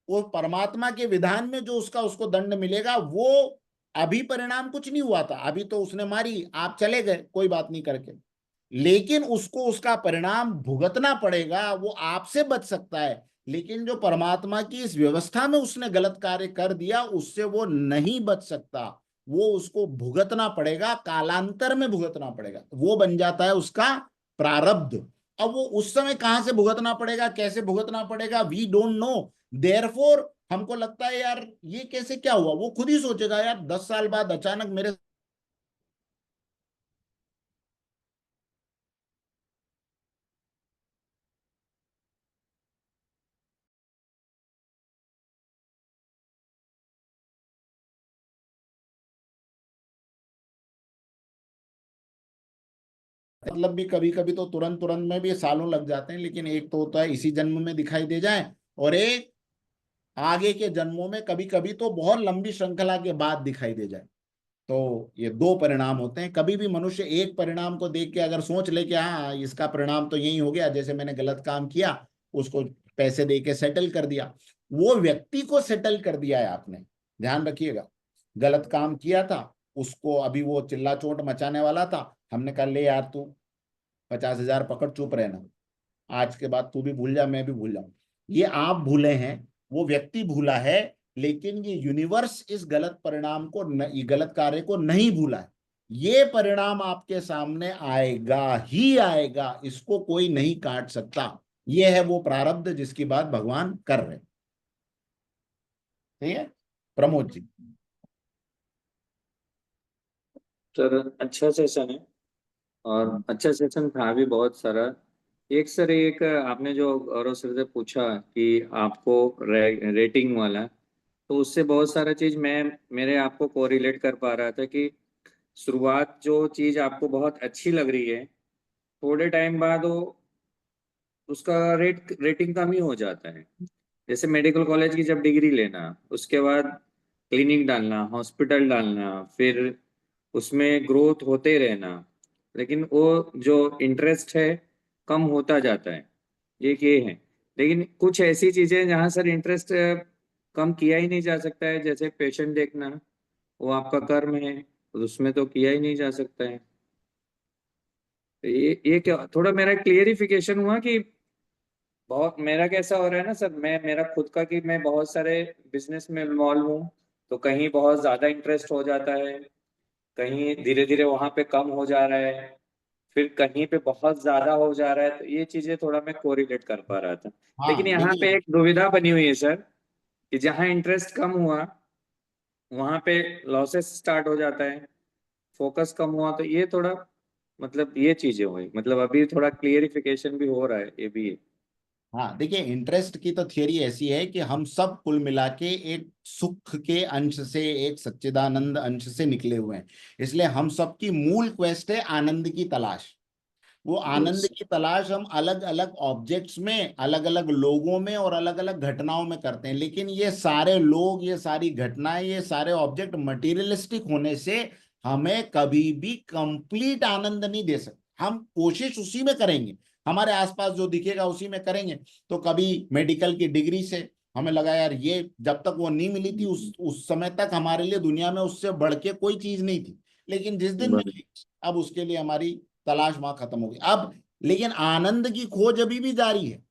[SPEAKER 1] वो परमात्मा के विधान में जो उसको दंड मिलेगा, वो अभी परिणाम कुछ नहीं हुआ था, अभी तो उसने मारी, आप चले गए कोई बात नहीं करके, लेकिन उसको उसका परिणाम भुगतना पड़ेगा। वो आपसे बच सकता है, लेकिन जो परमात्मा की इस व्यवस्था में उसने गलत कार्य कर दिया, उससे वो नहीं बच सकता, वो उसको भुगतना पड़ेगा, कालांतर में भुगतना पड़ेगा, वो बन जाता है उसका प्रारब्ध। अब वो उस समय कहां से भुगतना पड़ेगा, कैसे भुगतना पड़ेगा, वी डोंट नो। देयरफॉर हमको लगता है यार ये कैसे क्या हुआ, वो खुद ही सोचेगा यार 10 साल बाद अचानक मेरे मतलब भी कभी कभी तो तुरंत तुरंत में भी सालों लग जाते हैं, लेकिन एक तो होता है इसी जन्म में दिखाई दे जाए, और एक आगे के जन्मों में कभी कभी तो बहुत लंबी श्रृंखला के बाद दिखाई दे जाए। तो ये दो परिणाम होते हैं। कभी भी मनुष्य एक परिणाम को देख के अगर सोच ले कि हाँ इसका परिणाम तो यही हो गया, जैसे मैंने गलत काम किया, उसको पैसे दे के सेटल कर दिया, वो व्यक्ति को सेटल कर दिया है आपने, ध्यान रखिएगा। गलत काम किया था, उसको अभी वो चिल्ला चोट मचाने वाला था, हमने कहा ले यार तू 50,000 पकड़, चुप रहना, आज के बाद तू भी भूल जा, मैं भी भूल जाऊं। ये आप भूले हैं, वो व्यक्ति भूला है, लेकिन ये यूनिवर्स इस गलत परिणाम को ये गलत कार्य को नहीं भूला है। ये परिणाम आपके सामने आएगा ही आएगा, इसको कोई नहीं काट सकता। ये है वो प्रारब्ध जिसकी बात भगवान कर रहे हैं। ठीक है प्रमोद जी।
[SPEAKER 2] सर अच्छा सेशन है, और अच्छा सेशन था भी बहुत सारा। एक सर, एक आपने जो गौरव सर से पूछा कि आपको रेटिंग वाला, तो उससे बहुत सारा चीज मैं मेरे आपको कोरिलेट कर पा रहा था कि शुरुआत जो चीज आपको बहुत अच्छी लग रही है, थोड़े टाइम बाद वो उसका रेटिंग कम ही हो जाता है। जैसे मेडिकल कॉलेज की जब डिग्री लेना, उसके बाद क्लिनिक डालना, हॉस्पिटल डालना, फिर उसमें ग्रोथ होते रहना, लेकिन वो जो इंटरेस्ट है कम होता जाता है, ये है। लेकिन कुछ ऐसी चीजें जहाँ सर इंटरेस्ट कम किया ही नहीं जा सकता है, जैसे पेशेंट देखना, वो आपका कर्म है, उसमें तो किया ही नहीं जा सकता है। तो ये क्या, थोड़ा मेरा क्लियरिफिकेशन हुआ कि बहुत मेरा कैसा हो रहा है ना सर, मैं मेरा खुद का कि मैं बहुत सारे बिजनेस में इन्वॉल्व हूँ, तो कहीं बहुत ज्यादा इंटरेस्ट हो जाता है, कहीं धीरे धीरे वहां पे कम हो जा रहा है, फिर कहीं पे बहुत ज्यादा हो जा रहा है। तो ये चीजें थोड़ा मैं कोरिलेट कर पा रहा था। लेकिन
[SPEAKER 1] हाँ
[SPEAKER 2] यहाँ पे
[SPEAKER 1] देखिए,
[SPEAKER 2] एक दुविधा बनी हुई है सर, कि जहाँ इंटरेस्ट कम हुआ वहां पे लॉसेस स्टार्ट हो जाता है, फोकस कम हुआ तो ये थोड़ा, मतलब ये चीजें हुई, मतलब अभी थोड़ा क्लियरिफिकेशन भी हो रहा है, ये भी है।
[SPEAKER 1] हाँ देखिए, इंटरेस्ट की तो थियरी ऐसी है कि हम सब कुल मिला के एक सुख के अंश से, एक सच्चिदानंद अंश से निकले हुए हैं। इसलिए हम सबकी मूल क्वेस्ट है आनंद की तलाश। वो आनंद
[SPEAKER 2] Yes.
[SPEAKER 1] की तलाश हम अलग अलग ऑब्जेक्ट्स में, अलग अलग लोगों में और अलग अलग घटनाओं में करते हैं, लेकिन ये सारे लोग, ये सारी घटनाएं, ये सारे ऑब्जेक्ट मटेरियलिस्टिक होने से हमें कभी भी कंप्लीट आनंद नहीं दे सकते। हम कोशिश उसी में करेंगे, हमारे आसपास जो दिखेगा उसी में करेंगे। तो कभी मेडिकल की डिग्री से हमें लगा यार ये जब तक वो नहीं मिली थी, उस समय तक हमारे लिए दुनिया में उससे बढ़ के कोई चीज नहीं थी, लेकिन जिस दिन मिली अब उसके लिए हमारी तलाश वहां खत्म हो गई। अब लेकिन आनंद की खोज अभी भी जारी है।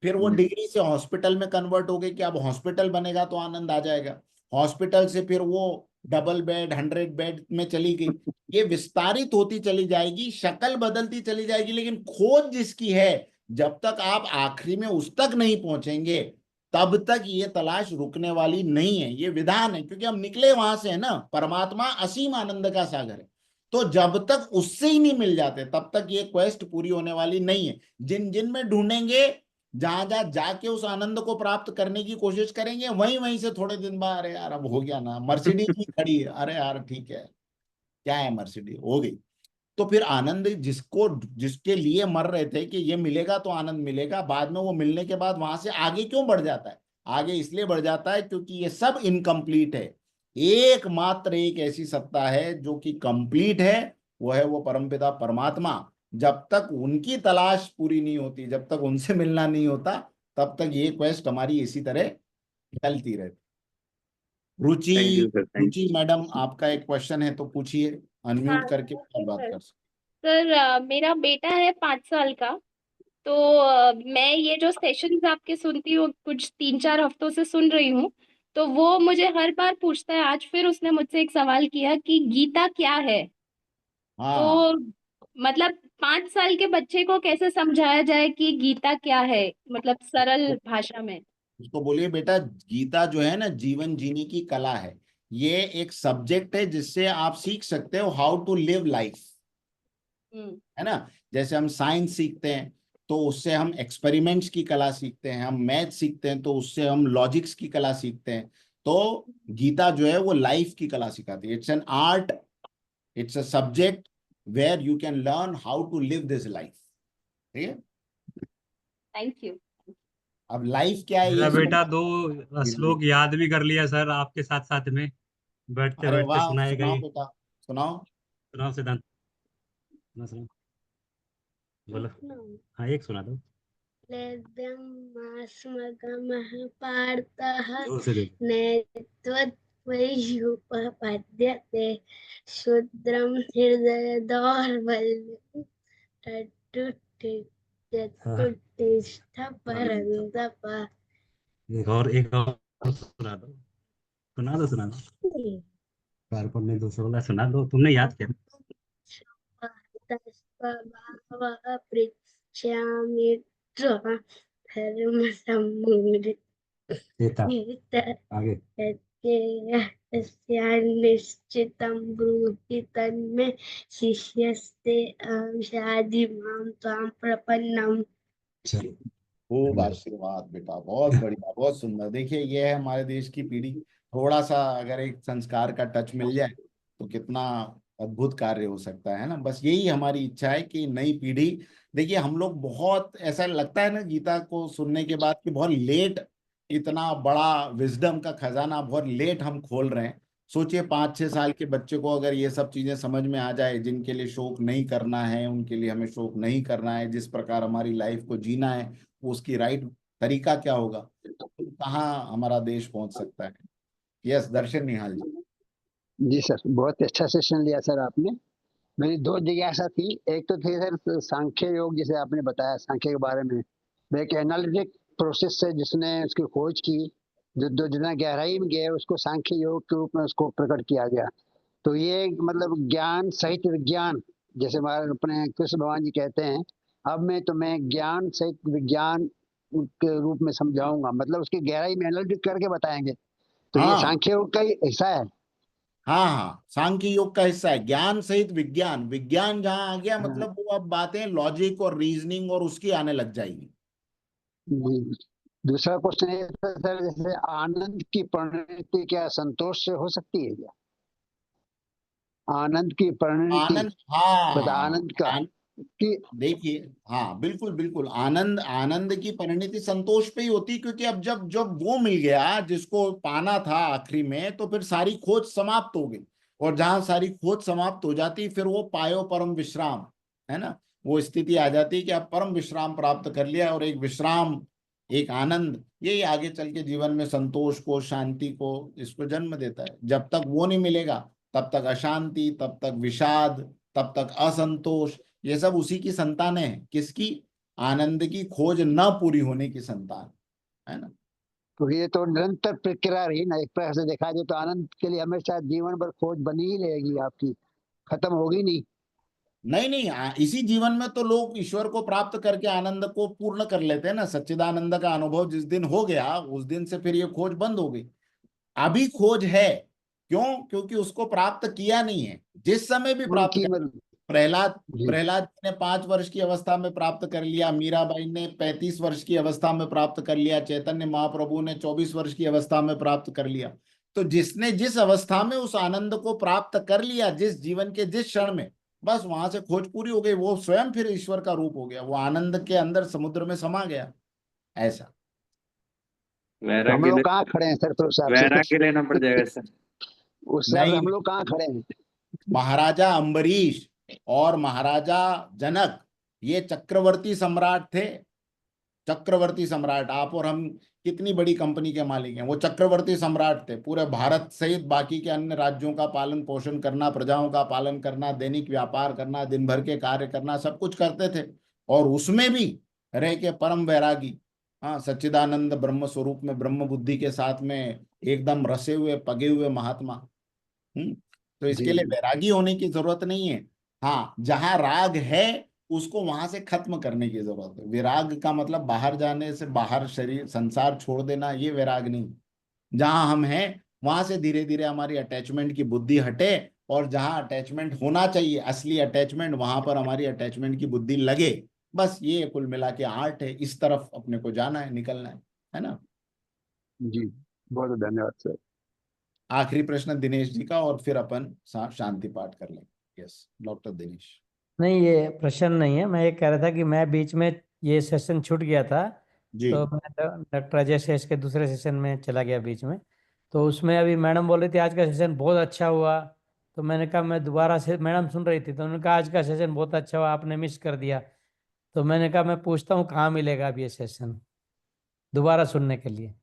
[SPEAKER 1] फिर वो डिग्री से हॉस्पिटल में कन्वर्ट हो गई कि अब हॉस्पिटल बनेगा तो आनंद आ जाएगा, हॉस्पिटल से फिर वो डबल बेड, 100 बेड में चली गई। ये विस्तारित होती चली जाएगी, शक्ल बदलती चली जाएगी, लेकिन खोज जिसकी है, जब तक आप आखिरी में उस तक नहीं पहुंचेंगे तब तक ये तलाश रुकने वाली नहीं है। ये विधान है, क्योंकि हम निकले वहां से है ना। परमात्मा असीम आनंद का सागर है, तो जब तक उससे ही नहीं मिल जाते तब तक ये क्वेस्ट पूरी होने वाली नहीं है। जिन जिन में ढूंढेंगे, जहां जहां जाके उस आनंद को प्राप्त करने की कोशिश करेंगे, वहीं वहीं से थोड़े दिन बाद, अरे यार अब हो गया ना, मर्सिडीज भी खड़ी है, अरे यार ठीक है, क्या है मर्सिडीज हो गई। तो फिर आनंद जिसको जिसके लिए मर रहे थे कि ये मिलेगा तो आनंद मिलेगा, बाद में वो मिलने के बाद वहां से आगे क्यों बढ़ जाता है? आगे इसलिए बढ़ जाता है क्योंकि ये सब इनकम्प्लीट है। एकमात्र एक ऐसी सत्ता है जो कि कंप्लीट है, वो है वो परमपिता परमात्मा। जब तक उनकी तलाश पूरी नहीं होती, जब तक उनसे मिलना नहीं होता, तब तक ये क्वेस्ट हमारी इसी तरह चलती रहती। Ruchi,
[SPEAKER 2] thank you sir, thank
[SPEAKER 1] Ruchi madam आपका एक क्वेश्चन है तो पूछिए,
[SPEAKER 8] हाँ
[SPEAKER 1] अनम्यूट करके
[SPEAKER 8] ओके
[SPEAKER 1] बात
[SPEAKER 8] सर।
[SPEAKER 1] कर सकते।
[SPEAKER 8] सर मेरा बेटा है 5 साल का। तो मैं ये जो सेशंस आपके सुनती हूँ, कुछ 3-4 हफ्तों से सुन रही हूँ। तो वो मुझे हर बार पूछता है। आज फिर उसने मुझसे एक सवाल किया कि गीता क्या है।
[SPEAKER 1] हाँ,
[SPEAKER 8] तो मतलब 5 साल के बच्चे को कैसे समझाया जाए कि गीता क्या है, मतलब सरल भाषा में।
[SPEAKER 1] उसको बोलिए बेटा, गीता जो है ना, जीवन जीने की कला है। ये एक सब्जेक्ट है जिससे आप सीख सकते हो हाउ टू लिव लाइफ,
[SPEAKER 8] हम्म।
[SPEAKER 1] है ना। जैसे हम साइंस सीखते हैं तो उससे हम एक्सपेरिमेंट्स की कला सीखते हैं, हम मैथ सीखते हैं तो उससे हम लॉजिक्स की कला सीखते हैं। तो गीता जो है वो लाइफ की कला सिखाती है। It's an art, it's a subject where you can learn how to live this life. ठीक है।
[SPEAKER 8] Thank you.
[SPEAKER 1] अब लाइफ क्या है
[SPEAKER 7] मेरा
[SPEAKER 1] ये
[SPEAKER 7] बेटा
[SPEAKER 1] समझ।
[SPEAKER 7] 2 श्लोक याद भी कर लिया सर, आपके साथ साथ में बैठते
[SPEAKER 1] अरे
[SPEAKER 7] बैठते
[SPEAKER 1] वाह,
[SPEAKER 7] सुनाएगा
[SPEAKER 1] सुनाओ
[SPEAKER 7] ये।
[SPEAKER 1] बेटा, सुनाओ।
[SPEAKER 7] सुनाओ सिद्धांत, सुनाओ, बोलो। हाँ, एक सुना दो,
[SPEAKER 9] वेदमास्मगमः पार्थः
[SPEAKER 7] जोर से दे दो।
[SPEAKER 9] नैत्वद्वैयुपपद्यते शूद्रं हृदय दौर्बल्यं
[SPEAKER 7] हाँ,
[SPEAKER 9] तत्तुष्टिस्थ परन्तप।
[SPEAKER 7] एक और सुना दो, सुना दो, सुना दो। कारकुन ने 216 सुना दो, तुमने याद किया।
[SPEAKER 9] स्वभावः पृच्छामि त्वं धर्मसम्मूढ
[SPEAKER 7] सीता, आगे।
[SPEAKER 9] निश्चितं ब्रूहि तन्मे शिष्यस्ते शाधि मां त्वां प्रपन्नम्।
[SPEAKER 7] चलो,
[SPEAKER 1] खूब
[SPEAKER 7] धन्यवाद।
[SPEAKER 1] आशीर्वाद बेटा, बहुत बढ़िया, बहुत सुंदर। देखिए ये है हमारे देश की पीढ़ी। थोड़ा सा अगर एक संस्कार का टच मिल जाए तो कितना अद्भुत कार्य हो सकता है ना। बस यही हमारी इच्छा है कि नई पीढ़ी, देखिए हम लोग बहुत, ऐसा लगता है ना गीता को सुनने के बाद कि बहुत लेट, इतना बड़ा विजडम का खजाना बहुत लेट हम खोल रहे हैं। सोचिए 5-6 साल के बच्चे को अगर ये सब चीजें समझ में आ जाए, जिनके लिए शोक नहीं करना है उनके लिए हमें शोक नहीं करना है, जिस प्रकार हमारी लाइफ को जीना है वो उसकी राइट तरीका क्या होगा, तो कहाँ हमारा देश पहुंच सकता है। यस, दर्शन निहाल जी।
[SPEAKER 4] जी सर, बहुत अच्छा सेशन लिया सर आपने। मेरी दो जिज्ञासा थी। एक तो थी सर सांख्य योग, जिसे आपने बताया सांख्य के बारे में। वो एक एनालिटिक प्रोसेस है जिसने उसकी खोज की, जो जो जितना गहराई में गया उसको सांख्य योग के रूप में उसको प्रकट किया गया। तो ये मतलब ज्ञान सहित विज्ञान, जैसे हमारे अपने कृष्ण भगवान जी कहते हैं, अब मैं तुम्हें ज्ञान सहित विज्ञान के रूप में समझाऊंगा, मतलब उसकी गहराई में एनालिटिक करके बताएंगे। तो ये
[SPEAKER 1] हाँ
[SPEAKER 4] सांख्य योग का ही हिस्सा है।
[SPEAKER 1] हाँ हाँ, सांख्य योग का हिस्सा है, ज्ञान सहित विज्ञान। विज्ञान जहां आ गया
[SPEAKER 4] हाँ,
[SPEAKER 1] मतलब वो अब बातें लॉजिक और रीजनिंग और उसकी आने लग जाएगी।
[SPEAKER 4] जी। दूसरा क्वेश्चन ये था सर, जैसे आनंद की परिणति क्या संतोष से हो सकती है क्या? आनंद की परिणति,
[SPEAKER 1] आनंद, हाँ
[SPEAKER 4] मतलब
[SPEAKER 1] हाँ,
[SPEAKER 4] आनंद का कि
[SPEAKER 1] देखिए, हाँ बिल्कुल बिल्कुल, आनंद, आनंद की परिणति संतोष पे ही होती, क्योंकि अब जब जब वो मिल गया जिसको पाना था आखिरी में, तो फिर सारी खोज समाप्त हो गई। और जहां सारी खोज समाप्त हो जाती फिर वो पायो परम विश्राम, है ना। वो स्थिति आ जाती है कि आप परम विश्राम प्राप्त कर लिया, और एक विश्राम, एक आनंद, यही आगे चल के जीवन में संतोष को, शांति को, इसको जन्म देता है। जब तक वो नहीं मिलेगा तब तक अशांति, तब तक विषाद, तब तक असंतोष, ये सब उसी की संतानें हैं। किसकी? आनंद की खोज न पूरी होने की संतान, है ना।
[SPEAKER 4] तो ये तो निरंतर प्रक्रिया रही ना, एक प्रकार से देखा जाए तो आनंद के लिए हमेशा जीवन भर खोज बनी ही रहेगी आपकी, खत्म होगी नहीं।
[SPEAKER 1] नहीं नहीं, इसी जीवन में तो लोग ईश्वर को प्राप्त करके आनंद को पूर्ण कर लेते हैं ना। सच्चिदानंद का अनुभव जिस दिन हो गया उस दिन से फिर ये खोज बंद हो गई। अभी खोज है, क्यों? क्योंकि उसको प्राप्त किया नहीं है। जिस समय भी प्राप्त
[SPEAKER 4] उनकी
[SPEAKER 1] कर,
[SPEAKER 4] मर्जी।
[SPEAKER 1] प्रहलाद
[SPEAKER 4] जी
[SPEAKER 1] प्रहलाद जी ने 5 वर्ष की अवस्था में प्राप्त कर लिया, मीराबाई ने 35 वर्ष की अवस्था में प्राप्त कर लिया, चैतन्य महाप्रभु ने 24 वर्ष की अवस्था में प्राप्त कर लिया। तो जिसने जिस अवस्था में उस आनंद को प्राप्त कर लिया, जिस जीवन के जिस क्षण में, बस वहां से खोज पूरी हो गई। वो स्वयं फिर ईश्वर का रूप हो गया, वो आनंद के अंदर समुद्र में समा गया। ऐसा।
[SPEAKER 4] हम
[SPEAKER 2] वैराग्य
[SPEAKER 4] लोग
[SPEAKER 2] ले
[SPEAKER 4] कहाँ खड़े हैं सर, तो उस हिसाब
[SPEAKER 2] वैराग्य
[SPEAKER 4] से
[SPEAKER 2] लेना पड़ जाएगा सर।
[SPEAKER 4] उस हिसाब से
[SPEAKER 1] नहीं,
[SPEAKER 4] हम लोग कहाँ खड़े हैं?
[SPEAKER 1] महाराजा अंबरीश और महाराजा जनक ये चक्रवर्ती सम्राट थे। चक्रवर्ती सम्राट, आप और हम कितनी बड़ी कंपनी के मालिक हैं, वो चक्रवर्ती सम्राट थे। पूरे भारत सहित बाकी के अन्य राज्यों का पालन पोषण करना, प्रजाओं का पालन करना, दैनिक व्यापार करना, दिन भर के कार्य करना, सब कुछ करते थे। और उसमें भी रह के परम वैरागी, हाँ, सच्चिदानंद ब्रह्म स्वरूप में ब्रह्म बुद्धि के साथ में एकदम रसे हुए पगे हुए महात्मा। तो इसके
[SPEAKER 4] जी
[SPEAKER 1] लिए वैरागी होने की जरूरत नहीं है। हाँ, जहां राग है उसको वहां से खत्म करने की जरूरत है। विराग का मतलब बाहर जाने से, बाहर शरीर संसार छोड़ देना, ये विराग नहीं। जहां हम हैं वहां से धीरे धीरे हमारी अटैचमेंट की बुद्धि हटे, और जहां अटैचमेंट होना चाहिए, असली अटैचमेंट, वहां पर हमारी अटैचमेंट की बुद्धि लगे। बस ये कुल मिला के आर्ट है, इस तरफ अपने को जाना है, निकलना है ना।
[SPEAKER 4] जी, बहुत बहुत धन्यवाद सर।
[SPEAKER 1] आखिरी प्रश्न दिनेश जी का, और फिर अपन शांति पाठ कर लेंगे। Yes, doctor Dinesh.
[SPEAKER 10] नहीं, ये प्रश्न नहीं है। मैं ये कह रहा था कि मैं बीच में ये सेशन छूट गया था,
[SPEAKER 1] जी
[SPEAKER 10] तो मैं डॉक्टर अजय शेष के दूसरे सेशन में चला गया बीच में। तो उसमें अभी मैडम बोल रही थी आज का सेशन बहुत अच्छा हुआ, तो मैंने कहा मैं दोबारा से, मैडम सुन रही थी तो उन्होंने कहा आज का सेशन बहुत अच्छा हुआ, आपने मिस कर दिया। तो मैंने कहा मैं पूछता हूँ कहाँ मिलेगा अब ये सेशन दोबारा सुनने के लिए।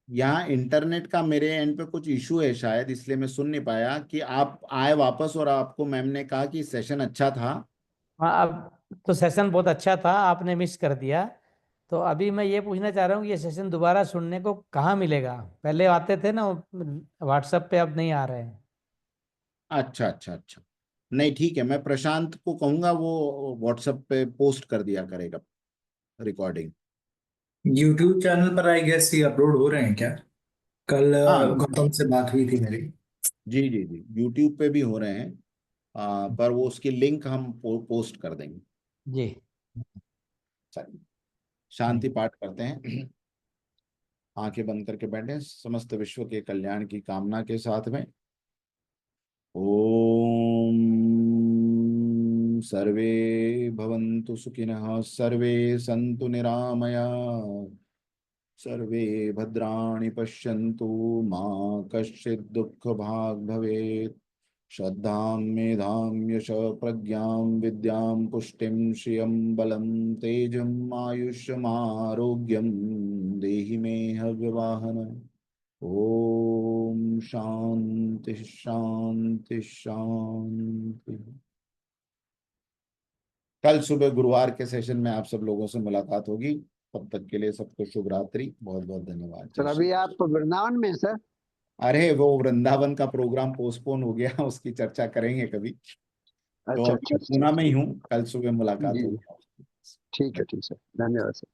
[SPEAKER 1] यहाँ इंटरनेट का मेरे एंड पे कुछ इशू है शायद, इसलिए मैं सुन नहीं पाया कि आप आए वापस और आपको मैम ने कहा कि सेशन अच्छा था।
[SPEAKER 10] हाँ, अब तो सेशन बहुत अच्छा था, आपने मिस कर दिया। तो अभी मैं ये पूछना चाह रहा हूँ कि ये सेशन दोबारा सुनने को कहाँ मिलेगा? पहले आते थे ना व्हाट्सएप पे, अब नहीं आ रहे हैं।
[SPEAKER 1] अच्छा अच्छा अच्छा, नहीं ठीक है, मैं प्रशांत को कहूंगा वो व्हाट्सएप पे पोस्ट कर दिया करेगा रिकॉर्डिंग।
[SPEAKER 6] यूट्यूब चैनल पर आई गेस ये अपलोड हो रहे हैं क्या? कल
[SPEAKER 1] हाँ
[SPEAKER 6] गौतम से बात हुई थी मेरी।
[SPEAKER 1] जी जी जी, यूट्यूब पे भी हो रहे हैं। पर वो उसकी लिंक हम पोस्ट कर देंगे।
[SPEAKER 10] जी।
[SPEAKER 1] चलिए, शांति पाठ करते हैं। आंखें बंद करके बैठे, समस्त विश्व के कल्याण की कामना के साथ में। ओम सर्वे भवन्तु सुखिनः, सर्वे सन्तु निरामया, सर्वे भद्राणि पश्यन्तु, मा कश्चित् दुःखभाग् भवेत्। श्रद्धां मेधां यश प्रज्ञां विद्यां पुष्टिं श्रियं बलं तेजम् आयुष्यमारोग्यं देहि मे हव्यवाहन। ओम शांति शांति शांति। कल सुबह गुरुवार के सेशन में आप सब लोगों से मुलाकात होगी। तब तक के लिए सबको शुभ रात्रि, बहुत बहुत धन्यवाद।
[SPEAKER 4] सर
[SPEAKER 1] जय श्री
[SPEAKER 4] अभी
[SPEAKER 1] कृष्ण।
[SPEAKER 4] आप वृंदावन में हैं सर?
[SPEAKER 1] अरे वो वृंदावन का प्रोग्राम पोस्टपोन हो गया, उसकी चर्चा करेंगे कभी। तो
[SPEAKER 4] अच्छा
[SPEAKER 1] अभी
[SPEAKER 4] अच्छा
[SPEAKER 1] मैं
[SPEAKER 4] अच्छा
[SPEAKER 1] पूना
[SPEAKER 4] अच्छा।
[SPEAKER 1] में ही हूँ, कल सुबह मुलाकात
[SPEAKER 4] जी
[SPEAKER 1] होगी।
[SPEAKER 4] ठीक है सर, धन्यवाद सर।